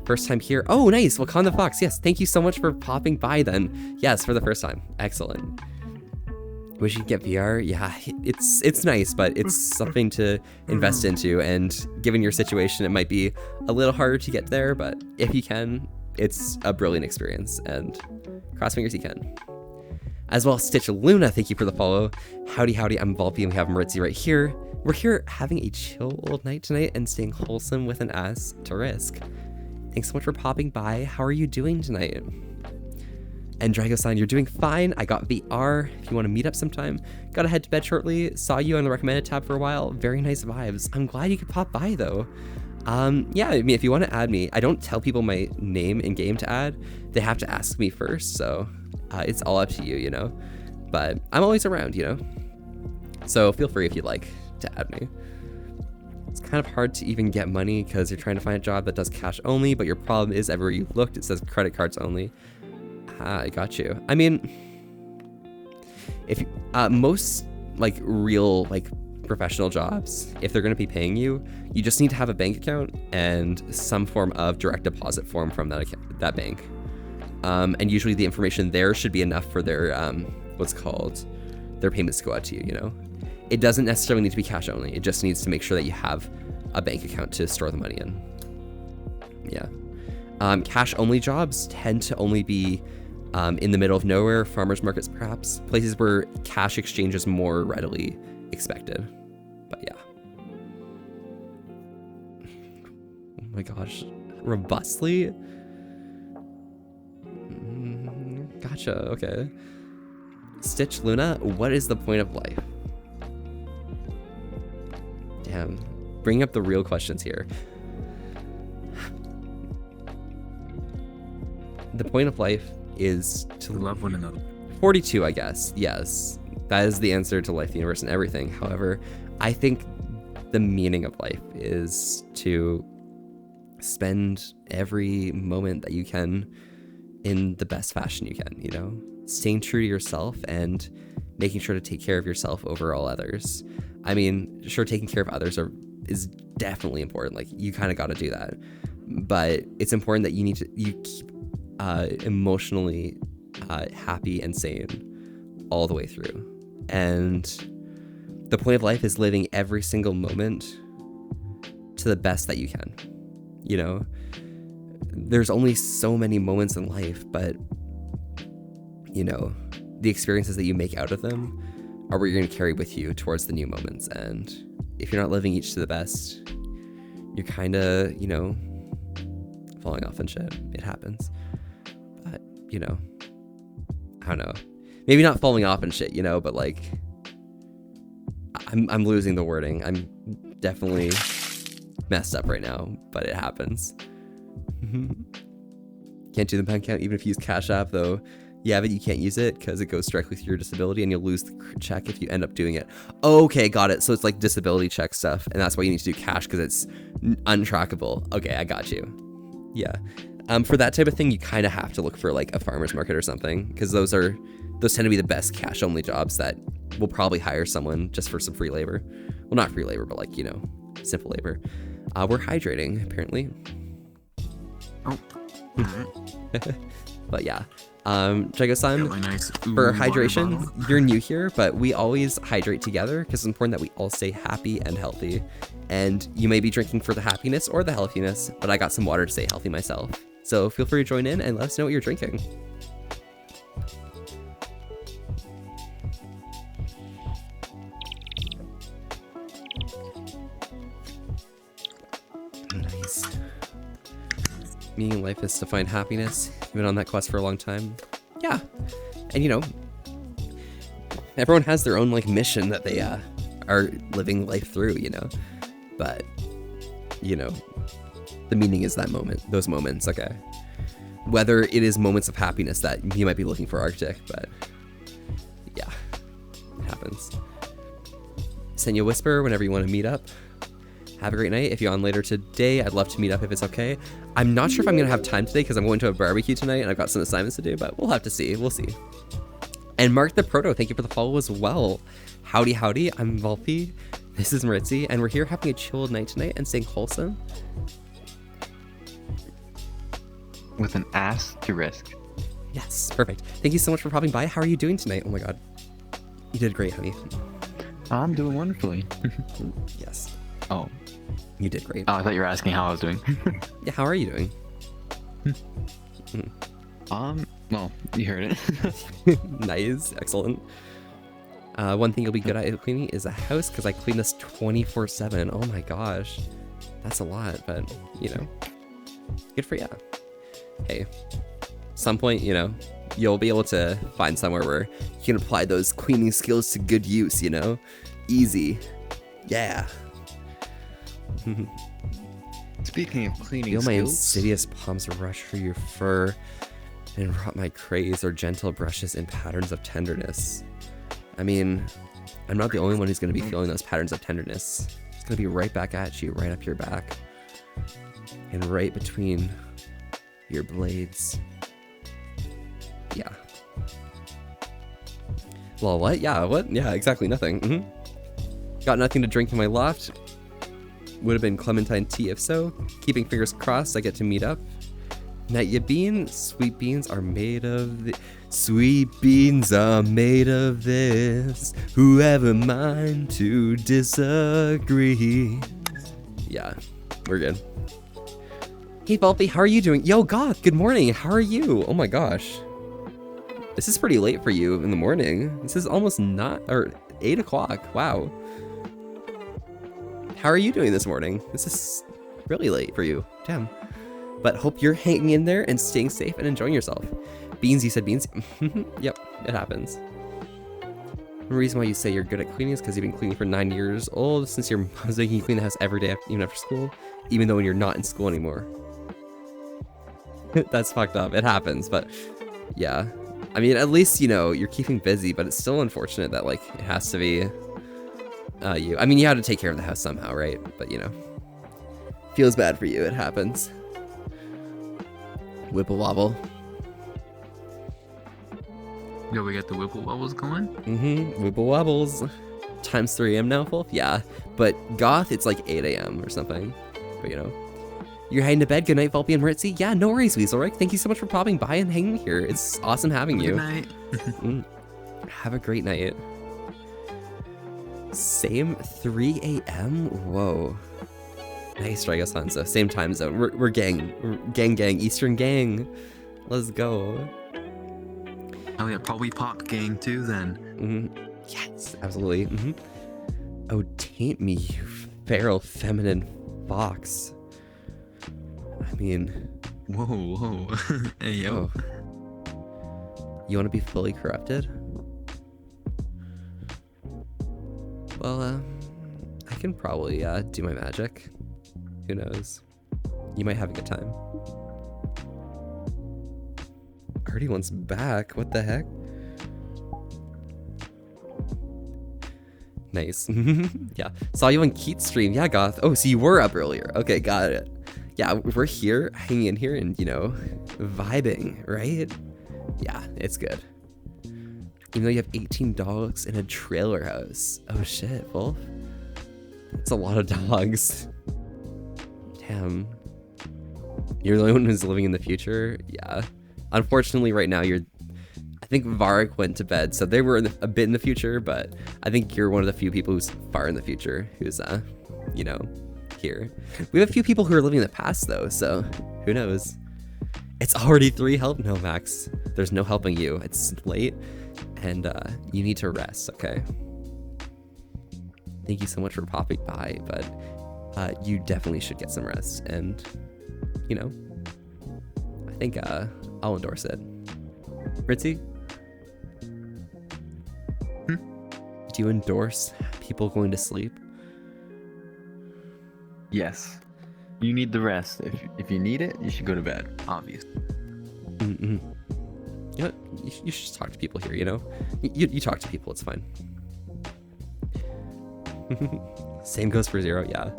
First time here. Oh, nice. Wakanda the Fox. Yes, thank you so much for popping by. Then yes, for the first time. Excellent. Wish you could get VR. Yeah, it's nice, but it's something to invest into. And given your situation, it might be a little harder to get there. But if you can, it's a brilliant experience. And cross fingers you can. As well, Stitch Luna, thank you for the follow. Howdy, howdy, I'm Volpy and we have Maritzi right here. We're here having a chill old night tonight and staying wholesome with an ass to Risk. Thanks so much for popping by. How are you doing tonight? And Drago-san, you're doing fine. I got VR. If you want to meet up sometime, gotta head to bed shortly. Saw you on the recommended tab for a while. Very nice vibes. I'm glad you could pop by though. Yeah, I mean, if you want to add me, I don't tell people my name in game to add. They have to ask me first, so it's all up to you, but I'm always around, so feel free if you'd like to add me. It's kind of hard to even get money because you're trying to find a job that does cash only, but your problem is everywhere you looked it says credit cards only. I got you. I mean, if most like real like professional jobs, if they're going to be paying you, you just need to have a bank account and some form of direct deposit form from that bank. And usually the information there should be enough for their their payments to go out to you. It doesn't necessarily need to be cash only. It just needs to make sure that you have a bank account to store the money in. Yeah. Cash only jobs tend to only be in the middle of nowhere, farmers markets perhaps, places where cash exchange is more readily expected. But yeah. Oh my gosh. Robustly? Gotcha, okay. Stitch Luna, what is the point of life? Damn, bring up the real questions here. The point of life is to love one another. 42, I guess. Yes, that is the answer to life, the universe, and everything. However, I think the meaning of life is to spend every moment that you can in the best fashion you can, staying true to yourself and making sure to take care of yourself over all others. I mean, sure, taking care of others is definitely important. Like, you kind of got to do that, but it's important that you keep emotionally happy and sane all the way through. And the point of life is living every single moment to the best that you can. there's only so many moments in life, but you know, the experiences that you make out of them are what you're going to carry with you towards the new moments. And if you're not living each to the best, you're kind of, you know, falling off and shit. It happens. But, you know, I don't know. Maybe not falling off and shit, you know, but like, I'm losing the wording. I'm definitely messed up right now, but it happens. Can't do the bank account even if you use Cash App, though. Yeah, but you can't use it because it goes directly through your disability and you'll lose the check if you end up doing it. Okay, got it. So it's like disability check stuff, and that's why you need to do cash because it's untrackable. Okay, I got you. Yeah. For that type of thing, you kind of have to look for like a farmer's market or something, because those tend to be the best cash only jobs that will probably hire someone just for some free labor. Well, not free labor, but like, you know, simple labor. We're hydrating, apparently. Oh. But yeah. Jago-san, Really nice for water hydration, bottle. you're new here, but we always hydrate together because it's important that we all stay happy and healthy. And you may be drinking for the happiness or the healthiness, but I got some water to stay healthy myself. So feel free to join in and let us know what you're drinking. Nice. Meaning in life is to find happiness. You've been on that quest for a long time. Yeah. And you know, everyone has their own like mission that they are living life through, you know. But you know, the meaning is that moment, those moments, okay. Whether it is moments of happiness that you might be looking for Arctic, but yeah, it happens. Send you a whisper whenever you want to meet up. Have a great night. If you're on later today, I'd love to meet up if it's okay. I'm not sure if I'm going to have time today because I'm going to a barbecue tonight and I've got some assignments to do, but we'll have to see. We'll see. And Mark the Proto, thank you for the follow as well. Howdy, howdy. I'm Volpe. This is Maritzi, and we're here having a chilled night tonight and staying wholesome. With an asterisk. Yes, perfect. Thank you so much for popping by. How are you doing tonight? Oh my god. You did great, honey. I'm doing wonderfully. Yes. Oh. You did great. Oh, I thought you were asking how I was doing. Yeah, how are you doing? Well, you heard it. Nice, excellent. One thing you'll be good at cleaning is a house, because I clean this 24/7. Oh my gosh. That's a lot, but, you know, good for you. Hey, some point, you know, you'll be able to find somewhere where you can apply those cleaning skills to good use, you know? Easy. Yeah. Speaking of cleaning Feel my skills, insidious palms rush through your fur and rot my craze or gentle brushes in patterns of tenderness. I mean, I'm not the only one who's going to be feeling those patterns of tenderness. It's going to be right back at you, right up your back. And right between your blades. Yeah. Well, what? Yeah, what? Yeah, exactly, nothing. Got nothing to drink in my loft. Would have been Clementine tea if so. Keeping fingers crossed I get to meet up. Night ya bean, sweet beans are made of this. Sweet beans are made of this. Whoever mind to disagree. Yeah, we're good. Hey Volpe, how are you doing? Yo, Goth, good morning. How are you? Oh my gosh. This is pretty late for you in the morning. This is almost 8 o'clock. Wow. How are you doing this morning? This is really late for you. Damn. But hope you're hanging in there and staying safe and enjoying yourself. Beans, you said beans? Yep, it happens. The reason why you say you're good at cleaning is because you've been cleaning for 9 years old, since your mom's making you clean the house every day, even after school, even though when you're not in school anymore. That's fucked up. It happens, but yeah. I mean, at least, you know, you're keeping busy, but it's still unfortunate that, like, it has to be you. I mean, you have to take care of the house somehow, right? But, you know, feels bad for you. It happens. Whipple wobble. Yo, we got the Whipple Wobbles going? Whipple wobbles. Times 3 a.m. now, Wolf? Yeah. But Goth, it's like 8 a.m. or something. But, you know. You're heading to bed. Good night, Volpe and Maritzi. Yeah, no worries, Weaselrick. Thank you so much for popping by and hanging here. It's awesome having you. Good night. Have a great night. Same 3 a.m.? Whoa. Nice, Dragosan. So same time zone. We're gang. Gang. Eastern gang. Let's go. Oh yeah, probably pop gang too then. Yes, absolutely. Oh, taint me, you feral feminine fox. I mean... Whoa. Hey, yo. Oh. You want to be fully corrupted? Well, I can probably do my magic. Who knows? You might have a good time. Already wants back. What the heck? Nice. Yeah. Saw you on Keat's stream. Yeah, Goth. Oh, so you were up earlier. Okay, got it. Yeah, we're here, hanging in here and, you know, vibing, right? Yeah, it's good. Even though you have 18 dogs in a trailer house. Oh shit, Wolf. That's a lot of dogs. Damn. You're the only one who's living in the future? Yeah. Unfortunately, right now, I think Varric went to bed, so they were a bit in the future, but I think you're one of the few people who's far in the future, who's, you know, here. We have a few people who are living in the past, though, so who knows? It's already 3 help? No, Max. There's no helping you. It's late, and you need to rest, okay? Thank you so much for popping by, but you definitely should get some rest, and, you know, I think I'll endorse it. Ritzy? Do you endorse people going to sleep? Yes. You need the rest. If you need it, you should go to bed. Obviously. You know what? You should just talk to people here, you know? You talk to people, it's fine. Same goes for 0, yeah.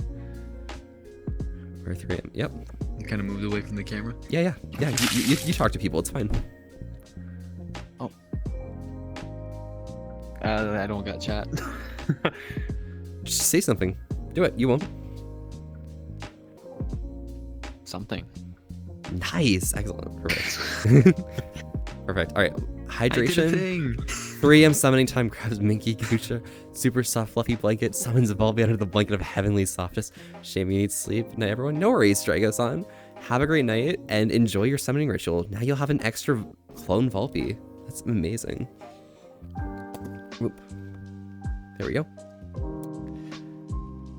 Or 3am, yep. You kind of moved away from the camera? Yeah. You talk to people, it's fine. Oh. I don't got chat. Just say something. Do it, you won't. Something. Nice, excellent, perfect. Perfect, all right. Hydration. 3am summoning time, grabs Minky Gucci, super soft fluffy blanket, summons Volby under the blanket of heavenly softness. Shame you need sleep. Night everyone. No worries, Dragosan. Have a great night and enjoy your summoning ritual. Now you'll have an extra clone Volby. That's amazing. Whoop. There we go.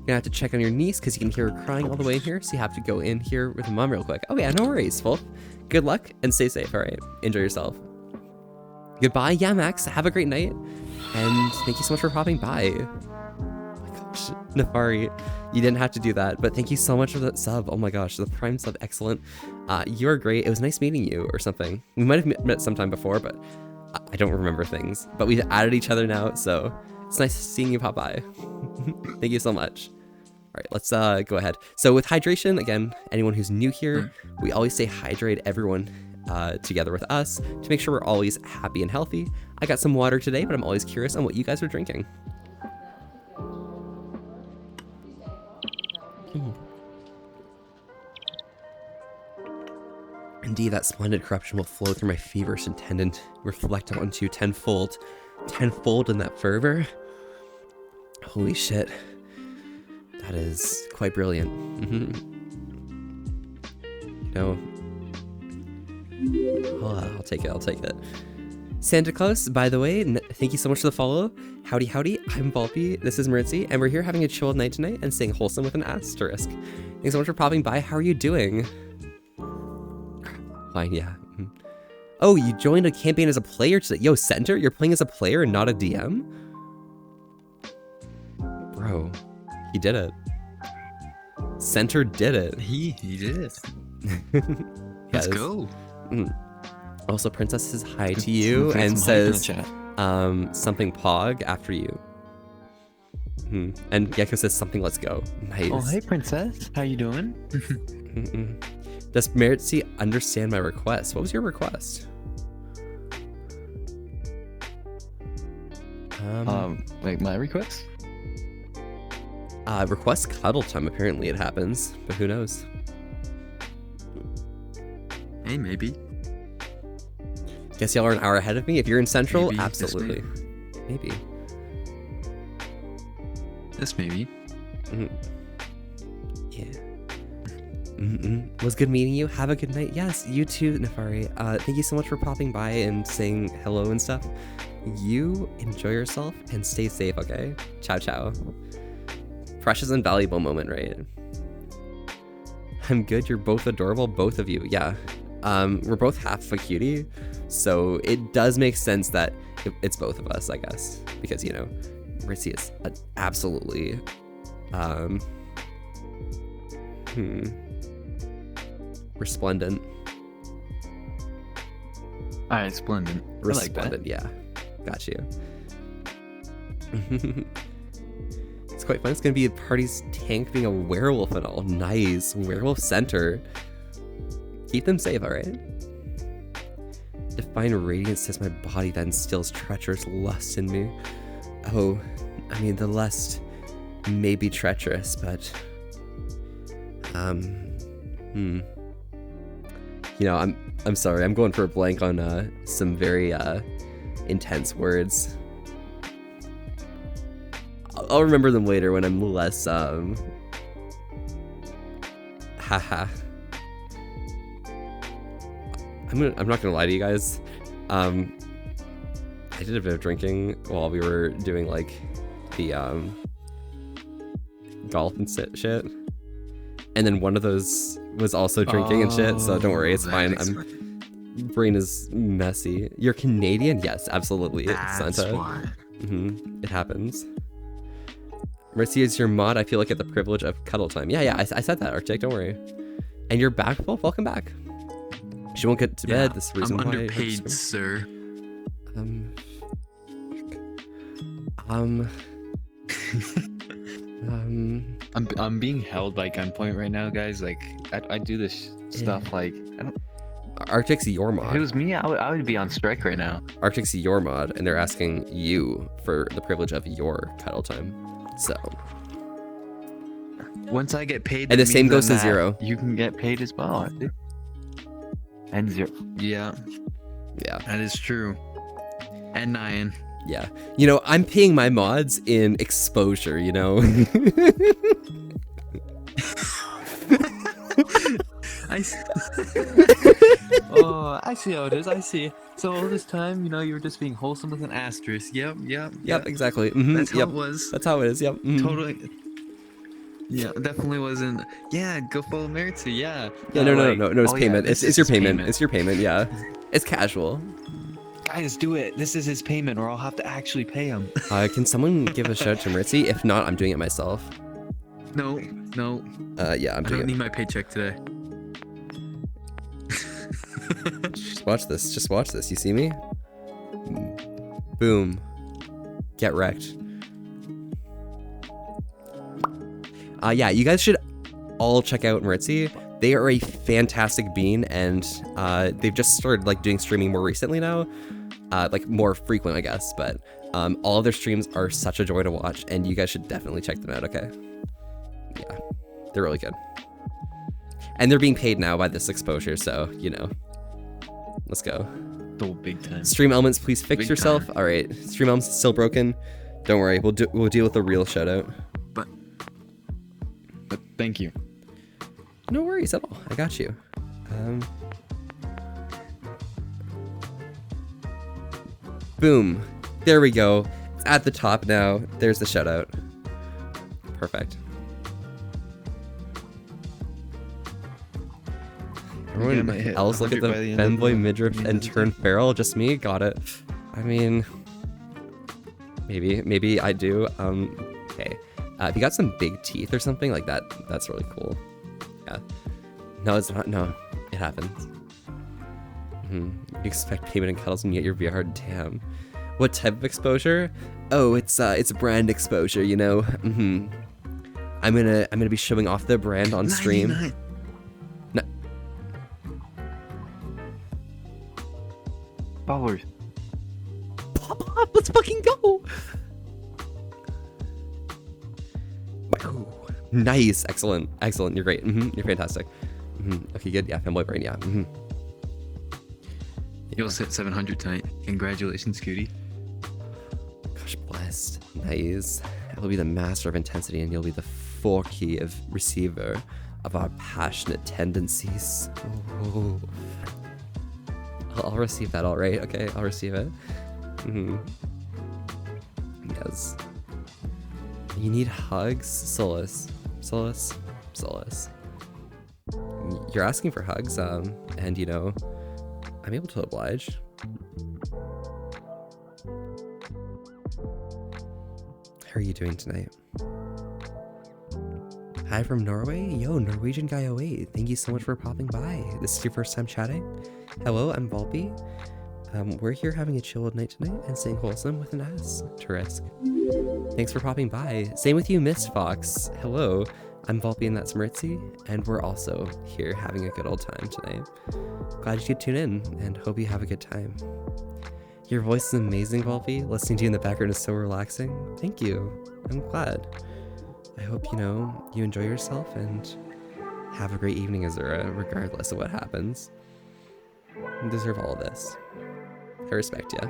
You're gonna have to check on your niece because you can hear her crying all the way in here, so you have to go in here with mom real quick. Oh yeah, no worries, Wolf. Good luck and stay safe, alright? Enjoy yourself. Goodbye, yeah, Max. Have a great night. And thank you so much for popping by. Oh my gosh, Nefari, you didn't have to do that, but thank you so much for that sub. Oh my gosh, the Prime sub, excellent. You are great. It was nice meeting you or something. We might have met sometime before, but I don't remember things. But we've added each other now, so it's nice seeing you pop by. Thank you so much. All right, let's go ahead. So with hydration, again, anyone who's new here, we always say hydrate everyone together with us to make sure we're always happy and healthy. I got some water today, but I'm always curious on what you guys are drinking. Indeed, that splendid corruption will flow through my feverish intendant, reflect onto tenfold in that fervor. Holy shit. That is quite brilliant. You know, I'll take it. Santa Claus, by the way, thank you so much for the follow. Howdy. I'm Volpy. This is Maritzi, and we're here having a chilled night tonight and staying wholesome with an asterisk. Thanks so much for popping by. How are you doing? Fine, yeah. Oh, you joined a campaign as a player today. Yo, Center, you're playing as a player and not a DM? Bro, he did it. Center did it. He did it. Let's go. Also, Princess says hi to you and says something pog after you. And Gecko says something let's go. Nice. Oh, hey, Princess. How you doing? Does Meritzy understand my request? What was your request? Like my request? Request cuddle time, apparently it happens, but who knows? Hey, maybe. Guess y'all are an hour ahead of me. If you're in Central, Maybe, absolutely. Maybe. This maybe. Yeah. Was good meeting you. Have a good night. Yes, you too, Nefari. Thank you so much for popping by and saying hello and stuff. You enjoy yourself and stay safe, okay? Ciao, ciao. Precious and valuable moment, right? I'm good. You're both adorable, both of you. Yeah. We're both half a cutie, so it does make sense that it's both of us, I guess, because you know, Ritzy is absolutely, resplendent. All right, splendid. Resplendent, yeah. Got you. It's quite fun. It's gonna be a party's tank being a werewolf and all. Nice. Werewolf center. Keep them safe, alright? Define radiance says my body that instills treacherous lust in me. Oh, I mean, the lust may be treacherous, but... You know, I'm sorry, I'm going for a blank on some very intense words. I'll remember them later when I'm less haha. I'm not gonna lie to you guys. I did a bit of drinking while we were doing like the golf and shit, and then one of those was also drinking and shit. So don't worry, it's fine. Brain is messy. You're Canadian? Yes, absolutely. Santa. Why. It happens. Mercy is your mod. I feel like I get the privilege of cuddle time. Yeah, I said that, Arctic. Don't worry. And you're back, Wolf. Welcome back. She won't get to bed. This reason I'm why. underpaid, sir. I'm being held by gunpoint right now, guys. Like I do this stuff like I don't. Arctic's your mod. If it was me, I would be on strike right now. Arctic's your mod, and they're asking you for the privilege of your cuddle time. So once I get paid, and the same goes to that 0. You can get paid as well. And 0. Yeah, that is true. And 9. Yeah, you know, I'm paying my mods in exposure. You know. I see how it is. I see. So all this time, you know, you were just being wholesome with an asterisk. Yep. Exactly. That's how it was. That's how it is. Yep. Totally. Yeah, definitely wasn't. Yeah, go follow Mercy. Yeah. Yeah. No. It's oh, payment. Yeah, it's your payment. It's your payment. Yeah. It's casual. Guys, do it. This is his payment, or I'll have to actually pay him. Can someone give a shout to Mercy? If not, I'm doing it myself. No. Yeah, I'm I doing don't it. need my paycheck today. Just watch this. Just watch this. You see me? Boom. Get wrecked. Yeah, you guys should all check out Maritzi. They are a fantastic bean, and they've just started like doing streaming more recently now, like more frequent, I guess. But all of their streams are such a joy to watch, and you guys should definitely check them out. Okay? Yeah, they're really good, and they're being paid now by this exposure, so you know. Let's go. Oh, big time. Stream elements, please fix Big yourself. time. All right, stream elements is still broken. Don't worry, we'll deal with the real shout out. But thank you. No worries at all. I got you. Boom. There we go. It's at the top now. There's the shout out. Perfect. Everyone else look at the fanboy midriff and turn feral. Just me? Got it. I mean, maybe I do. Okay. If you got some big teeth or something like that, that's really cool. Yeah. No, it's not. No, it happens. You expect payment and cuddles and you get your VR. Damn. What type of exposure? Oh, it's brand exposure. You know. I'm gonna be showing off the brand on stream. 99. Followers. Pop up, let's fucking go. Wow. Nice, excellent. You're great. You're fantastic. Okay, good. Yeah, fanboy brain. Yeah. You'll hit 700 tonight. Congratulations, Scooty. Gosh, blessed. Nice. I'll be the master of intensity, and you'll be the 4 key of receiver. of our passionate tendencies. Oh. I'll receive that, all right? Okay, I'll receive it. Yes. You need hugs? Solace. Solace? Solace. You're asking for hugs, and you know, I'm able to oblige. How are you doing tonight? Hi from Norway? Yo, Norwegian guy 08. Thank you so much for popping by. This is your first time chatting? Hello, I'm Volpe. We're here having a chilled night tonight and staying wholesome with an ass to risk. Thanks for popping by. Same with you, Mist Fox. Hello, I'm Volpe and that's Meritzi, and we're also here having a good old time tonight. Glad you could tune in and hope you have a good time. Your voice is amazing, Volpe. Listening to you in the background is so relaxing. Thank you. I'm glad. I hope, you know, you enjoy yourself and have a great evening, Azura, regardless of what happens. You deserve all of this. I respect ya.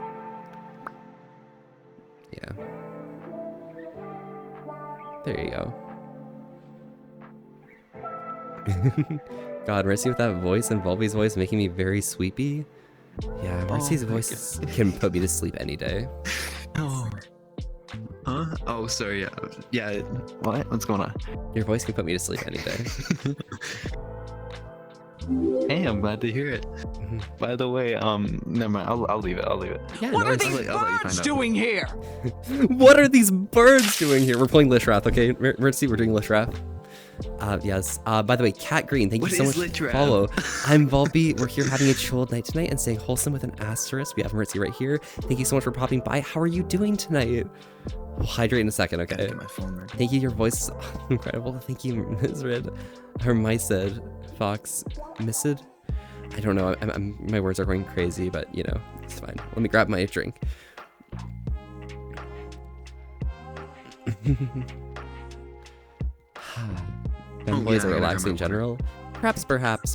Yeah. There you go. God, Mercy with that voice and Volpe's voice making me very sweepy. Yeah, Mercy's voice can put me to sleep any day. Oh. Huh? Oh, sorry. Yeah. What? What's going on? Your voice can put me to sleep any day. Hey, I'm glad to hear it. By the way, never mind. I'll leave it. I'll leave it. Yeah, What no, are these birds doing here? What are these birds doing here? We're playing Lishrath, okay? Mercy, we're doing Lishrath. Yes. By the way, Cat Green, thank you so much for the follow. I'm Volpe. We're here having a chilled night tonight and staying wholesome with an asterisk. We have Mercy right here. Thank you so much for popping by. How are you doing tonight? We'll hydrate in a second, okay? Get my phone ready. Thank you. Your voice is incredible. Thank you, Mizred. Or Mysid. Fox. Missid? I don't know. My words are going crazy, but you know, it's fine. Let me grab my drink. And boys are relaxing in general. Perhaps,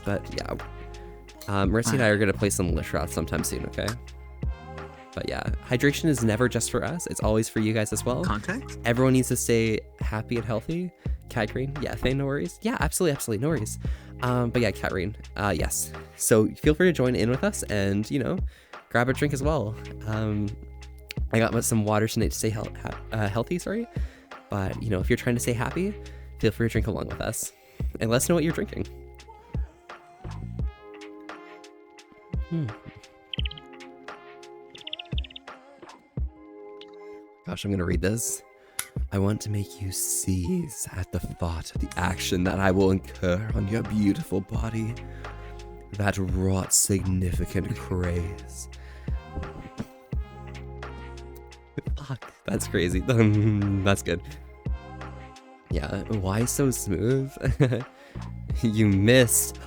but yeah. Mercy and I are going to play some Lishrath sometime soon, okay? But yeah, hydration is never just for us. It's always for you guys as well. Contact? Everyone needs to stay happy and healthy. Cat Green, yeah, Thane, no worries. Yeah, absolutely, no worries. But yeah, Cat Green, yes. So feel free to join in with us and, you know, grab a drink as well. I got some water tonight to stay healthy, sorry. But, you know, if you're trying to stay happy, feel free to drink along with us. And let us know what you're drinking. Gosh, I'm gonna read this. I want to make you seize at the thought of the action that I will incur on your beautiful body that wrought significant craze. Fuck, that's crazy. That's good. Yeah, why so smooth? You missed.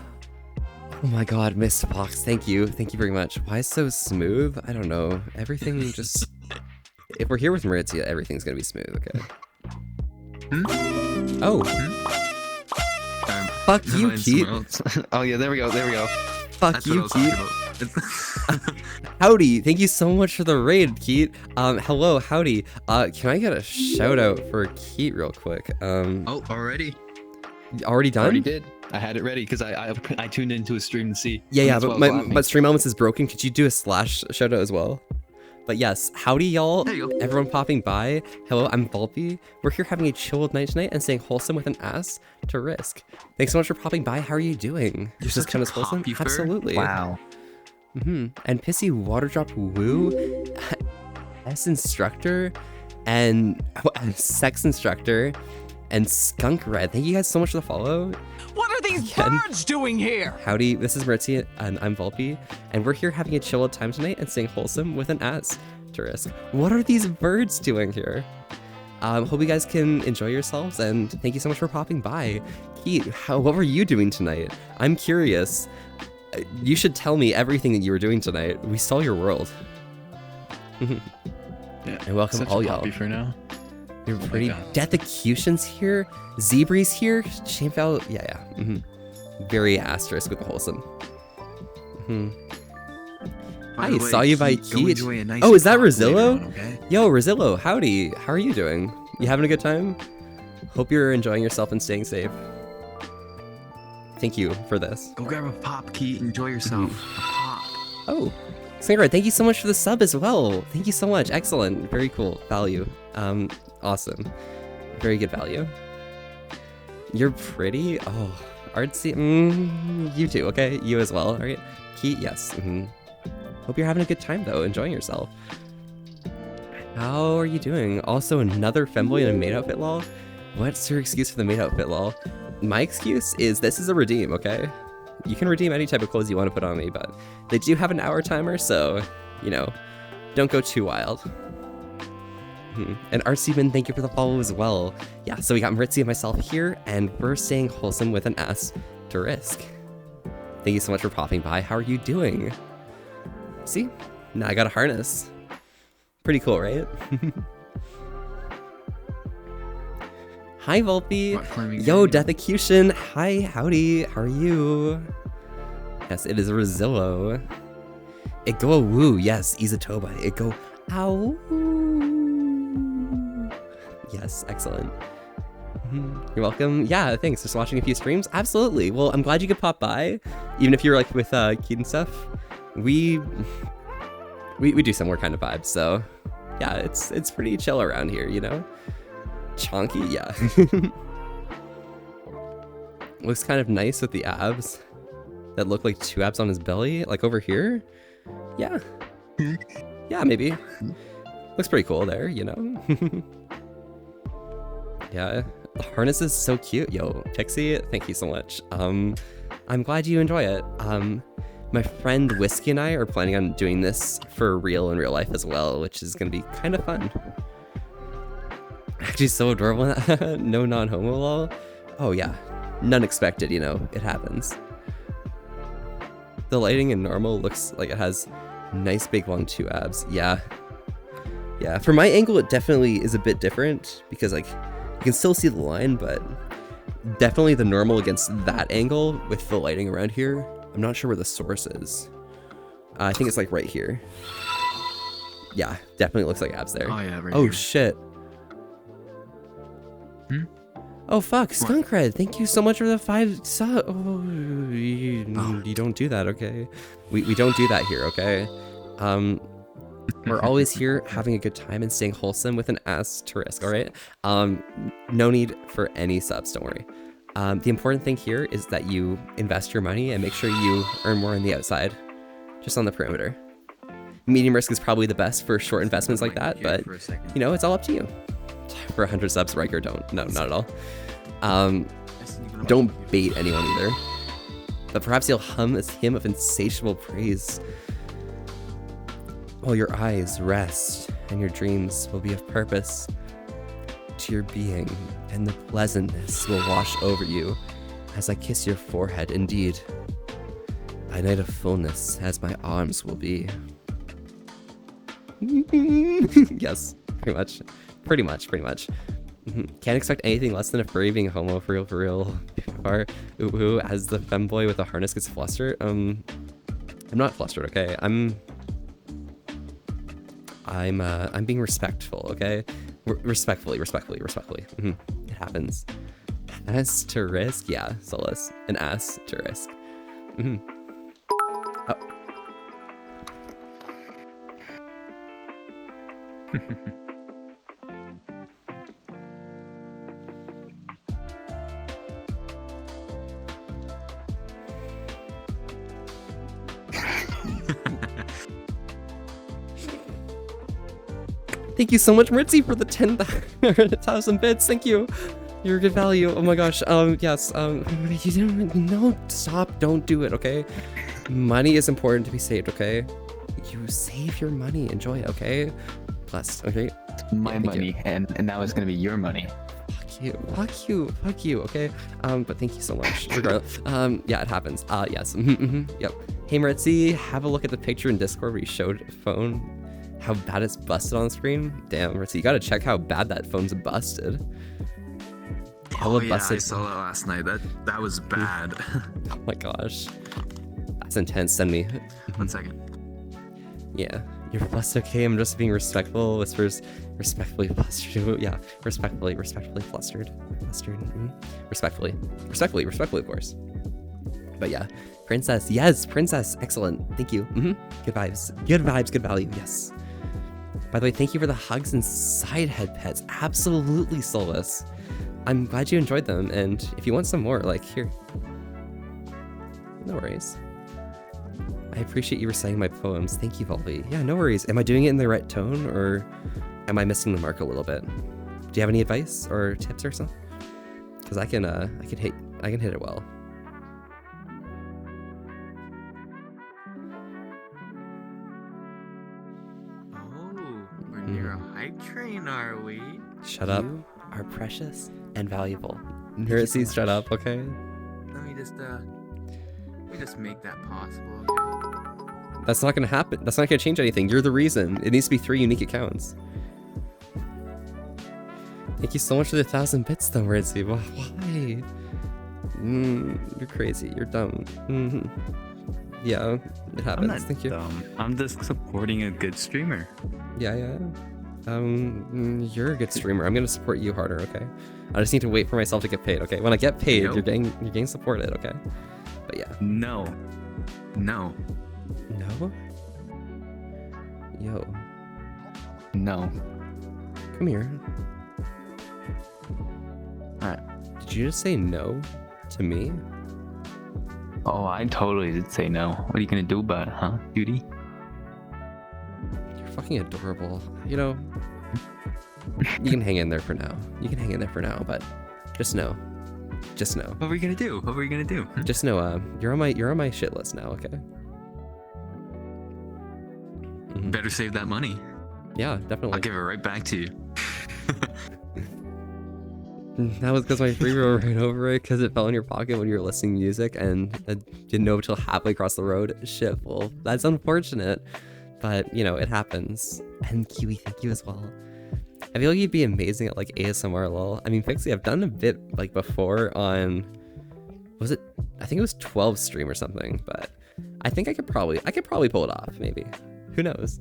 Oh my god, Mist Fox, thank you very much. Why so smooth? I don't know. Everything just... If we're here with Maritzia, everything's gonna be smooth, okay? Oh. Fuck you, Keat. Oh yeah, there we go. Fuck That's you, what I Keat. was talking about. Howdy, thank you so much for the raid, Keat. Hello, howdy. Can I get a shout out for Keat real quick? Oh, already? Already done? Already did. I had it ready because I tuned into a stream to see. Yeah, but Stream Elements is broken. Could you do a slash shout out as well? But yes, howdy y'all, everyone popping by. Hello, I'm Volpe. We're here having a chilled night tonight and staying wholesome with an ass to risk. Thanks so much for popping by. How are you doing? You're just kind of wholesome? Absolutely. Wow. And Pissy Waterdrop Woo, S Instructor, and Sex Instructor, and Skunk Red. Thank you guys so much for the follow. What are these birds doing here? Howdy, this is Meritzi, and I'm Volpe, and we're here having a chilled time tonight and staying wholesome with an ass to risk. What are these birds doing here? Hope you guys can enjoy yourselves, and thank you so much for popping by. Keat, what were you doing tonight? I'm curious. You should tell me everything that you were doing tonight. We saw your world. Yeah, and welcome all y'all. For now. You're pretty. Deathecution's here. Zebra's here. Shamefell. Yeah. Very asterisk with the wholesome. Hi, saw you by Keat. Oh, is that Rosillo? Okay? Yo, Rosillo, howdy. How are you doing? You having a good time? Hope you're enjoying yourself and staying safe. Thank you for this. Go grab a pop, Keat. Enjoy yourself. A pop. Oh, Sangra, thank you so much for the sub as well. Thank you so much. Excellent. Very cool. Value. Awesome. Very good value. You're pretty? Oh, artsy? You too, okay? You as well, alright? Keat, yes. Hope you're having a good time though, enjoying yourself. How are you doing? Also another femboy in a maid outfit, lol? What's your excuse for the maid outfit, lol? My excuse is this is a redeem, okay? You can redeem any type of clothes you want to put on me, but they do have an hour timer, so, you know, don't go too wild. And Artsy, thank you for the follow as well. Yeah, so we got Maritzi and myself here, and we're staying wholesome with an S to risk. Thank you so much for popping by. How are you doing? See? Now I got a harness. Pretty cool, right? Hi, Volpe. Yo, Deathecution. Hi, howdy. How are you? Yes, it is a Rosillo. It go a woo. Yes, Izatoba. It go ow. Yes, excellent. You're welcome. Yeah, thanks. Just watching a few streams. Absolutely. Well, I'm glad you could pop by, even if you're like with Keat and stuff. We do similar kind of vibes, so yeah, it's pretty chill around here, you know. Chonky, yeah. Looks kind of nice with the abs that look like 2 abs on his belly, like over here. Yeah. Yeah, maybe. Looks pretty cool there, you know. Yeah, the harness is so cute. Yo, Pixie, thank you so much. I'm glad you enjoy it. My friend Whiskey and I are planning on doing this for real in real life as well, which is gonna be kind of fun. Actually, so adorable. No non-homo lol. Oh yeah, none expected, you know, it happens. The lighting in normal looks like it has nice big long 2 abs. Yeah. Yeah, from my angle, it definitely is a bit different because like, you can still see the line, but definitely the normal against that angle with the lighting around here. I'm not sure where the source is. I think it's like right here. Yeah, definitely looks like abs there. Oh yeah, right Oh here. shit. Oh fuck, Skunkred, thank you so much for the 5 sub. Oh, you don't do that, okay? We don't do that here, okay? We're always here having a good time and staying wholesome with an asterisk, all right? No need for any subs, don't worry. The important thing here is that you invest your money and make sure you earn more on the outside, just on the perimeter. Medium risk is probably the best for short investments like that, but you know, it's all up to you. For 100 subs, Riker, don't. No, not at all. Don't bait anyone either. But perhaps you'll hum a hymn of insatiable praise. While your eyes rest and your dreams will be of purpose to your being, and the pleasantness will wash over you as I kiss your forehead. Indeed, by night of fullness as my arms will be. Yes, pretty much. Can't expect anything less than a furry being homo for real. Or ooh, as the femboy with a harness gets flustered. I'm not flustered, okay? I'm being respectful, okay? Respectfully. It happens. Ass to risk? Yeah, Solus. An ass to risk. Oh. Thank you so much, Ritzy, for the 10,000 bits. Thank you. You're a good value. Oh my gosh. Yes. You didn't. No, stop. Don't do it. Okay. Money is important to be saved. Okay. You save your money. Enjoy it. Okay. Blessed. Okay. My money, and now it's gonna be your money. Fuck you. Okay. But thank you so much. Regardless. Yeah, it happens. Yes. Yep. Hey, Maritzi, have a look at the picture in Discord where you showed phone. How bad it's busted on the screen? Damn, Ritzy, you gotta check how bad that phone's busted. Oh yeah, I saw that last night. That was bad. Oh my gosh. That's intense. Send me. 1 second. Yeah. You're busted, okay? I'm just being respectful. Whispers, respectfully flustered. Yeah, respectfully flustered. Respectfully, of course. But yeah, Princess. Yes, Princess. Excellent. Thank you. Good vibes. Good vibes. Good value. Yes. By the way, thank you for the hugs and side head pets. Absolutely, Solus. I'm glad you enjoyed them. And if you want some more, like, here. No worries. I appreciate you reciting my poems. Thank you, Volvi. Yeah, no worries. Am I doing it in the right tone, or am I missing the mark a little bit? Do you have any advice or tips or something? Because I can hit it well. Oh, we're near a hype train, are we? Shut up. You are precious and valuable. Nerdsy, shut up, okay? Let me just make that possible. That's not gonna happen. That's not gonna change anything. You're the reason. It needs to be 3 unique accounts. Thank you so much for the 1,000 bits though, Nerdsy. Why? You're crazy. You're dumb. Yeah, it happens. I'm not Thank you. dumb. I'm just supporting a good streamer. Yeah. You're a good streamer. I'm gonna support you harder, okay? I just need to wait for myself to get paid, okay? When I get paid, you're getting supported, okay? But yeah. No. No? Yo. No. Come here. Alright. Did you just say no to me? Oh, I totally did say no. What are you gonna do about it, huh, Judy? You're fucking adorable. You know, you can hang in there for now. But just know. What are we gonna do? Just know, you're on my shit list now, okay? Better save that money. Yeah, definitely. I'll give it right back to you. That was because my free-roll ran over it because it fell in your pocket when you were listening to music and I didn't know until halfway across the road. Shit, well, that's unfortunate. But, you know, it happens. And Kiwi, thank you as well. I feel like you'd be amazing at, like, ASMR lol. I mean, Pixie, I've done a bit, like, before on... Was it... I think it was 12 stream or something, but... I think I could probably pull it off, maybe. Who knows?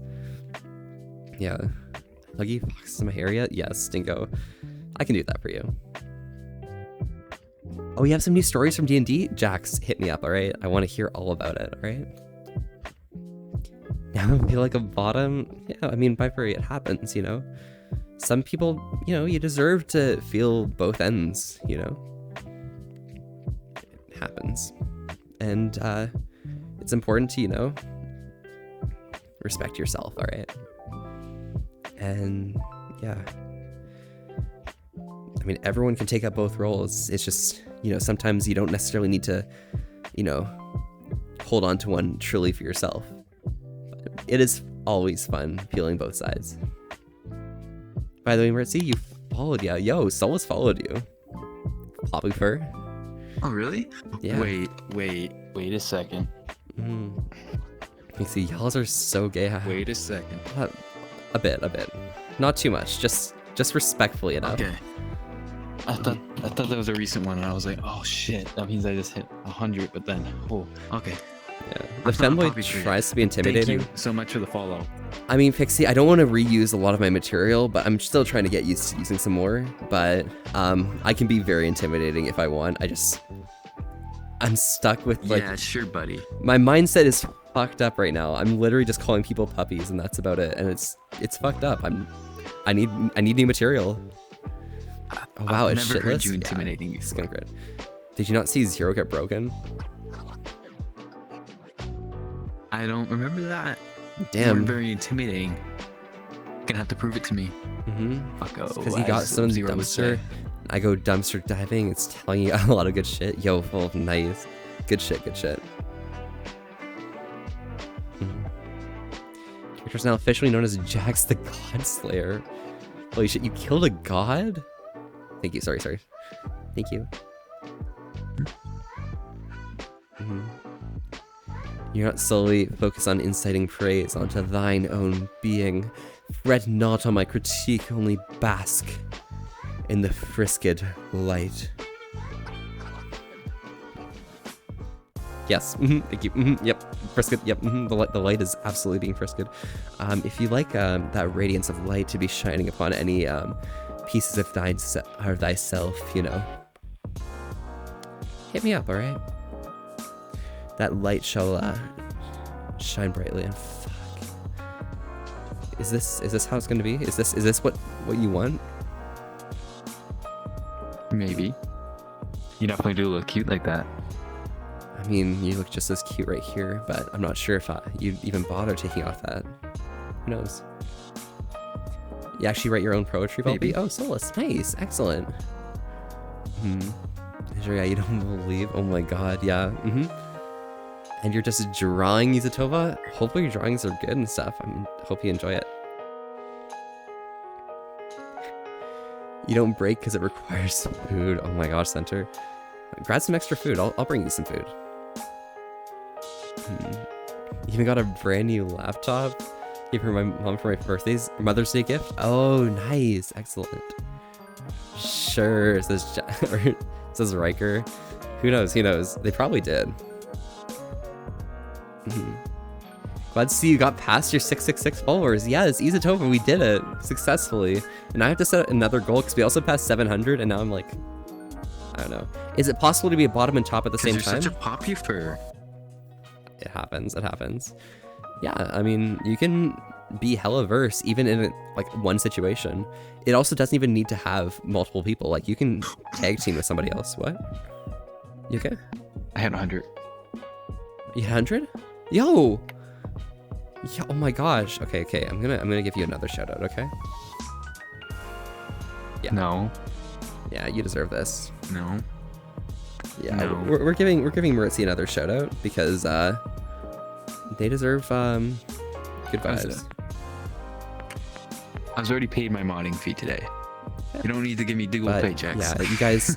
Yeah. Huggy Fox in my hair yet? Yes, Stinko. I can do that for you. Oh, you have some new stories from D&D? Jax, hit me up, alright? I want to hear all about it, alright? Now I feel like a bottom? Yeah, I mean, by furry, it happens, you know? Some people, you know, you deserve to feel both ends, you know? It happens. And, it's important to, you know, respect yourself, alright? And, yeah. I mean, everyone can take up both roles. It's just, you know, sometimes you don't necessarily need to, you know, hold on to one truly for yourself. But it is always fun feeling both sides. By the way, Mertzi, you followed, yeah. Yo, Solus followed you. Poppy Fur. Oh, really? Yeah. Wait a second. You see, y'all are so gay. Wait a second. A bit. Not too much. Just respectfully enough. Okay. I thought that was a recent one, and I was like, oh shit, that means I just hit 100. But then, oh, okay. Yeah, the femboy tries to be intimidating. Thank you so much for the follow. I mean, Pixie, I don't want to reuse a lot of my material, but I'm still trying to get used to using some more. But I can be very intimidating if I want. I'm stuck with like. Yeah, sure, buddy. My mindset is fucked up right now. I'm literally just calling people puppies, and that's about it. And it's fucked up. I need new material. Oh wow, I've it's never shitless. heard you intimidating Yeah, skunk red. Did you not see Zero get broken? I don't remember that. Damn. You were very intimidating. Gonna have to prove it to me. Because he got some dumpster. I go dumpster diving. It's telling you a lot of good shit. Yo, full nice. Good shit. Character's now officially known as Jax the God Slayer. Holy shit, you killed a god? Thank you, sorry. Thank you. You're not solely focused on inciting praise onto thine own being. Fret not on my critique, only bask in the frisked light. Yes, thank you. Yep, frisked. Yep, the light is absolutely being frisked. If you like that radiance of light to be shining upon any pieces of thyself, you know, hit me up, all right? that light shall shine brightly. And fuck. Is this how it's gonna be? Is this what you want? Maybe. You definitely do look cute like that. I mean, you look just as cute right here, but I'm not sure if you'd even bother taking off that. Who knows? You actually write your own poetry, Volpe? Oh, Solus, nice, excellent. Sure, yeah, you don't believe? Oh my god, yeah. And you're just drawing Izatova? Hopefully your drawings are good and stuff. I mean, hope you enjoy it. You don't break because it requires food. Oh my gosh, Center. Grab some extra food. I'll bring you some food. You even got a brand new laptop. Gave her my mom for my Mother's Day gift. Oh, nice. Excellent. Sure, says Riker. Who knows? Who knows? They probably did. Glad to see you got past your 666 followers. Yes, Izatova, we did it successfully. And I have to set another goal because we also passed 700 and now I'm like, I don't know. Is it possible to be a bottom and top at the same time? You're such a popular. It happens, it happens. Yeah, I mean, you can be hella verse even in like one situation. It also doesn't even need to have multiple people. Like you can tag team with somebody else. What? You okay? I had 100. You had 100? Yo! Yeah, oh my gosh. Okay, I'm gonna give you another shout out, okay? Yeah. No. Yeah, you deserve this. No. Yeah, no. We're giving Maritzi another shout out because they deserve good vibes. I was already paid my modding fee today. You don't need to give me dual paychecks. Yeah, you guys,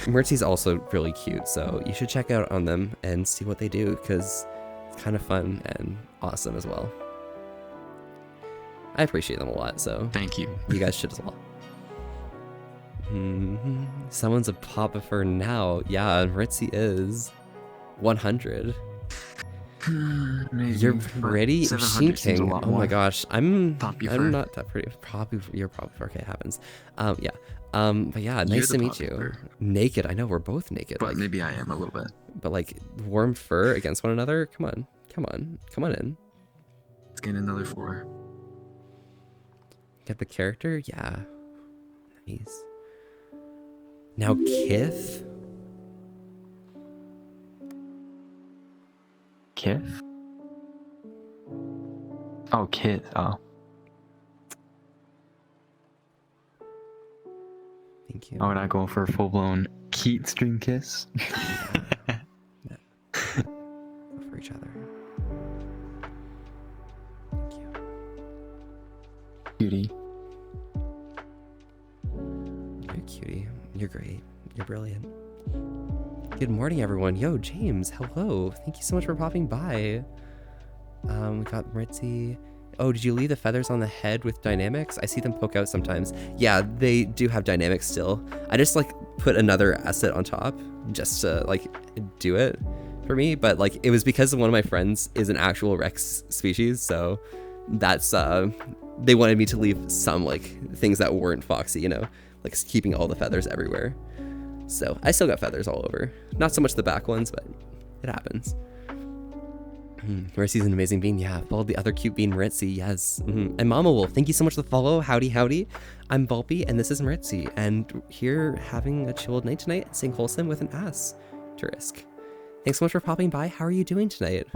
Maritzi's also really cute, so you should check out on them and see what they do because it's kind of fun and awesome as well. I appreciate them a lot, so thank you. You guys should as well. Someone's a papa for now. Yeah, Maritzi is 100. You're pretty. Machine King. Oh my gosh, I'm not that pretty. You're probably okay. It happens. Yeah. But yeah, nice to meet you. Naked. I know we're both naked. But like, maybe I am a little bit. But like warm fur against one another. Come on in. Let's get another 4. Get the character. Yeah. Nice. Now Kith. Kith? Oh, Kith. Oh. Thank you. Oh, we're not going for a full-blown Keat stream kiss? No. Go for each other. Thank you. Cutie. You're a cutie. You're great. You're brilliant. Good morning, everyone. Yo, James, hello. Thank you so much for popping by. We got Maritzi. Oh, did you leave the feathers on the head with dynamics? I see them poke out sometimes. Yeah, they do have dynamics still. I just like put another asset on top just to like do it for me. But like it was because one of my friends is an actual Rex species, so that's they wanted me to leave some like things that weren't foxy, you know, like keeping all the feathers everywhere. So I still got feathers all over. Not so much the back ones, but it happens. Maritzi's an amazing bean. Yeah, followed the other cute bean, Maritzi. Yes. And Mama Wolf, thank you so much for the follow. Howdy. I'm Volpe, and this is Maritzi. And here having a chilled night tonight, staying wholesome with an asterisk. Thanks so much for popping by. How are you doing tonight?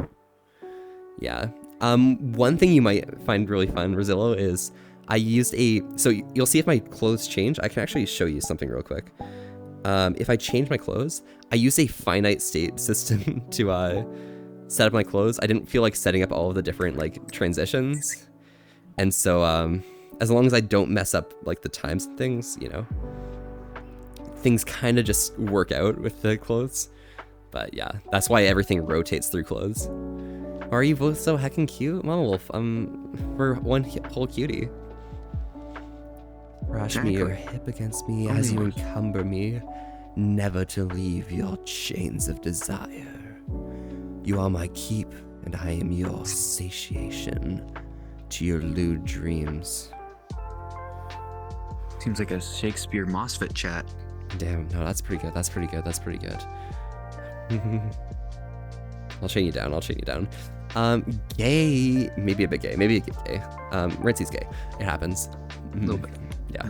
Yeah. One thing you might find really fun, Rosillo, is I used so you'll see if my clothes change. I can actually show you something real quick. If I change my clothes, I use a finite state system to set up my clothes. I didn't feel like setting up all of the different like transitions, and so as long as I don't mess up like the times and things, you know, things kind of just work out with the clothes. But yeah, that's why everything rotates through clothes. Are you both so heckin' cute, Mama Wolf? We're one whole cutie. Brush me your hip against me as you encumber me, never to leave your chains of desire. You are my keep, and I am your satiation to your lewd dreams. Seems like a Shakespeare MOSFET chat. Damn, no, that's pretty good. That's pretty good. I'll chain you down. I'll chain you down. Gay, maybe a bit gay, maybe a bit gay. Ritzy's gay. It happens. A little bit. Yeah.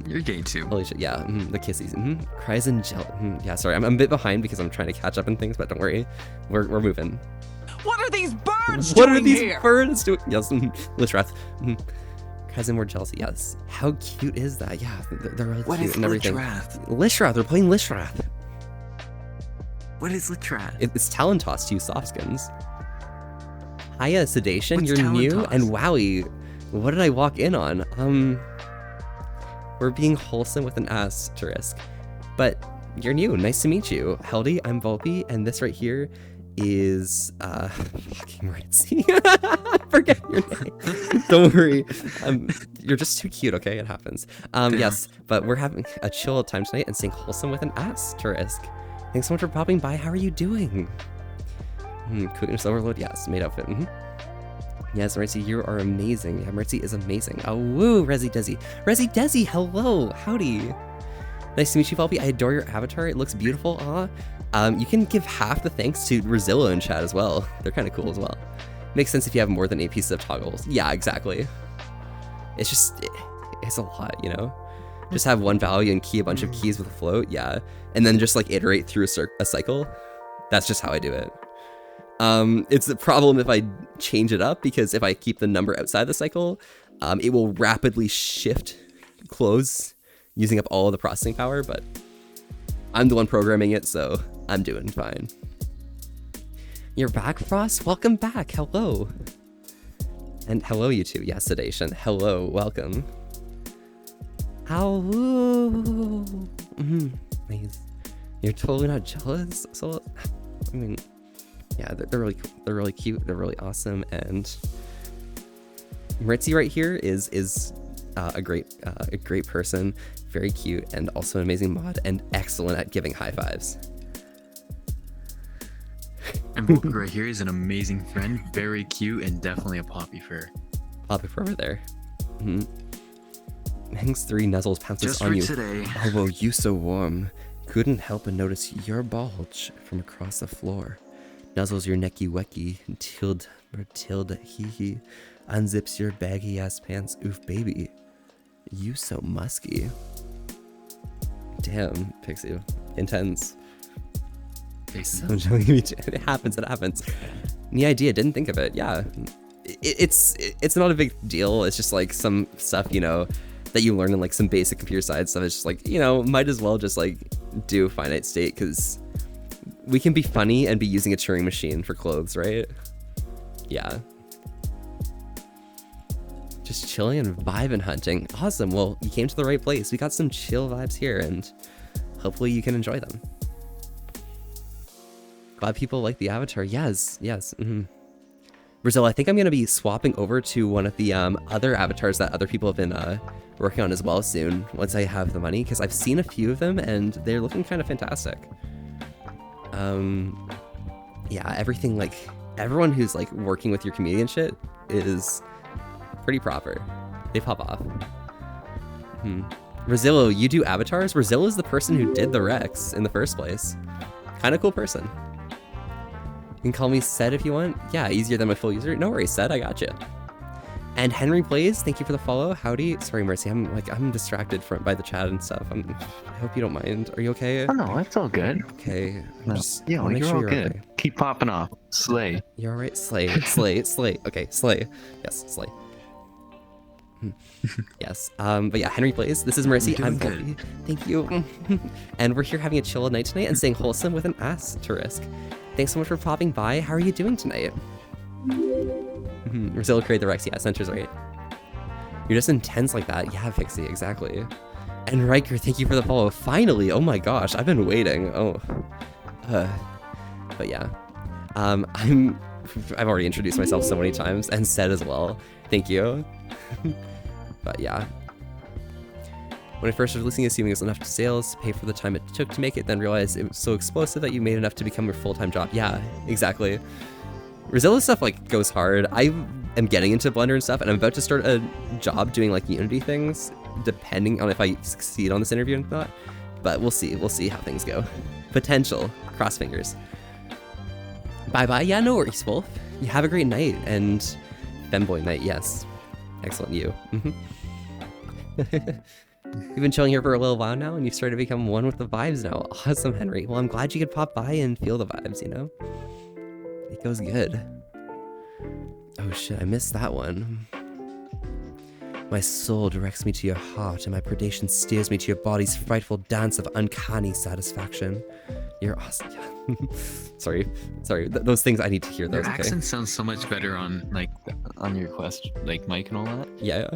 You're gay too. Holy shit, yeah. The kissies. Cries and gel. Yeah, sorry, I'm a bit behind because I'm trying to catch up in things, but don't worry, we're moving. What are these birds What doing are these here? birds doing? Yes, Lishrath. Cries and more jealousy. Yes. How cute is that? Yeah, they're really What cute is and everything. Lishrath? Lishrath. They're playing Lishrath. What is Lishrath? It's Talon Toss to use soft skins. Hiya, Sedation. What's You're Talon new, Toss? and wowie, what did I walk in on? We're being wholesome with an asterisk, but you're new. Nice to meet you. Heldy, I'm Volpe, and this right here is fucking Ritzy. Forget your name. Don't worry. You're just too cute. Okay, it happens. Yes, but we're having a chill time tonight and staying wholesome with an asterisk. Thanks so much for popping by. How are you doing? Quickness overload. Yes, made outfit. Yes, Ritzy, you are amazing. Yeah, Ritzy is amazing. Oh, woo, Resi Desi. Resi Desi, hello, howdy. Nice to meet you, Volpe. I adore your avatar. It looks beautiful. You can give half the thanks to Rosillo in chat as well. They're kind of cool as well. Makes sense if you have more than 8 pieces of toggles. Yeah, exactly. It's just, it's a lot, you know? Just have one value and key a bunch of keys with a float, yeah. And then just like iterate through a cycle. That's just how I do it. It's a problem if I change it up, because if I keep the number outside the cycle, it will rapidly shift close, using up all of the processing power, but I'm the one programming it, so I'm doing fine. You're back, Frost? Welcome back, hello. And hello, you two. Yes, Sedation. Hello, welcome. How? Nice. You're totally not jealous? So, I mean, yeah, they're really cool. They're really cute. They're really awesome. And Ritzy right here is a great person, very cute, and also an amazing mod, and excellent at giving high fives. And Volpe right here is an amazing friend, very cute, and definitely a poppy fur. Poppy fur over there. Hangs 3 nuzzles pounces Just on for you. today. Although you so warm, couldn't help but notice your bulge from across the floor. Nuzzles your necky wecky, tilde hee hee, unzips your baggy ass pants, oof baby. You so musky. Damn, Pixie. Intense. So it happens, it happens. The idea, didn't think of it, yeah. It's not a big deal, it's just like some stuff, you know, that you learn in like some basic computer science stuff. It's just like, you know, might as well just like do finite state, because we can be funny and be using a Turing machine for clothes, right? Yeah. Just chilling and vibing hunting. Awesome, well, you came to the right place. We got some chill vibes here, and hopefully you can enjoy them. Glad people like the avatar. Yes. Brazil, I think I'm going to be swapping over to one of the other avatars that other people have been working on as well soon, once I have the money, because I've seen a few of them and they're looking kind of fantastic. Yeah, everything, like, everyone who's like working with your community and shit is pretty proper. They pop off. Rosillo, you do avatars? Rosillo is the person who did the Rex in the first place. Kind of cool person. You can call me Sed if you want. Yeah, easier than my full user. No worries, Sed, I got you. And Henry Plays, thank you for the follow. Howdy. Sorry, Mercy, I'm distracted by the chat and stuff. I hope you don't mind. Are you okay? Oh no, it's all good. Okay. Yo, you're all good. Okay. Keep popping off. Slay. You're all right. Slay. Okay, slay. Yes, slay. Yes. But yeah, Henry Plays. This is Mercy. I'm Volpe. Thank you. And we're here having a chill night tonight and staying wholesome with an asterisk. Thanks so much for popping by. How are you doing tonight? Rosillo created the Rex. Yeah, Center's right. You're just intense like that. Yeah, Pixie, exactly. And Riker, thank you for the follow. Finally, oh my gosh, I've been waiting. Oh. But yeah. I've already introduced myself so many times, and Said as well. Thank you. But yeah. When I first started listening, assuming it was enough to sales to pay for the time it took to make it, then realized it was so explosive that you made enough to become your full-time job. Yeah, exactly. Rosillo stuff like goes hard. I am getting into Blender and stuff, and I'm about to start a job doing like Unity things, depending on if I succeed on this interview or not. But we'll see. We'll see how things go. Potential. Cross fingers. Bye-bye. Yeah, no worries, Wolf. You have a great night, and femboy night, yes. Excellent, you. You've been chilling here for a little while now, and you've started to become one with the vibes now. Awesome, Henry. Well, I'm glad you could pop by and feel the vibes, you know? It goes good. Oh shit, I missed that one. My soul directs me to your heart, and my predation steers me to your body's frightful dance of uncanny satisfaction. You're awesome. sorry. Those things I need to hear those. Your Okay? accent sounds so much better on like on your Quest, like mic and all that. Yeah.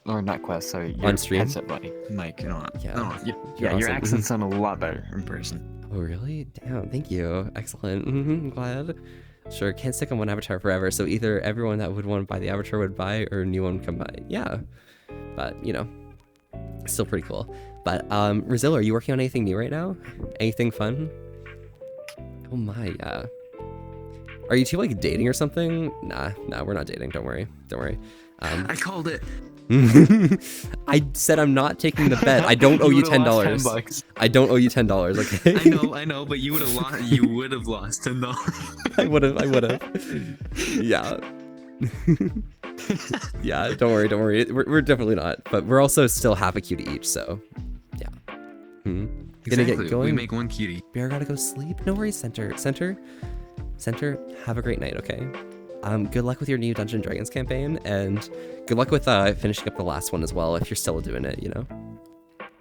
Or not Quest, sorry. Your On stream? headset mic and all that. Yeah. No, You're your awesome. accents sound a lot better in person. Oh really? Damn. Thank you. Excellent. I'm glad. Sure. Can't stick on one avatar forever. So either everyone that would want to buy the avatar would buy, or a new one would come by. Yeah. But you know, still pretty cool. But Rizil, are you working on anything new right now? Anything fun? Oh my, yeah. Are you two like dating or something? Nah, we're not dating. Don't worry. I called it. I said I'm not taking the bet. I don't owe you $10. I don't owe you $10. Okay. I know, but you would have lost. You would have lost $10. I would have. Yeah. Yeah. Don't worry. We're definitely not. But we're also still half a cutie each. So, yeah. Gonna get going. We make one cutie. Bear gotta go sleep. No worries, Center. Have a great night. Okay. Good luck with your new Dungeons & Dragons campaign, and good luck with finishing up the last one as well, if you're still doing it, you know?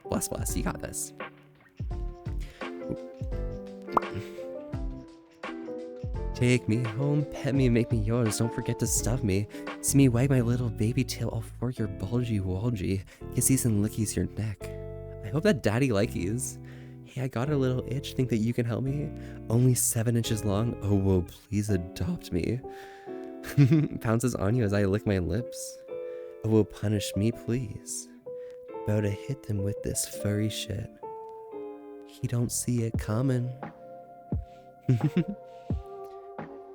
Bless, you got this. Take me home, pet me, make me yours, don't forget to stuff me. See me wag my little baby tail all for your bulgy walgy. Kissies and lickies your neck. I hope that daddy likies. Hey, I got a little itch, think that you can help me? Only 7 inches long, oh whoa, please adopt me. Pounces on you as I lick my lips. Oh, will punish me, please. About to hit them with this furry shit. He don't see it coming.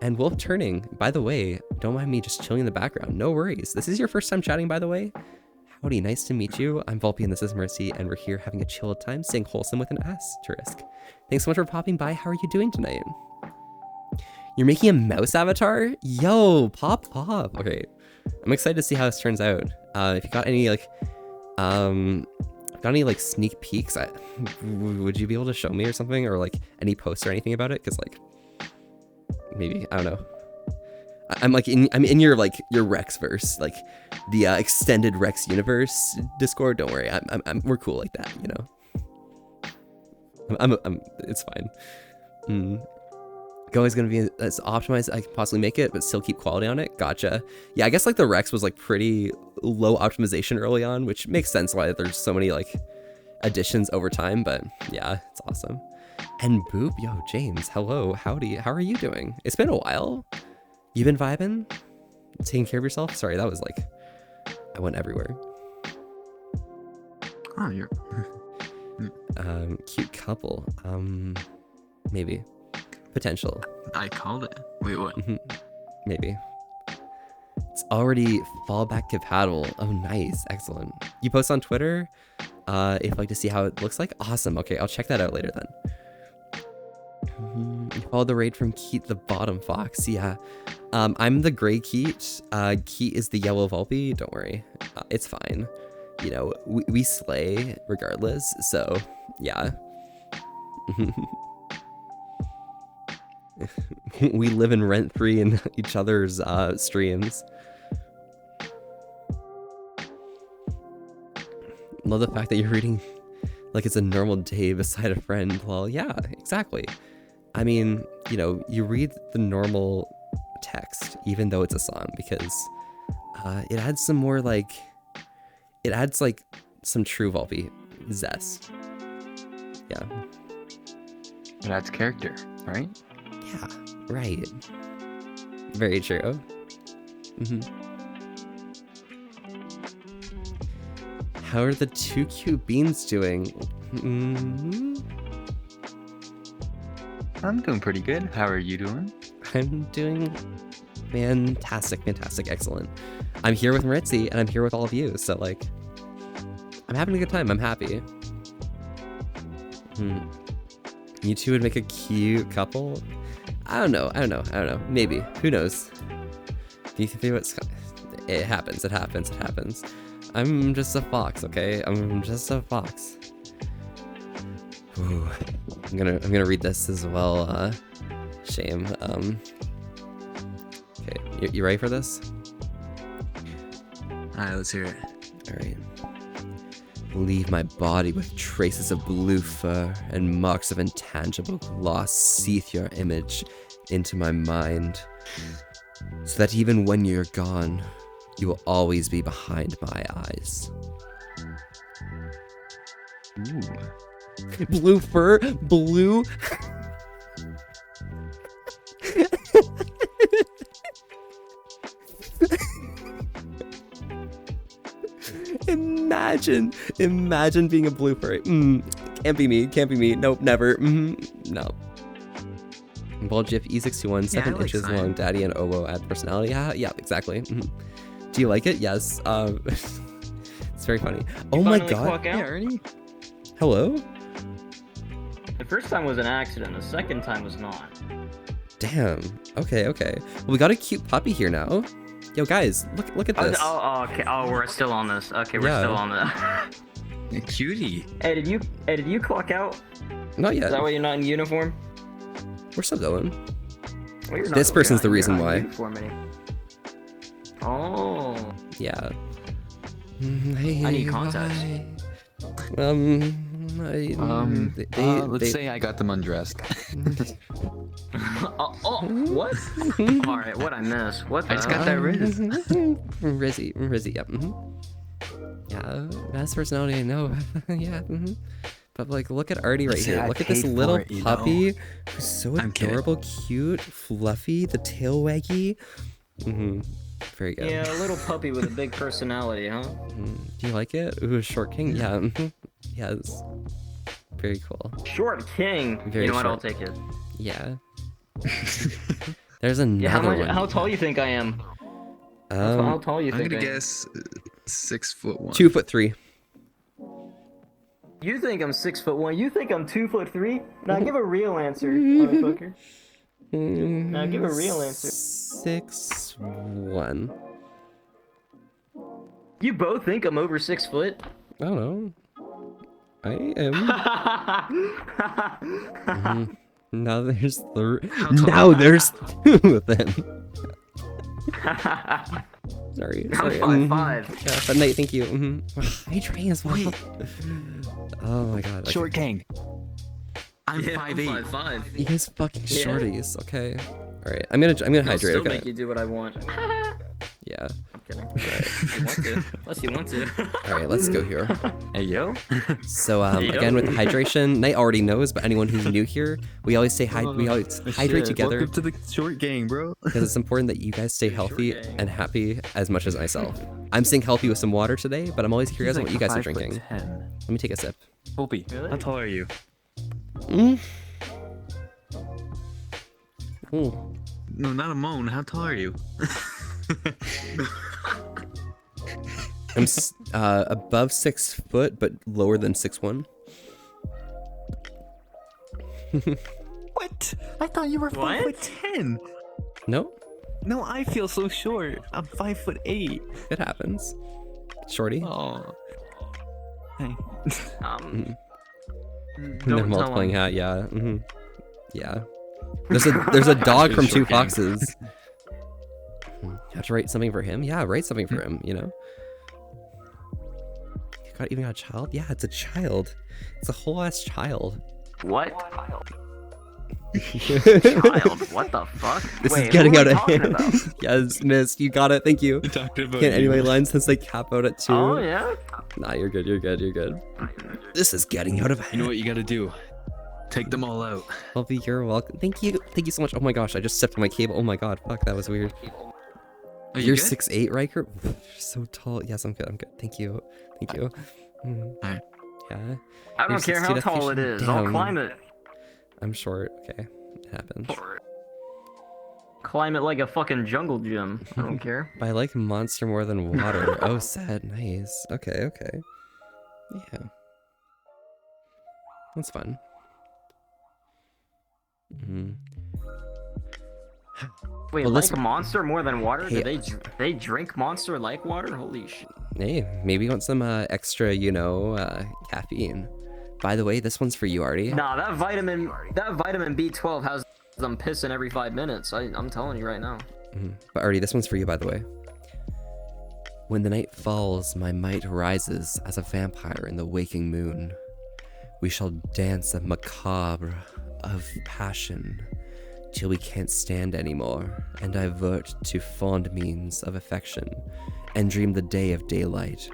And Wolf turning. By the way, don't mind me just chilling in the background. No worries. This is your first time chatting, by the way. Howdy, nice to meet you. I'm Volpe and this is Mercy, and we're here having a chill time, staying wholesome with an asterisk. Thanks so much for popping by. How are you doing tonight? You're making a mouse avatar? Yo, pop. Okay, I'm excited to see how this turns out. If you got any like sneak peeks, would you be able to show me or something, or like any posts or anything about it? Cause like maybe I don't know. I'm in your Rex verse, like the extended Rex universe Discord. Don't worry, we're cool like that, you know. It's fine. Go is gonna be as optimized as I can possibly make it, but still keep quality on it. Gotcha. Yeah, I guess like the Rex was like pretty low optimization early on, which makes sense why there's so many like additions over time. But yeah, it's awesome. And Boop, yo, James, hello, howdy, how are you doing? It's been a while. You been vibing? Taking care of yourself? Sorry, that was like, I went everywhere. Oh, you're... Cute couple. Maybe. Potential. I called it. Wait, what? Maybe. It's already fallback compatible. Oh, nice. Excellent. You post on Twitter? If you'd like to see how it looks like? Awesome. Okay, I'll check that out later then. You follow the raid from Keat the bottom fox. Yeah. I'm the gray Keat. Keat is the yellow Volpe. Don't worry. It's fine. You know, we slay regardless. So, yeah. We live in rent-free in each other's streams. Love the fact that you're reading like it's a normal day beside a friend. Well, yeah, exactly. I mean, you know, you read the normal text even though it's a song because it adds some more like, it adds like some true Volpe zest. Yeah. It adds character, right? Yeah, right. Very true. How are the two cute beans doing? I'm doing pretty good. How are you doing? I'm doing fantastic, excellent. I'm here with Maritzi, and I'm here with all of you, so like, I'm having a good time. I'm happy. You two would make a cute couple. I don't know. Maybe. Who knows? Do you think what's... It happens. I'm just a fox, okay? I'm just a fox. Ooh. I'm gonna read this as well, Shame. Okay, you ready for this? Alright, let's hear it. Alright. Leave my body with traces of blue fur and marks of intangible gloss seeth your image into my mind, so that even when you're gone, you will always be behind my eyes. Ooh. Blue fur? Blue? Imagine being a blue furry. Can't be me. Nope, never. No. Ball GIF E61, 7 like inches Sign. long, daddy and oboe add personality. Yeah, exactly. Do you like it? Yes. It's very funny. Oh my god. Yeah, Ernie. Hello? The first time was an accident. The second time was not. Damn. Okay. Well, we got a cute puppy here now. Yo, guys, look at this. Okay. Oh, we're still on this. Okay, we're still on this. Cutie. Hey, did you clock out? Not yet. Is that why you're not in uniform? We're still going. Well, you're not- This person's the you're reason not in why. uniform Oh. Yeah. I need contacts. Let's say I got them undressed. What? Alright, what I miss? What the I just got that Riz. Rizzy, yep. Yeah, best personality I know. Yeah. But like, look at Artie right here. Look at this little puppy who's so adorable, cute, fluffy, the tail waggy. Very good. Yeah, a little puppy with a big personality, huh? Do you like it? Ooh, short king. Yeah. Yes. Very cool. Short king. Very you know what? I'll short. take it. Yeah. There's another one. How tall you think I am? Um, How tall you I'm think gonna I am? guess 6'1". 2'3". You think I'm 6'1"? You think I'm 2'3"? Now give a real answer, motherfucker. Now give a real answer. 6'1". You both think I'm over 6 foot? I don't know. I am. Now there's now there's 2 of them. Sorry. I'm 5'5". Yeah, but night, thank you. Hydrating as well. Oh my god. Okay. Short king. I'm Yeah, 5'8". 5'5". You guys fucking Yeah. shorties. Okay. All right. I'm gonna I'll hydrate. still Okay. make you do what I want. Yeah. I'm kidding. If you want to. Unless you want to. All right. Let's go here. Hey yo. So Hey, yo. again with the hydration, Knight already knows, but anyone who's new here, we always say we always hydrate together Welcome to the short gang, bro. because it's important that you guys stay healthy gang. and happy as much as myself. I'm staying healthy with some water today, but I'm always curious on what you guys are drinking. 5'10". Let me take a sip. Opie, how tall are you? Ooh. No, not a moan. How tall are you? I'm above 6 foot, but lower than 6'1". What? I thought you were 5'10". No, No, I feel so short. I'm 5'8". it happens. Shorty. Oh. Hey. No Don't multiplying tell hat. Yeah. Yeah. There's a dog from Two Foxes. You have to write something for him? Yeah, write something for him, you know? You even got a child? Yeah, it's a child. It's a whole ass child. What? Child? What the fuck? This Wait, is getting who out are we of talking hand. about? Yes, miss, you got it. Thank you. Talking about Can't anyway line since they cap out at 2. Oh, yeah? Nah, you're good. This is getting out of hand. You know what you gotta do? Take them all out. Elfie, you're welcome. Thank you so much. Oh my gosh, I just stepped on my cable. Oh my god, fuck, that was weird. Are you You're good? 6'8", Riker? You're so tall. Yes, I'm good. Thank you. Alright. Yeah. I don't care how tall it is. I'll climb it. I'm short. Okay, it happens. Climb it like a fucking jungle gym. I don't care. But I like monster more than water. Oh, sad. Nice. Okay. Yeah. That's fun. Wait, Well, like listen- Monster more than water? Hey, Do they drink Monster like water? Holy shit. Hey, maybe you want some extra, caffeine. By the way, this one's for you, Artie. Nah, that vitamin B12 has them pissing every 5 minutes. I'm telling you right now. But Artie, this one's for you, by the way. When the night falls, my might rises as a vampire in the waking moon. We shall dance a macabre of passion till we can't stand anymore, and divert to fond means of affection, and dream the day of daylight,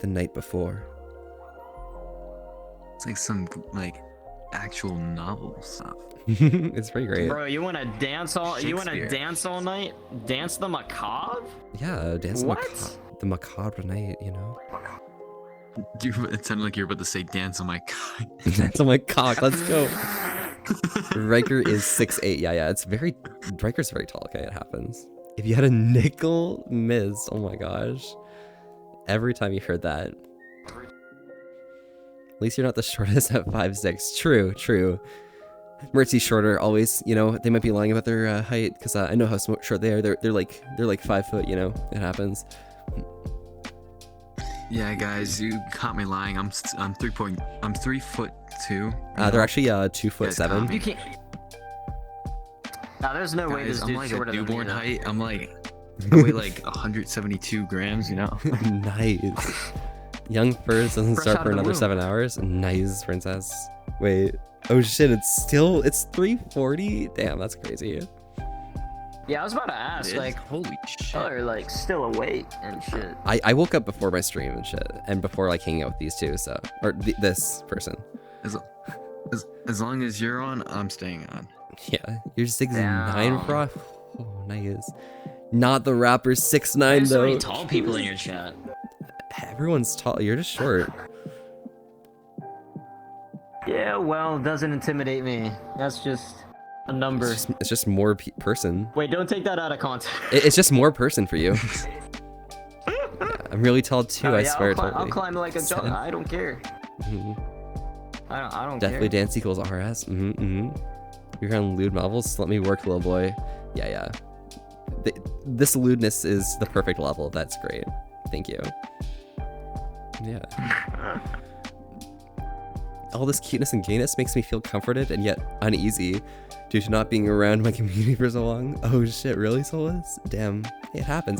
the night before. It's like some actual novel stuff. It's pretty great. Bro, you wanna dance all Shakespeare. night? Dance the macabre? Yeah, dance What? the macabre night, It sounded like you were about to say dance on my cock. Dance on my cock, let's go. Riker is 6'8". Yeah, Riker's very tall. Okay, it happens. If you had a nickel miss, oh my gosh. Every time you heard that. At least you're not the shortest at 5'6". True. Mertzy's shorter always, they might be lying about their height, because I know how short they are. They're like 5 foot, it happens. Yeah, guys, you caught me lying. I'm 3'2". They're actually 2'7". You can't. Nah, there's no way this I'm dude's like shorter a than me. newborn though. height. I weigh like 172 grams. Nice. Young first doesn't Fresh start out for of the another womb. 7 hours. Nice, princess. Wait. Oh shit, it's 3:40? Damn, that's crazy. Yeah, I was about to ask, Holy shit. y'all are still awake and shit. I woke up before my stream and shit, and before hanging out with these two, so this person. As long as you're on, I'm staying on. Yeah, you're 6'9", Damn. bro. Oh, nice. Not the rapper 6'9" There's so though. many tall people in your chat. Everyone's tall. You're just short. Yeah, well, doesn't intimidate me. That's just a number. It's just more person. Wait, don't take that out of context. It's just more person for you. Yeah, I'm really tall too. I swear. I'll climb like a jump. I don't care. Mhm. I don't Definitely care. dance equals RS. You're on lewd novels. Let me work, little boy. Yeah. This lewdness is the perfect level. That's great. Thank you. Yeah. All this cuteness and gayness makes me feel comforted and yet uneasy due to not being around my community for so long. Oh shit, really, Solus? Damn. It happens.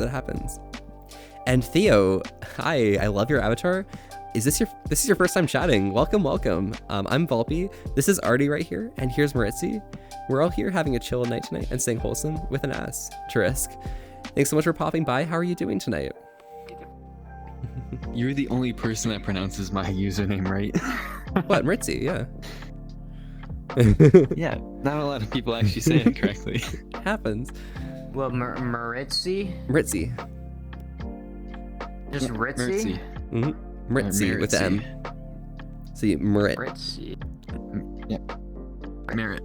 And Theo, hi, I love your avatar. This is your first time chatting. Welcome. I'm Volpe. This is Artie right here, and here's Maritzi. We're all here having a chill night tonight and staying wholesome with an ass to risk. Thanks so much for popping by. How are you doing tonight? You're the only person that pronounces my username right. What, Maritzi? Yeah. Yeah, not a lot of people actually say it correctly. Happens. Well, Maritzi? Maritzi. Just Ritzy? Maritzi with the M. See, Marit. Ritzy. Yep. Merit.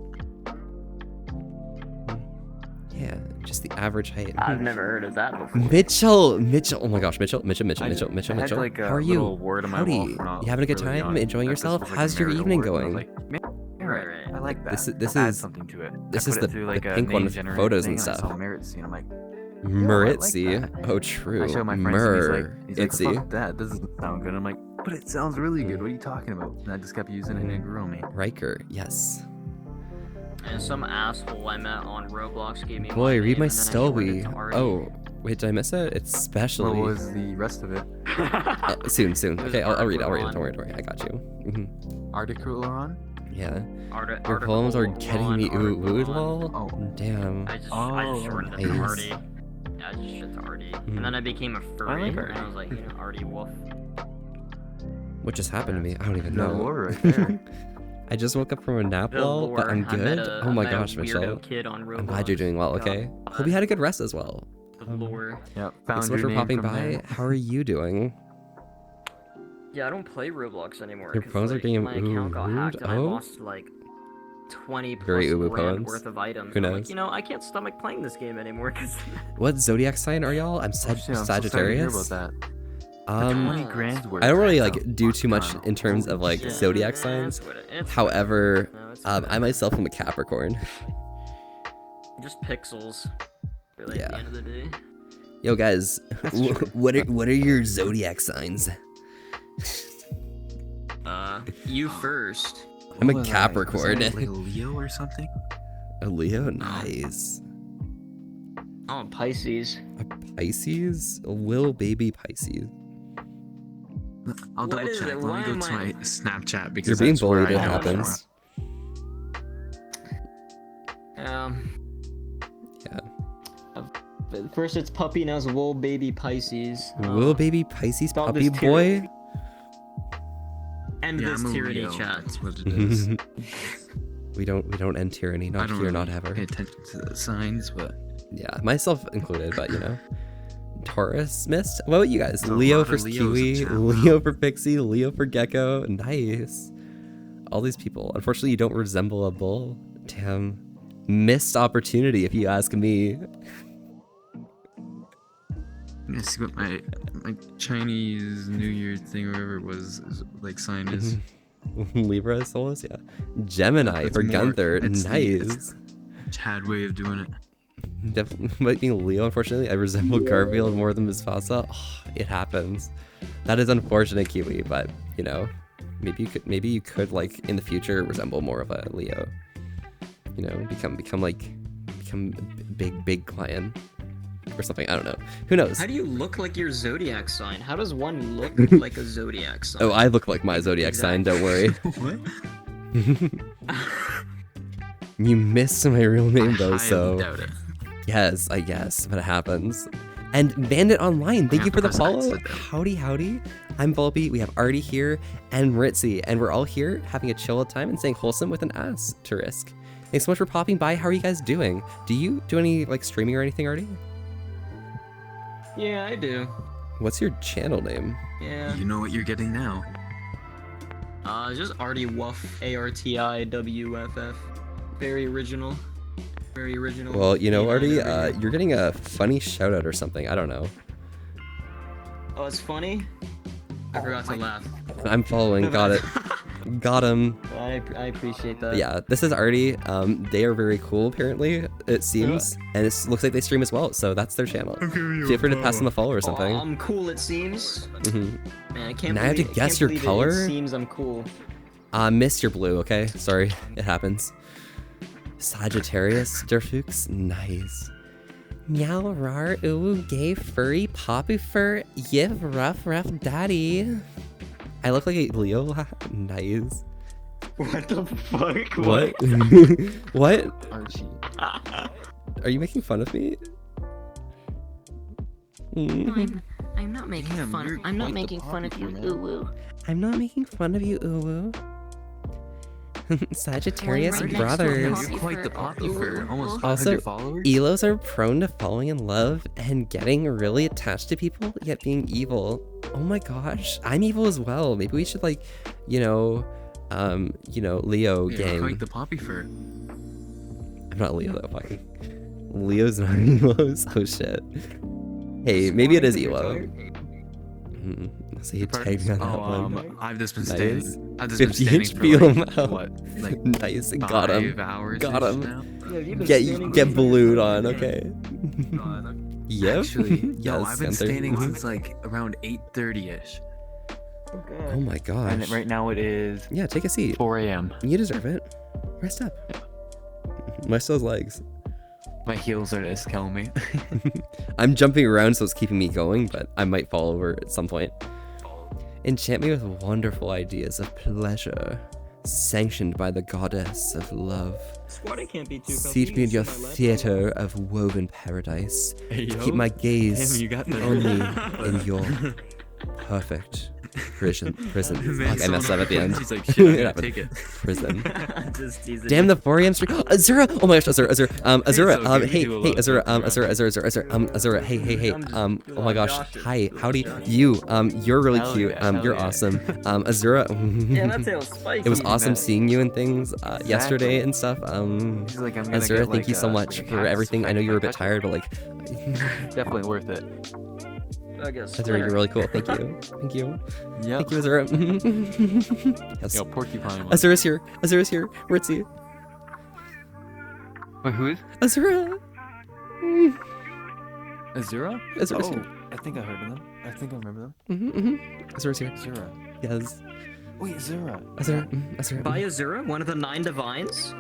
Yeah, just the average height. I've never heard of that before. Mitchell. Oh my gosh, Mitchell. I had, like, a How are you? little word on my wall Howdy. for not You having a good really time? on Enjoying that this yourself? was, like, a How's your marital evening word, and I was going? Merit. I like that. This Add is something to it. this I is put it the through, like, a pink one with name-generated photos thing, and I stuff. saw Maritzy, and I'm like, Maritzy. that. Oh, true. I show my friends, and he's like, Itzy. fuck that doesn't sound good. I'm like, but it sounds really good. What are you talking about? And I just kept using it, and it grew on me. Riker. Yes. And some asshole I met on Roblox gave me Boy, read my name, and then I shortened story. it to Artie. Oh, wait, did I miss it? It's specially. What was the rest of it? Soon. It was Okay, I'll read it. Article Don't worry. I got you. Article on? Yeah. Your Article poems are getting me on, ooh article lol. Oh. Damn. I just shortened it to nice. Artie. Yeah, I just shit to Artie. And then I became a furry, like and I was like, Artie Wolf. What just happened to me? I don't even The know. lore right there. I just woke up from a nap, The lol, but lore. I'm I met good. a- Oh I my met a gosh, weirdo Michelle. kid on I'm glad you're Roblox. doing well. Okay. Hope you had a good rest as well. The lore. Yeah, Thanks found so your much for name popping from by. there. How are you doing? Yeah, I don't play Roblox anymore. Your 'cause, poems are like, getting my account got hacked and I oh? lost like 20 plus Very uwu grand poems. worth of items. Who I'm knows? like, I can't stomach playing this game anymore because What zodiac sign are y'all? I'm Oh, shit, I'm so sorry to hear Sagittarius. about that. 20 grand worth. I don't really That's like a do fuck too much ton. in terms of like shit. zodiac Yeah, signs. it's what it- it's However, No, it's I myself am a Capricorn. Just pixels. Really, at the end of the day. Yo, guys, what are your zodiac signs? You first. I'm a What was I? Capricorn. Was I, like a Leo or something? A Leo, nice. Oh, Pisces. A Pisces, a little baby Pisces. I'll double is check. it? Let Why me go am to I- my Snapchat because You're being that's where bullied. It I know happens. Yeah. Yeah. First it's puppy, now it's little baby Pisces. Little baby Pisces about puppy this boy. End Yeah, this I'm a tyranny Leo. chat. That's what it is. we don't end tyranny. I Not don't here, really not ever. pay attention to the signs, but Yeah, myself included, but you know. Taurus missed. What about you guys? There's a Leo lot for of Leos in Kiwi, chat. Leo for Pixie, Leo for Gecko. Nice. All these people. Unfortunately, you don't resemble a bull. Damn. Missed opportunity, if you ask me. let's see what my Chinese New Year thing or whatever it was like sign is. Libra, Solus, yeah. Gemini That's for more- Gunther. it's the- Nice. Chad way of doing it. Definitely might be Leo, unfortunately. I resemble Garfield more than Mufasa. Oh, it happens. That is unfortunate, Kiwi, but you know, maybe you could like in the future resemble more of a Leo. You know, become big lion or something. I don't know. Who knows? How do you look like your zodiac sign? How does one look like a zodiac sign? Oh, I look like my zodiac sign. Don't worry. What? You missed my real name though, I so doubt it. yes, I guess, but it happens. And Bandit Online, thank you for the Press follow. exit, though. Howdy. I'm Volby. We have Artie here and Ritzy, and we're all here having a chill time and staying wholesome with an asterisk. Thanks so much for popping by. How are you guys doing? Do you do any like streaming or anything, Artie? Yeah, I do. What's your channel name? Yeah. You know what you're getting now. Just Artie Wuff. ARTIWFF. Very original. Very original. Well, you know, name Artie, over here. you're getting a funny shout out or something. I don't know. Oh, it's funny? I forgot to laugh. I'm following. Got it. Got him. I appreciate that. Yeah, this is Artie. They are very cool, apparently, it seems. And it looks like they stream as well, so that's their channel. Feel free to pass them a follow or something. I'm cool, it seems. Mhm. Man, I can't Now I have to believe- guess can't your believe color? It seems I'm cool. Missed your blue, okay? Sorry, it happens. Sagittarius, Derfux, nice. Meow, rar, ooh, gay, furry, poppy fur, yiv, rough, daddy. I look like a Leo, nice. What the fuck? What? What? Archie. Are you making fun of me? I'm not making Damn, fun. you're I'm not quite the making fun of you, poppy for, man. ooh. I'm not making fun of you, uwu. Sagittarius Right next to a brothers. poppy You're quite the fur. poppy Ooh, for almost ooh. 500 Also, followers. Elos are prone to falling in love and getting really attached to people, yet being evil. Oh my gosh, I'm evil as well. Maybe we should like, Leo You're gang. quite the poppy fur. I'm not Leo though, fucking. Leo's not Elos. Oh shit. Hey, maybe it is Elo. So you tagged me on that one. I've just been Nice. standing. I've just been 50 standing inch for feel like, out. what, like Nice, got him. 5 hours. Got him. Now? Yeah, you've been standing Get for blued 30 on, minutes. okay. Yep. Actually, yes, no, I've been Gunther. standing Mhm. since like around 8:30ish. Oh my gosh. And right now it is Yeah, take a seat. 4 a.m. You deserve it. Rest up. Rest those legs. My heels are just killing me. I'm jumping around, so it's keeping me going, but I might fall over at some point. Enchant me with wonderful ideas of pleasure, sanctioned by the goddess of love. Squatting can't be too Seat me in your theater of woven paradise. Keep my gaze Damn, you got that. only in your perfect prison. Man, Fuck, I messed up at the end. He's like, shit, I'm It gonna happened. take it. Prison. Just teasing Damn you. the 4 a.m. stream. Azura! Oh my gosh, Azura, Azura, okay, we hey, do a hey, lot of Azura, joking around. Azura, hey, I'm just oh my gosh, Josh. hi, howdy, you, you're really Hell cute, yeah, hell you're yeah. awesome, Azura, Yeah, that tail's spiky. it was awesome man. seeing you and things, yesterday and stuff, He's like, I'm gonna Azura, get, thank like, you so a- much like a for hat everything, I know you were a bit spec- tired, but like, Definitely worth it. I guess. Azura, you're really cool, thank you, thank you, Yep. thank you, Azura, yes, Yo, porcupine. Azura's here, Ritzy. Wait, who is? Azura. Azura? Azura's Oh, here. I think I heard of them. I think I remember them. Azura's here. Azura. Yes. Wait, Azura. Azura. Azura. By Azura, one of the 9 divines?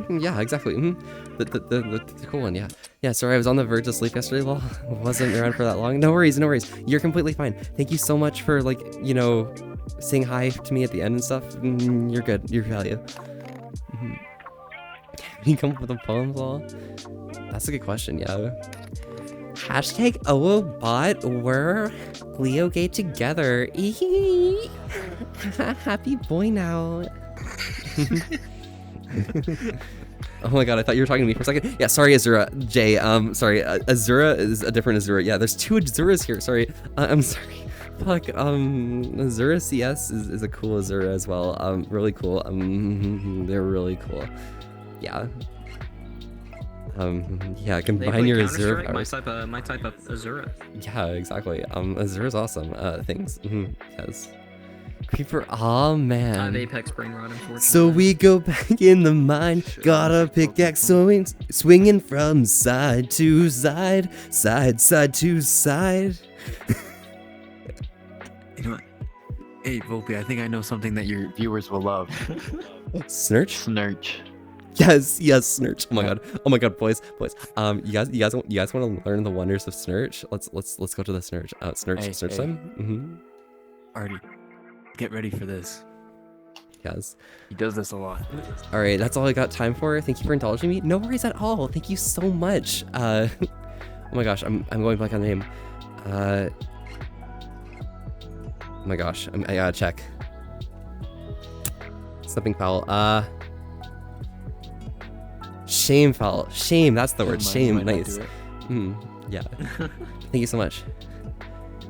Yeah, exactly. The cool one, yeah. Yeah, sorry, I was on the verge of sleep yesterday. Well, wasn't around for that long. No worries, no worries. You're completely fine. Thank you so much for, like, you know, saying hi to me at the end and stuff. You're good. You're value. You come up with a poem, Law? That's a good question, yeah. Hashtag OOBot, we're Leo Gate together. Happy boy now. Oh my god, I thought you were talking to me for a second. Yeah, sorry, Azura. Jay, sorry. Azura is a different Azura. Yeah, there's 2 Azuras here. Sorry. I'm sorry. Fuck, Azura CS is a cool Azura as well. Really cool. They're really cool. Yeah. Yeah, combine your Azura powers. My type of Azura. Yeah, exactly. Azura's awesome. Things. Yes. Creeper, aw man. I have Apex Brain Rot, unfortunately. So we go back in the mine. Got a pickaxe swinging from side to side, side to side. You know what? Hey, Volpe, I think I know something that your viewers will love. Snurch? Snurch. Yes, Snurch. Oh my god, boys. You guys want to learn the wonders of Snurch? Let's go to the Snurch. Snurch time. Artie, get ready for this. Yes. He does this a lot. All right, that's all I got time for. Thank you for indulging me. No worries at all. Thank you so much. Oh my gosh, I'm going blank on the name. Oh my gosh, I gotta check. Something foul. Shame foul. Shame, that's the word. Shame. Nice. Yeah. Thank you so much.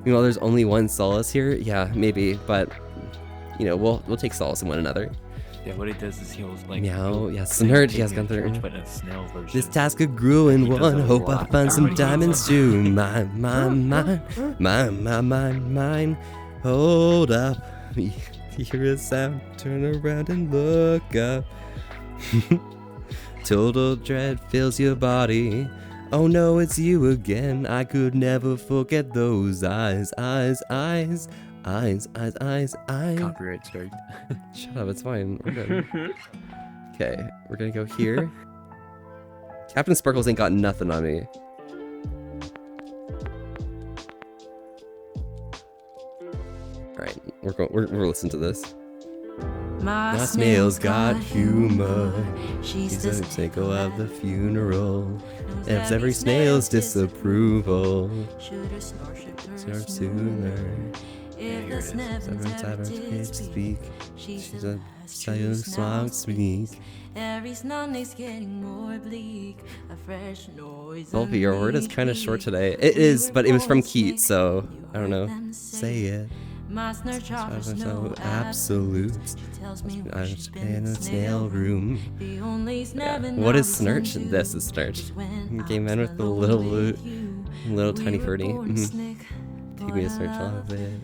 You know, there's only one solace here. Yeah, maybe, but you know, we'll take solace in one another. Yeah, what he does is he'll like. Meow. Yeah, Snurch. Yes, Gunther. But a snail version. This task of grew in one. Hope I find some diamonds too. Mine. Hold up. Hear a sound. Turn around and look up. Total dread fills your body. Oh no, it's you again. I could never forget those eyes. Copyright strike. Shut up, it's fine. We're good. Okay, we're gonna go here. Captain Sparkles ain't got nothing on me. Alright, we're listening to this. My snail's got humor. She's the sickle of the funeral. If every snail's disapproval. Snore sooner. If the snap's speak. She's a silent song speak. Every Sunday's getting more bleak. A fresh noise. Volpe, your word is kind of short today. It is, but it was from Keat, so I don't know. Say it. My Snurch offers no absolutes. I'm just in a snail room. Yeah. What is Snurch? This is Snurch. Game man with the little tiny birdie. Take me to Snurch off it.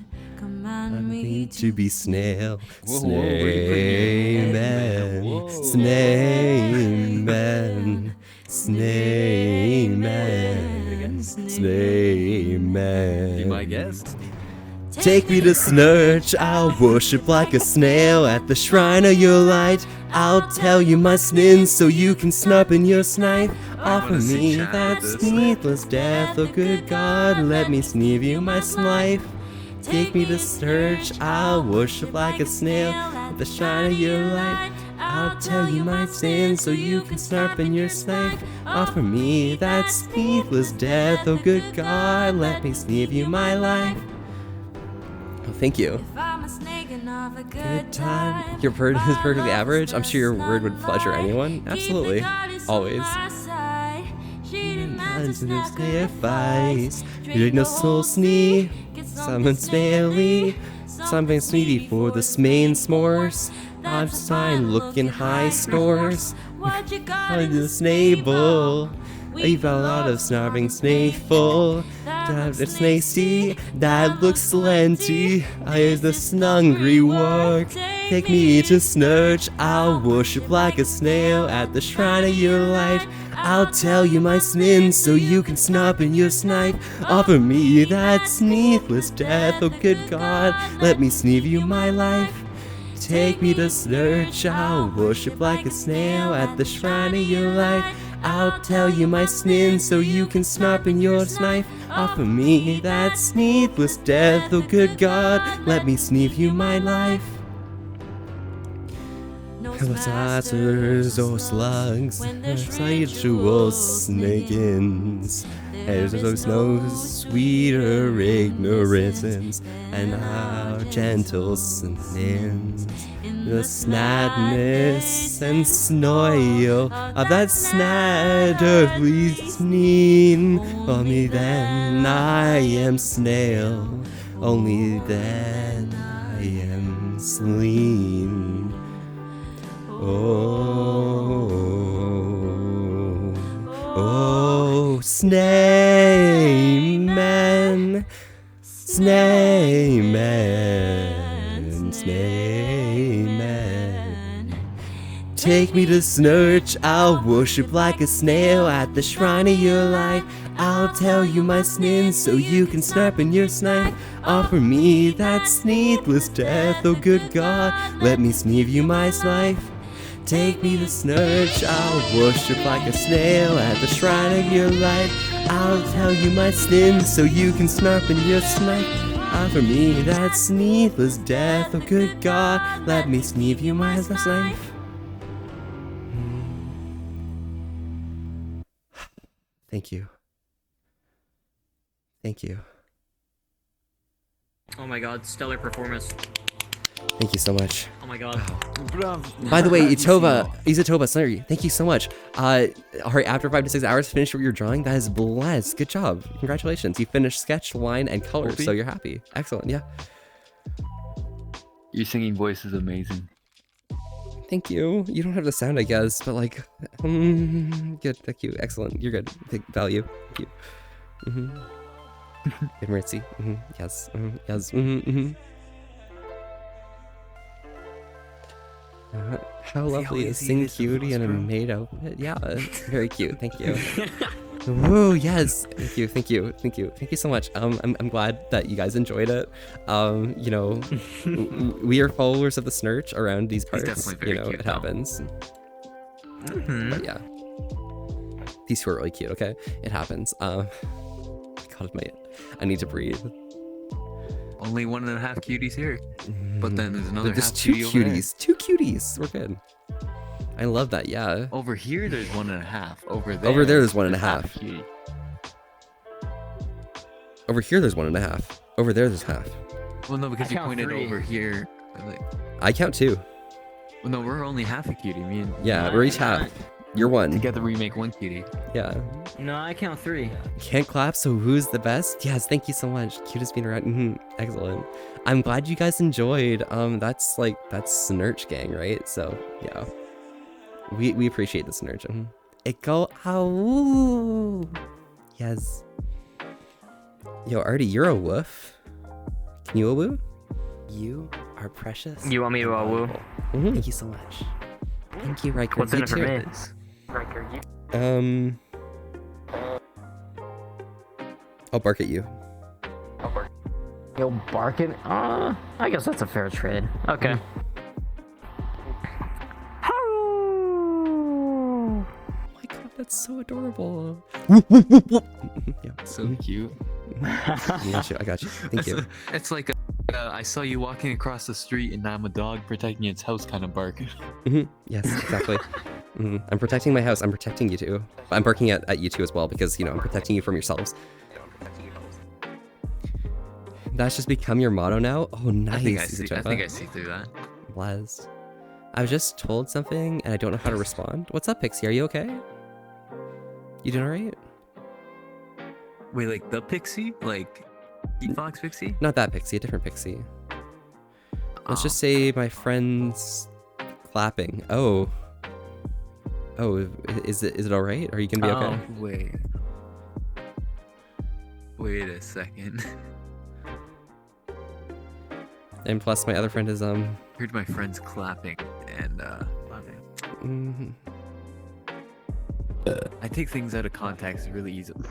I need to be snail. Snayman. Snayman. Snayman. Snayman. Be my guest. Take me to Snurch, I'll worship like a snail at the shrine of your light. I'll tell you my sins so you can snap in your snipe. Offer me that needless death, oh good God, let me sneeve you my life. Take me to Snurch, I'll worship like a snail at the shrine of your light. I'll tell you my sins so you can snarp in your snipe. Offer me that needless death, oh good God, let me sneeve you my life. Oh, thank you. Good time. Your word is perfectly average. I'm sure your word would pleasure anyone. Absolutely. Always. You're no soul snee. Summon snaily. Something sweetie for the main s'mores. I'm sign looking high stores. What you got in the snable? We've got a lot of snarving snayful. It's snacy, that looks slenty. I is the snungry work. Take me to Snurch, I'll worship like a snail at the shrine of your light. I'll tell you my sins so you can snap in your snipe. Offer me that sneethless death, oh good God, let me sneeve you my life. Take me to Snurch, I'll worship like a snail at the shrine of your light. I'll tell you my sins so you can snap in your snipe. Offer me that sneethless death, oh good God, let me sneeve you my life. Satyrs or slugs, sexual snakins. There's no sweeter ignorance and how gentle sins. The snadness and snoil of that snatterly sneen. Only then I am snail, only then I am sleen. Oh, Snayman, Snayman, Snayman. Take me to Snurch, I'll worship like a snail at the shrine of your light. I'll tell you my sins so you can snap in your snipe. Offer me that sneethless death, oh good God, let me sneeve you my life. Take me to Snurch, I'll worship like a snail at the shrine of your light. I'll tell you my sins so you can snarp in your snipe. Offer me that sneethless death, oh good God, let me sneeve you my life. Thank you. Thank you. Oh my god, stellar performance. Thank you so much. Oh my god. By the way, Izatoba, sorry, thank you so much. Alright, after 5 to 6 hours, finish what you're drawing. That is blessed. Good job. Congratulations. You finished sketch, line, and colors, so you're happy. Excellent, yeah. Your singing voice is amazing. Thank you. You don't have the sound, I guess, but like, good. Thank you. Excellent. You're good. Big value. Thank you. Good mercy. Yes. Yes. How lovely is Sing Cutie in a maid outfit? Yeah, very cute. Thank you. Woo, yes. Thank you. Thank you. Thank you. Thank you so much. I'm glad that you guys enjoyed it. You know, we are followers of the Snurch around these parts. You know, it happens. But yeah. These two are really cute, okay? It happens. God, I need to breathe. Only 1.5 cuties here. But then there's another There's half two cutie over there. cuties. 2 cuties. We're good. I love that, yeah. Over here, there's 1.5. Over there's 1.5. half cutie. Over here, there's 1.5. Over there, there's half. Well, no, because you pointed over here. Like, I count 2. well, no, we're only half a cutie. Me and Yeah, we're each half. You're 1. Together we make 1 cutie. Yeah. No, I count 3. Can't clap, so who's the best? Yes, thank you so much. Cutest being around. Excellent. I'm glad you guys enjoyed. That's Snurch gang, right? So yeah, we appreciate the Snurch. It go ow. Yes. Yo, Artie, you're a woof. Can you a woo? You are precious. You want me to woo? Thank you so much. Thank you, Riker. What's in You it for too. me? I'll bark at you. You'll bark it? I guess that's a fair trade. Okay. Oh my god, that's so adorable. Yeah. So cute. I got you. Thank you. It's like I saw you walking across the street and I'm a dog protecting its house kind of bark. Yes, exactly. I'm protecting my house. I'm protecting you too. I'm barking at you too as well because, you know, I'm protecting you from yourselves. That's just become your motto now? Oh, nice. I think I see through that. Blessed. I was just told something and I don't know how to respond. What's up, Pixie? Are you okay? You doing alright? Wait, like the pixie? Like Keat Fox pixie? Not that Pixie, a different Pixie. Let's just say my friend's clapping. Oh, is it alright? Are you gonna be okay? Wait a second. And plus my other friend is heard my friends clapping and Mhm. I take things out of context really easily.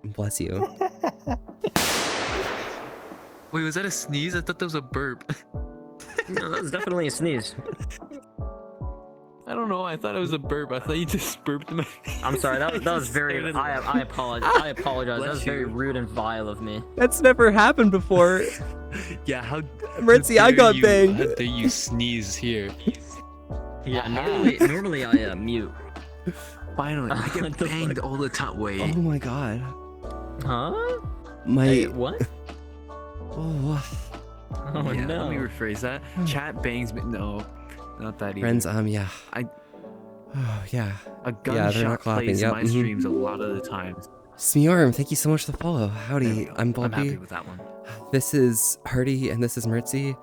Bless you. Wait, was that a sneeze? I thought that was a burp. No, that was definitely a sneeze. I don't know. I thought it was a burp. I thought you just burped in my face. I'm sorry. That was very. I apologize. I apologize. That was very rude and vile of me. That's never happened before. Yeah, how Mertzi, I got banged. How dare you sneeze here? Yeah, normally I mute. Finally, I get banged all the time. Wait. Oh my god. Huh? My Hey, what? Oh. Oh Yeah, no. let me rephrase that. Chat bangs me. No, not that either. Friends, yeah. I. Oh yeah. A Yeah, they're not gunshot clapping. plays Yep. my streams a lot of the times. Smiorm, thank you so much for the follow. Howdy, I'm I'm Bulby. happy with that one. This is Hardy and this is Mertzi.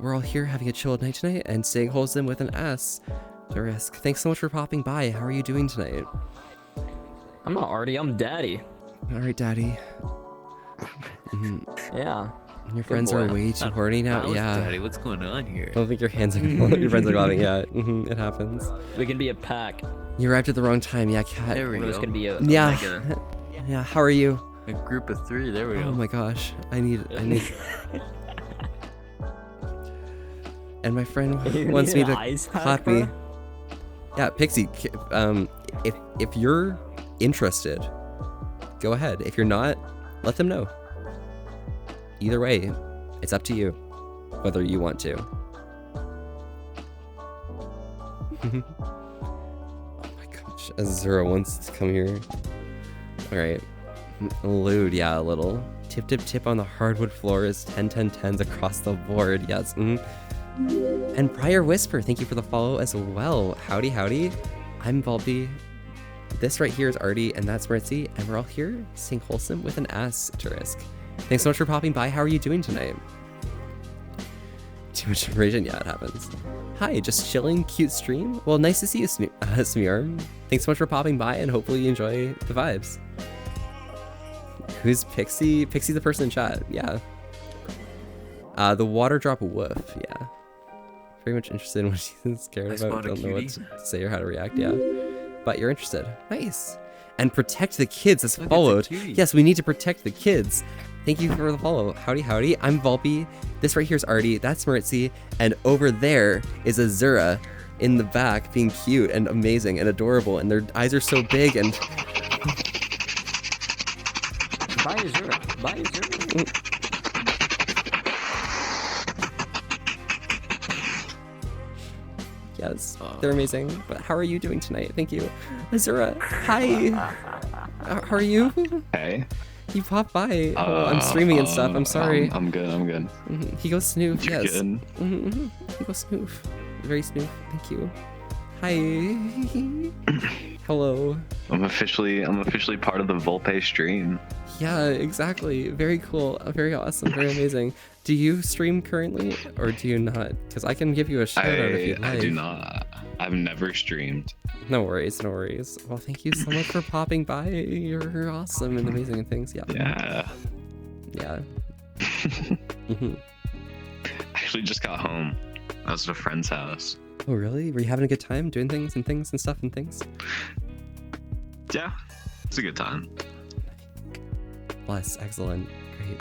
We're all here having a chilled night tonight and staying wholesome with an S to risk. Thanks so much for popping by. How are you doing tonight? I'm not Artie. I'm Daddy. All right, Daddy. Yeah. Your friends are boy. way too horny now. Alice, Yeah. Daddy, what's going on here? I don't think your hands are. Your friends are laughing. Yeah, it happens. We can be a pack. You arrived at the wrong time. Yeah, Cat. There we We're just go. gonna be a Yeah. mega. Yeah. How are you? A group of 3. There we go. Oh my gosh. I need. And my friend You wants need me an to ice pack, clap me. bro? Yeah, Pixie. If you're interested, go ahead. If you're not, let them know. Either way, it's up to you whether you want to. Oh my gosh, Azura wants to come here. All right, lewd, yeah, a little. Tip, tip, tip on the hardwood floor is 10, 10, 10s across the board. Yes. And Prior Whisper, thank you for the follow as well. Howdy, howdy. I'm Bulby. This right here is Artie, and that's Mertzi, and we're all here staying wholesome with an asterisk. Thanks so much for popping by. How are you doing tonight? Too much information? Yeah, it happens. Hi, just chilling, cute stream. Well, nice to see you, Smear. Thanks so much for popping by, and hopefully you enjoy the vibes. Who's Pixie? Pixie the person in chat, yeah. The water drop woof, yeah. Very much interested in what she's scared about. Don't know what to say or how to react, yeah. But you're interested. Nice. And protect the kids as followed. Yes, we need to protect the kids. Thank you for the follow. Howdy, howdy. I'm Vulpy. This right here is Artie. That's Mertzi. And over there is Azura in the back being cute and amazing and adorable. And their eyes are so big and... Buy Azura. Buy Azura. Yes, they're amazing. But how are you doing tonight? Thank you. Azura, hi. How are you? Hey. You popped by. Oh, I'm streaming and stuff. I'm sorry. I'm good. I'm good. He goes snoof. You're Yes. good. He goes snoof. Very snoof. Thank you. Hi. Hello. I'm officially part of the Volpe stream. Yeah, exactly. Very cool. Very awesome. Very amazing. Do you stream currently or do you not? Because I can give you a shout out if you'd like. I do not. I've never streamed. No worries, no worries. Well, thank you so much for popping by. You're awesome and amazing and things. Yeah. Yeah. Yeah. I actually just got home. I was at a friend's house. Oh, really? Were you having a good time doing things and stuff and things? Yeah, it's a good time. Bless. Excellent. Great.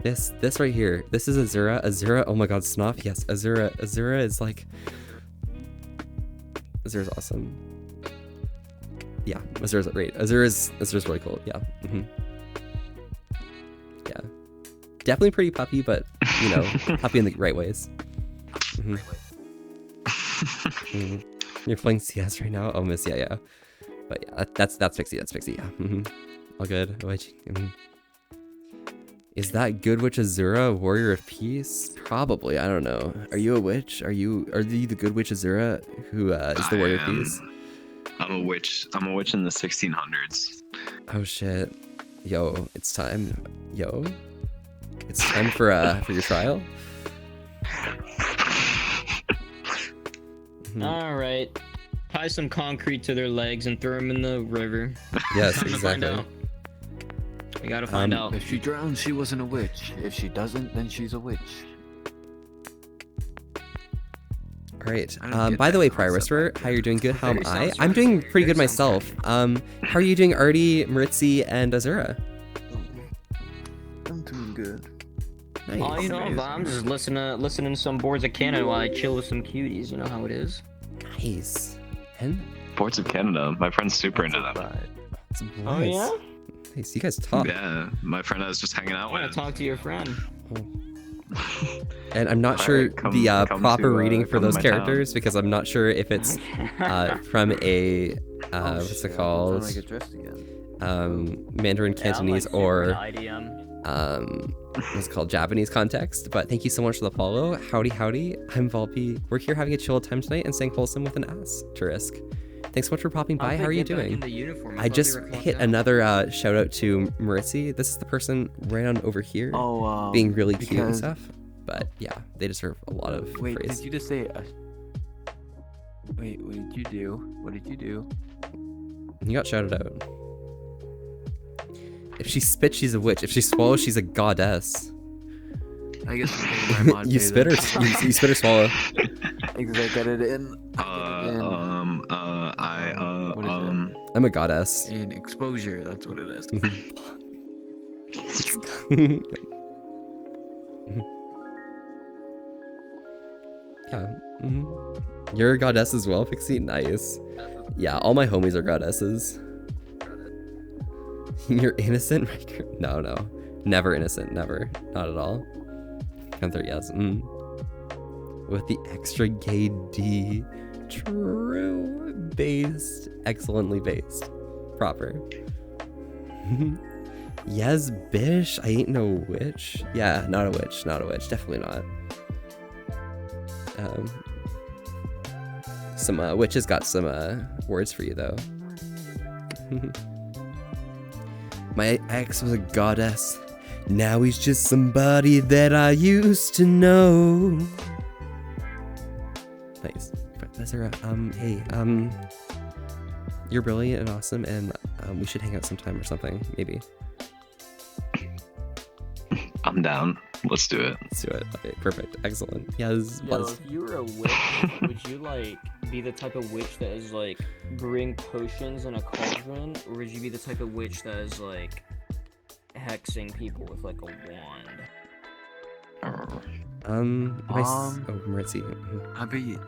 This right here. This is Azura. Azura. Oh my God, Snuff. Yes, Azura. Azura is like. Azura's awesome. Yeah, Azura's great. Azura's really cool. Yeah. Yeah. Definitely pretty puppy, but you know, puppy in the right ways. You're playing CS right now? Oh, Miss, yeah. But yeah, that's Pixie. That's Pixie. Yeah. All good. Is that good witch Azura, warrior of peace? Probably. I don't know. Are you a witch? Are you the good witch Azura who is the warrior of peace? I'm a witch. I'm a witch in the 1600s. Oh shit. Yo, it's time. Yo, it's time for your trial. All right. Tie some concrete to their legs and throw them in the river. Yes, Time to find exactly. out. We gotta find out. If she drowns, she wasn't a witch. If she doesn't, then she's a witch. All right. I don't get By the that way, Prior concept. Whisperer, how you doing? Good. How am Very I? sounds I'm right. doing pretty Very good sounds myself. How are you doing, Artie, Maritzi, and Azura? I'm doing good. Nice. Oh, you know, I'm just listening to some Boards of Canada while I chill with some cuties. You know how it is. Nice. And Ports of Canada. My friend's super into them. Oh yeah. Nice. You guys talk. Yeah, my friend I was just hanging out I want with. to talk to your friend. And I'm not All sure right, come- the come proper to, reading for come to those my town. characters because I'm not sure if it's from a what's it called? I get dressed again. Mandarin, Cantonese, or IDM. what's it called, Japanese context. But thank you so much for the follow. Howdy, howdy. I'm Volpe. We're here having a chill time tonight and staying wholesome with an asterisk. Thanks so much for popping by. How are you doing? I just hit another shout out to Maritzi. This is the person right on over here, being really cute and because- stuff. But yeah, they deserve a lot of Wait, praise. did you just say? Wait, what did you do? What did you do? You got shouted out. If she spits, she's a witch. If she swallows, she's a goddess. I guess I'm taking my mod You pay spit or then. you spit or swallow. Exactly, get it in. What is it? I'm a goddess. In exposure, that's what it is. Yeah. You're a goddess as well, Pixie? Nice. Yeah, all my homies are goddesses. You're innocent? No, no. Never innocent. Never. Not at all. Gunther, yes. With the extra gay D. True. Based. Excellently based. Proper. Yes, bish. I ain't no witch. Yeah, not a witch. Not a witch. Definitely not. Some witches got some words for you though. My ex was a goddess. Now he's just somebody that I used to know. Nice. Ezra, hey, you're brilliant and awesome, and we should hang out sometime or something, maybe. I'm down. Let's do it. Let's do it. Okay, perfect. Excellent. Yes. Yo, if you were a witch, would you like be the type of witch that is like brewing potions in a cauldron, or would you be the type of witch that is like hexing people with like a wand? Maritzi.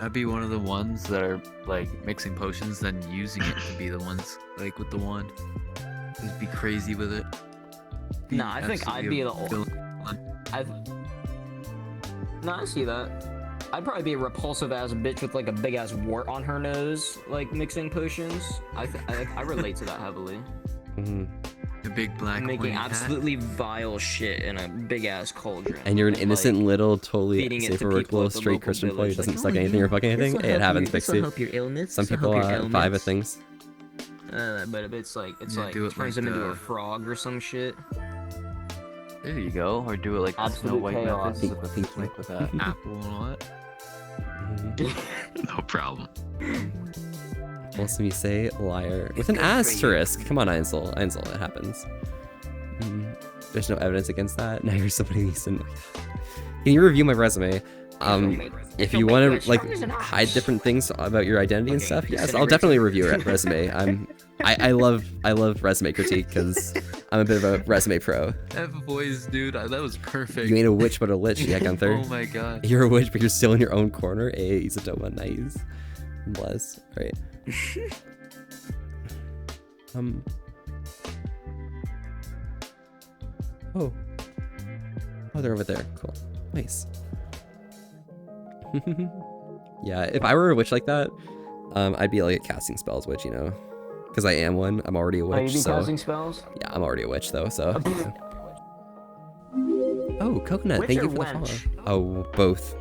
I'd be one of the ones that are like mixing potions, then using it to be the ones like with the wand. Just be crazy with it. Nah, I think I'd be the villain. No, I see that. I'd probably be a repulsive ass bitch with like a big ass wart on her nose, like mixing potions. I relate to that heavily. The big black Making pointy hat. absolutely vile shit in a big ass cauldron. And you're an like, innocent little, totally feeding it safe to for work people little at the straight local Christian boy who village, doesn't like, suck "Oh, anything or fuck anything. this'll It help happens, you- this'll Pixie. help your illness, Some this'll people help your vibe ailments." with things. But it's like Yeah, do it turns like him into the- a frog or some shit. There you go. Or do it like the Snow Absolute White chaos. methods with like with that apple and all that. No problem. Also, you say liar with an asterisk. Come on, Einsel. Einsel, it happens. There's no evidence against that. Now you're somebody needs to. Can you review my resume? If you want to like hide different things about your identity and stuff, yes, I'll definitely review your resume. I love resume critique because I'm a bit of a resume pro. That voice, dude, that was perfect. You ain't a witch but a lich, yeah, Gunther. Oh my god. You're a witch, but you're still in your own corner. Hey, he's a dope one. Nice. Bless. All right. Oh, they're over there. Cool. Nice. Yeah, if I were a witch like that, I'd be like a casting spells witch, you know, because I am one. I'm already a witch. you be so casting spells? yeah, I'm already a witch though. So. Yeah. Oh, Coconut, Witch thank you or for the follow. wench? Oh, both.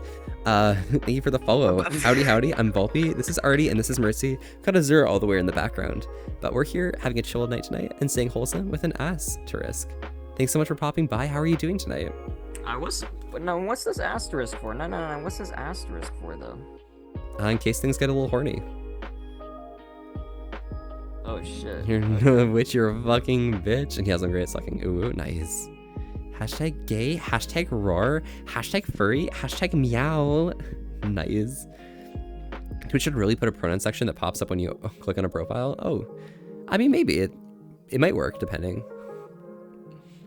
Thank you for the follow. Howdy, howdy. I'm Volpe. This is Artie, and this is Mercy. Got Azura all the way in the background, but we're here having a chill night tonight and staying wholesome with an asterisk. Thanks so much for popping by. How are you doing tonight? What's this asterisk for? No. What's this asterisk for though? In case things get a little horny. Oh shit. You're no witch, you're a fucking bitch. And he has a great sucking. Ooh, nice. Hashtag gay, hashtag roar, hashtag furry, hashtag meow. Nice. Twitch should really put a pronoun section that pops up when you click on a profile. Oh, I mean, maybe it might work depending.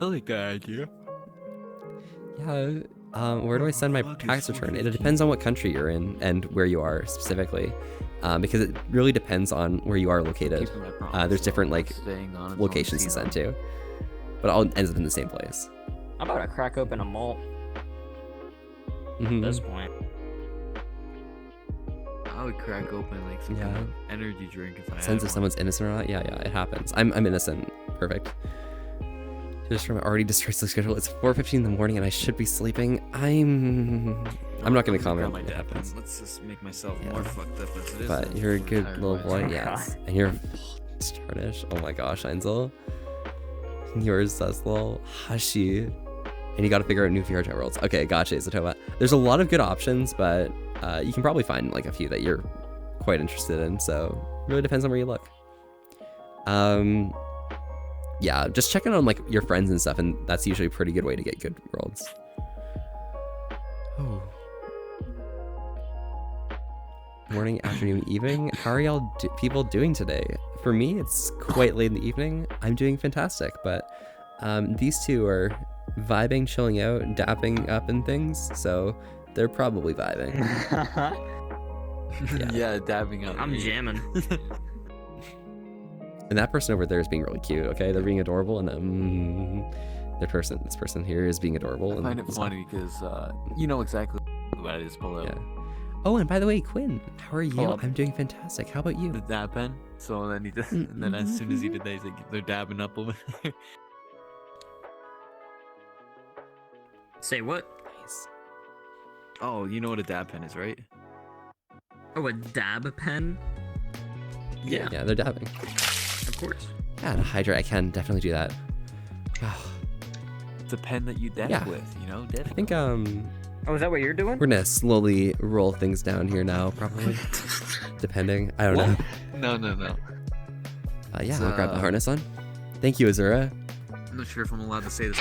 I like that idea. Yeah. Where do I send my tax return? It depends on what country you're in and where you are specifically, because it really depends on where you are located. There's different like locations to send to, but it all ends up in the same place. I'm about to crack open a malt. Mhm. At this point. I would crack open like some kind of energy drink if I had Sense if one. someone's innocent or not. Yeah, it happens. I'm innocent. Perfect. Just from already destroyed the schedule. It's 4:15 in the morning and I should be sleeping. I'm not gonna comment on what happens. Let's just make myself more fucked up as it is. But you're a good little boy, yes. And you're tarnish. Oh my gosh, Einzel. Yours Zeslol. Hashi. And you gotta figure out new VRChat worlds. Okay, gotcha, Zatova. There's a lot of good options, but you can probably find like a few that you're quite interested in, so it really depends on where you look. Yeah, just checking on like your friends and stuff, and that's usually a pretty good way to get good worlds. Oh. Morning, afternoon, evening. How are y'all people doing today? For me, it's quite late in the evening. I'm doing fantastic, but these two are vibing, chilling out, dapping up and things, so they're probably vibing. Yeah, dabbing up. I'm jamming. And that person over there is being really cute, okay? They're being adorable, and this person here is being adorable. I find it funny because you know exactly what I just pulled out. Yeah. Oh, and by the way, Quinn, how are you? Oh. I'm doing fantastic. How about you? The dab pen. So then he just, and then as soon as he did that, he's like, they're dabbing up over there. Say what? Nice. Oh, you know what a dab pen is, right? Oh, a dab pen? Yeah. Yeah, they're dabbing. Of course. Yeah, to hydrate, I can definitely do that. It's a pen that you dab Yeah. with, you know? I think Oh, is that what you're doing? we're gonna slowly roll things down here now, probably. Depending. I don't know. No. Yeah, I'll grab the harness on. Thank you, Azura. I'm not sure if I'm allowed to say this.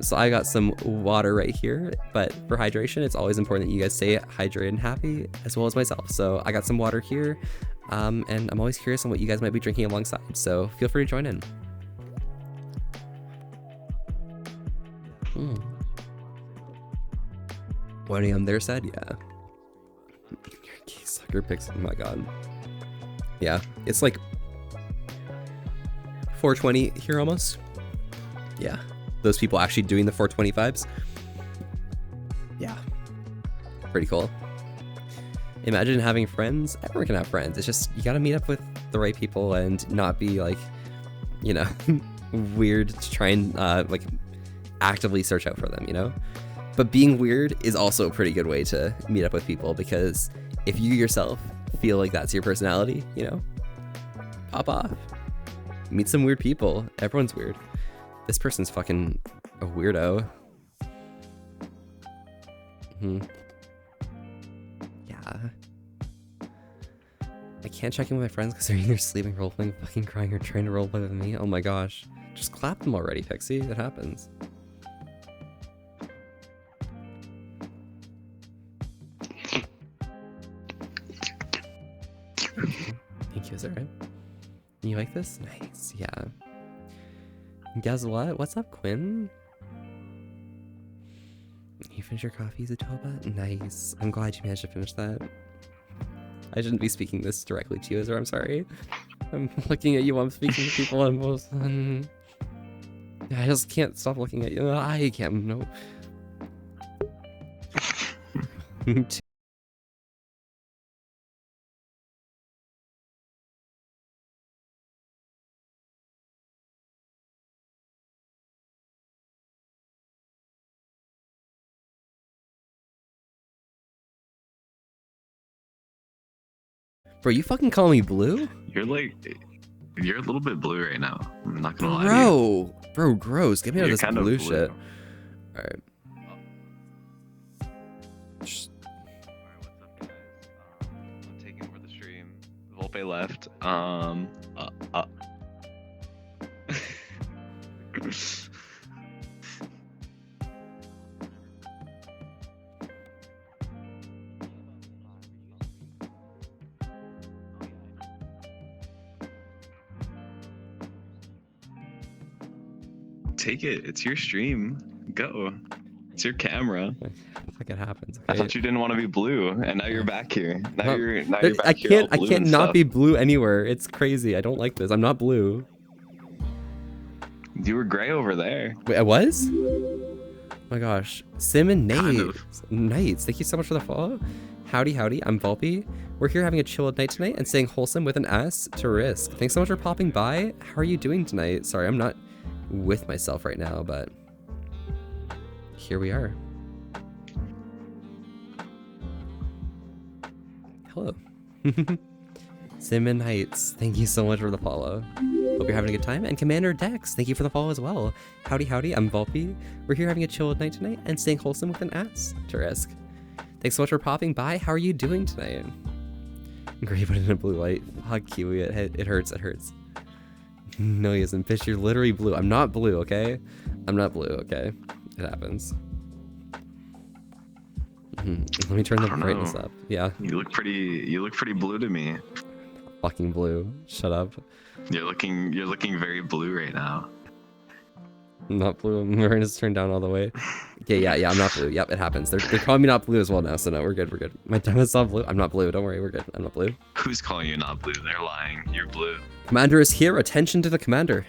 So I got some water right here, but for hydration, it's always important that you guys stay hydrated and happy, as well as myself. So I got some water here, and I'm always curious on what you guys might be drinking alongside, so feel free to join in. What on their side? Yeah. Sucker picks. Oh my god. Yeah, it's like 420 here almost. Yeah, those people actually doing the 420 vibes. Yeah, pretty cool. Imagine having friends. Everyone can have friends. It's just you gotta meet up with the right people and not be like, you know, weird to try and like actively search out for them, you know? But being weird is also a pretty good way to meet up with people, because if you yourself feel like that's your personality, you know, pop off. Meet some weird people. Everyone's weird. This person's fucking a weirdo. Yeah. I can't check in with my friends because they're either sleeping, roleplaying, fucking crying, or trying to roleplay with me. Oh my gosh. Just clap them already, Pixie. It happens. Thank you, is that right? You like this? Nice, yeah. Guess what? What's up, Quinn? You finished your coffee, Zatoba? Nice. I'm glad you managed to finish that. I shouldn't be speaking this directly to you, Azar. I'm sorry. I'm looking at you while I'm speaking to people. I just can't stop looking at you. I can't. No. Bro, you fucking call me blue? You're a little bit blue right now. I'm not gonna lie to you. Bro, gross. Get me out of You're this kind of blue blue. shit. Alright. I'm taking over the stream. Volpe left. take it. It's your stream. Go. It's your camera. Like it happens. I Okay? thought you didn't want to be blue, and now you're back here. Now No, you're back I here. all can't blue and not stuff. be blue anywhere. It's crazy. I don't like this. I'm not blue. You were gray over there. Wait, I was? Oh my gosh. Sim and Kind Nates. Nights. Thank you so much for the follow. Howdy, howdy. I'm Volpe. We're here having a chill night tonight and saying wholesome with an S to risk. Thanks so much for popping by. How are you doing tonight? Sorry, I'm not with myself right now, but here we are. Hello. Simon Heights, thank you so much for the follow. Hope you're having a good time. And Commander Dex, thank you for the follow as well. Howdy, howdy, I'm Volpe. We're here having a chill night tonight and staying wholesome with an ass to risk. Thanks so much for popping by. How are you doing tonight? Gray but in a blue light. Fuck Kiwi, it hurts, it hurts. No, he isn't. Fish, you're literally blue. I'm not blue, okay? I'm not blue, okay? It happens. Let me turn the brightness up. Yeah. You look pretty blue to me. Fucking blue. Shut up. You're looking very blue right now. I'm not blue. I'm going to turn down all the way. Okay, yeah, I'm not blue. Yep, it happens. They're calling me not blue as well now, so no, we're good. My time is not blue. I'm not blue. Don't worry, we're good. I'm not blue. Who's calling you not blue? They're lying. You're blue. Commander is here. Attention to the commander.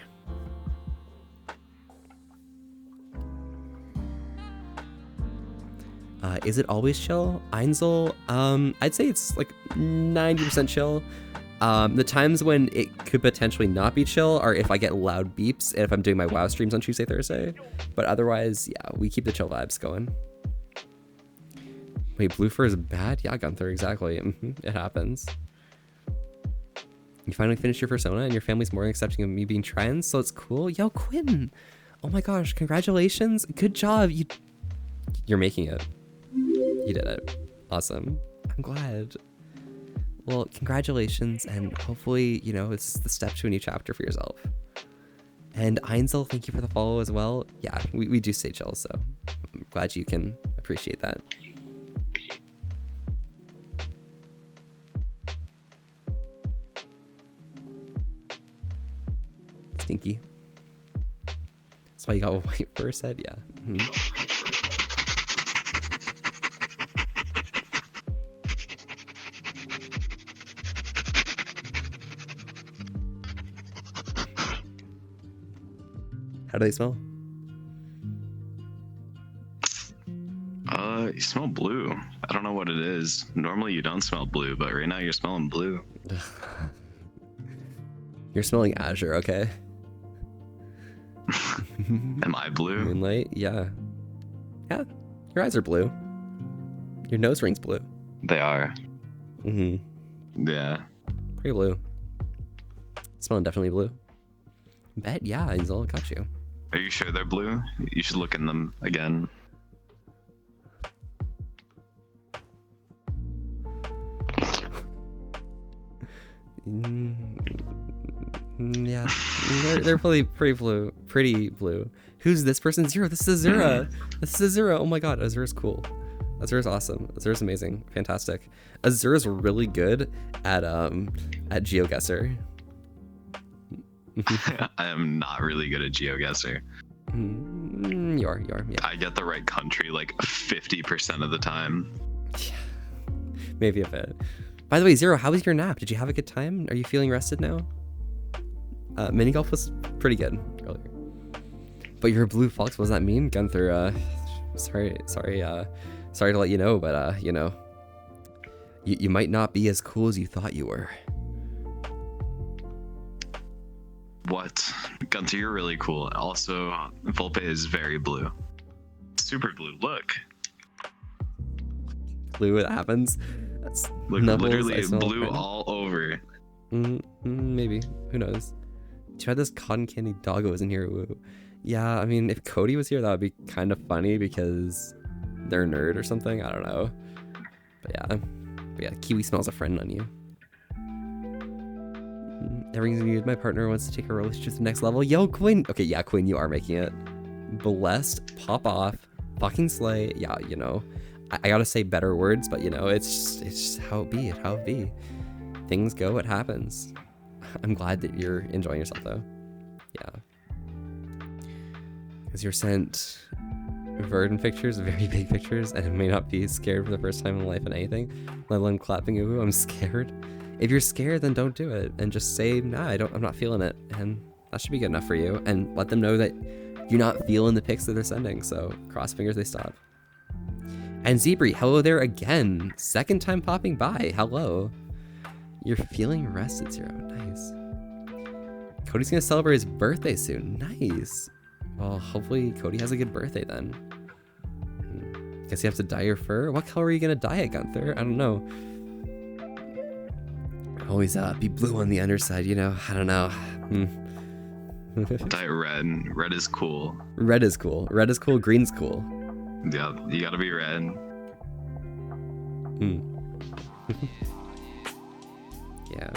Is it always chill? Einzel, I'd say it's like 90% chill. The times when it could potentially not be chill are if I get loud beeps and if I'm doing my WoW streams on Tuesday, Thursday. But otherwise, yeah, we keep the chill vibes going. Wait, blue fur is bad? Yeah, Gunther, exactly. It happens. You finally finished your persona and your family's more accepting of me being trans, so it's cool. Yo, Quinn! Oh my gosh, congratulations. Good job. You're making it. You did it. Awesome. I'm glad. Well, congratulations, and hopefully, you know, it's the step to a new chapter for yourself. And Einzel, thank you for the follow as well. Yeah, we do stay chill, so I'm glad you can appreciate that. Stinky. That's why you got a white fur set? Yeah. How do they smell? You smell blue. I don't know what it is. Normally you don't smell blue, but right now you're smelling blue. You're smelling azure, okay? Am I blue? Moonlight, yeah. Yeah, your eyes are blue. Your nose ring's blue. They are. Yeah. Pretty blue. Smelling definitely blue. Bet, yeah, Einzel, got you. Are you sure they're blue? You should look in them again. Yeah, they're pretty blue. Pretty blue. Who's this person? Zero. This is Azura. This is Azura. Oh my god, Azura's cool. Azura's awesome. Azura's amazing. Fantastic. Azura's really good at GeoGuessr. I am not really good at GeoGuessr. You are, yeah. I get the right country like 50% of the time. Maybe a bit. By the way, Zero, how was your nap? Did you have a good time? Are you feeling rested now? Mini golf was pretty good earlier. But you're a blue fox, what does that mean? Gunther, sorry to let you know, but you know, you might not be as cool as you thought you were. What? Gunther, you're really cool. Also, Volpe is very blue. Super blue, look. Blue, it happens. That's Look, Nubbles, literally blue all over. Maybe. Who knows? You had this cotton candy doggos in here. Woo. Yeah, I mean, if Cody was here, that would be kind of funny because they're a nerd or something. I don't know. But yeah, Kiwi smells a friend on you. Everything's good. My partner wants to take our relationship to the next level. Yo, Quinn. Okay, yeah, Quinn, you are making it. Blessed, pop off, fucking slay. Yeah, you know, I gotta say better words, but you know, it's just how it be. Things go, it happens. I'm glad that you're enjoying yourself though. Yeah. because you're sent verdant pictures, very big pictures, and it may not be scared for the first time in life in anything, let alone clapping. Ooh, I'm scared. If you're scared, then don't do it, and just say, nah, I'm not feeling it, and that should be good enough for you, and let them know that you're not feeling the pics that they're sending, so cross fingers they stop. And Zebri, hello there again. Second time popping by, hello. You're feeling rested, Zero, nice. Cody's gonna celebrate his birthday soon, nice. Well, hopefully Cody has a good birthday then. Guess you have to dye your fur? What color are you gonna dye it, Gunther? I don't know. Always be blue on the underside, you know? I don't know. Dye it red. Red is cool. Red is cool. Red is cool, green's cool. Yeah, you gotta be red. Yeah.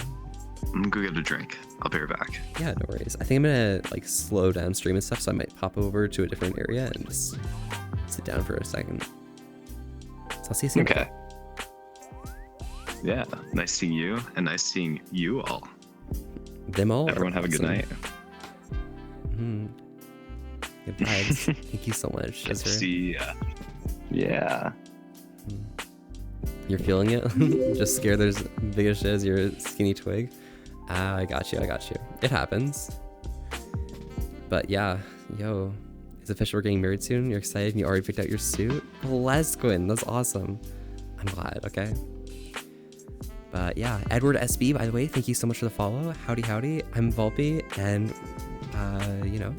I'm gonna go get a drink. I'll be right back. Yeah, no worries. I think I'm gonna like slow down stream and stuff, so I might pop over to a different area and just sit down for a second. So I'll see you soon. Okay. Yeah, nice seeing you, and nice seeing you all. Them all. Everyone have a good night. Good vibes. Thank you so much, Ezra. See ya. Yeah. You're feeling it? Just scared there's big as shit as your skinny twig? I got you. It happens. But yeah, yo. It's official, we're getting married soon. You're excited and you already picked out your suit? Bless, Quinn. That's awesome. I'm glad, okay? But yeah, Edward SB, by the way, thank you so much for the follow. Howdy, howdy. I'm Volpe, and you know,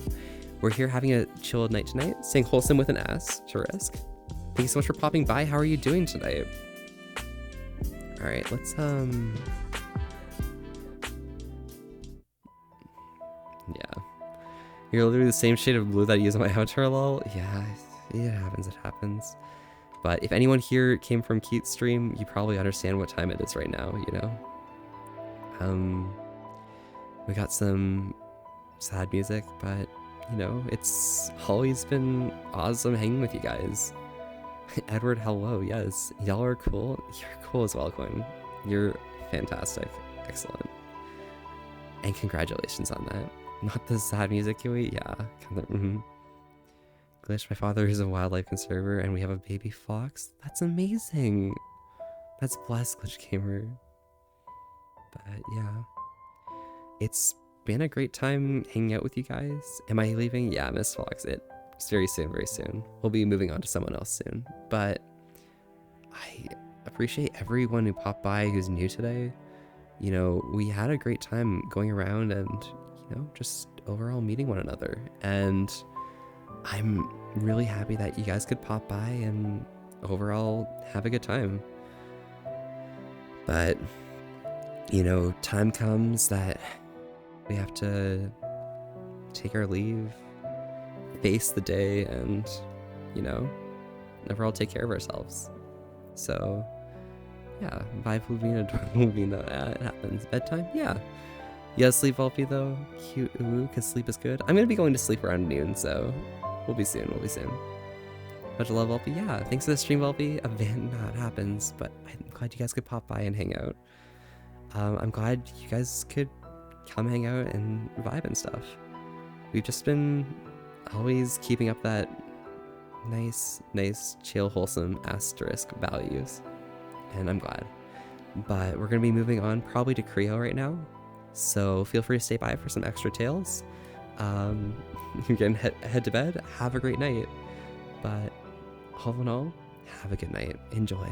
we're here having a chill night tonight, staying wholesome with an ass to risk. Thank you so much for popping by. How are you doing tonight? All right, let's yeah. You're literally the same shade of blue that I use on my avatar, lol. Yeah, it happens. But if anyone here came from Keat's stream, you probably understand what time it is right now, you know? We got some sad music, but, you know, it's always been awesome hanging with you guys. Edward, hello, yes. Y'all are cool. You're cool as well, Quinn. You're fantastic. Excellent. And congratulations on that. Not the sad music, Kiwi? Yeah. Glitch, my father is a wildlife conservator and we have a baby fox. That's amazing. That's blessed, Glitch Gamer. But yeah. It's been a great time hanging out with you guys. Am I leaving? Yeah, Miss Fox. It's very soon. We'll be moving on to someone else soon. But I appreciate everyone who popped by who's new today. You know, we had a great time going around and, you know, just overall meeting one another. And I'm really happy that you guys could pop by and overall have a good time. But, you know, time comes that we have to take our leave, face the day, and, you know, overall take care of ourselves. So, yeah, vibe Luvina, Luvina, it happens. Bedtime? Yeah. You gotta sleep, Volpe, though? Cute, ooh, because sleep is good. I'm gonna be going to sleep around noon, so we'll be soon. Much love, Volpe. Yeah, thanks for the stream, Volpe. Event not happens, but I'm glad you guys could pop by and hang out. I'm glad you guys could come hang out and vibe and stuff. We've just been always keeping up that nice, chill, wholesome asterisk values, and I'm glad. But we're gonna be moving on probably to Creo right now, so feel free to stay by for some extra tales. You're gonna head to bed. Have a great night, but all in all, have a good night. Enjoy.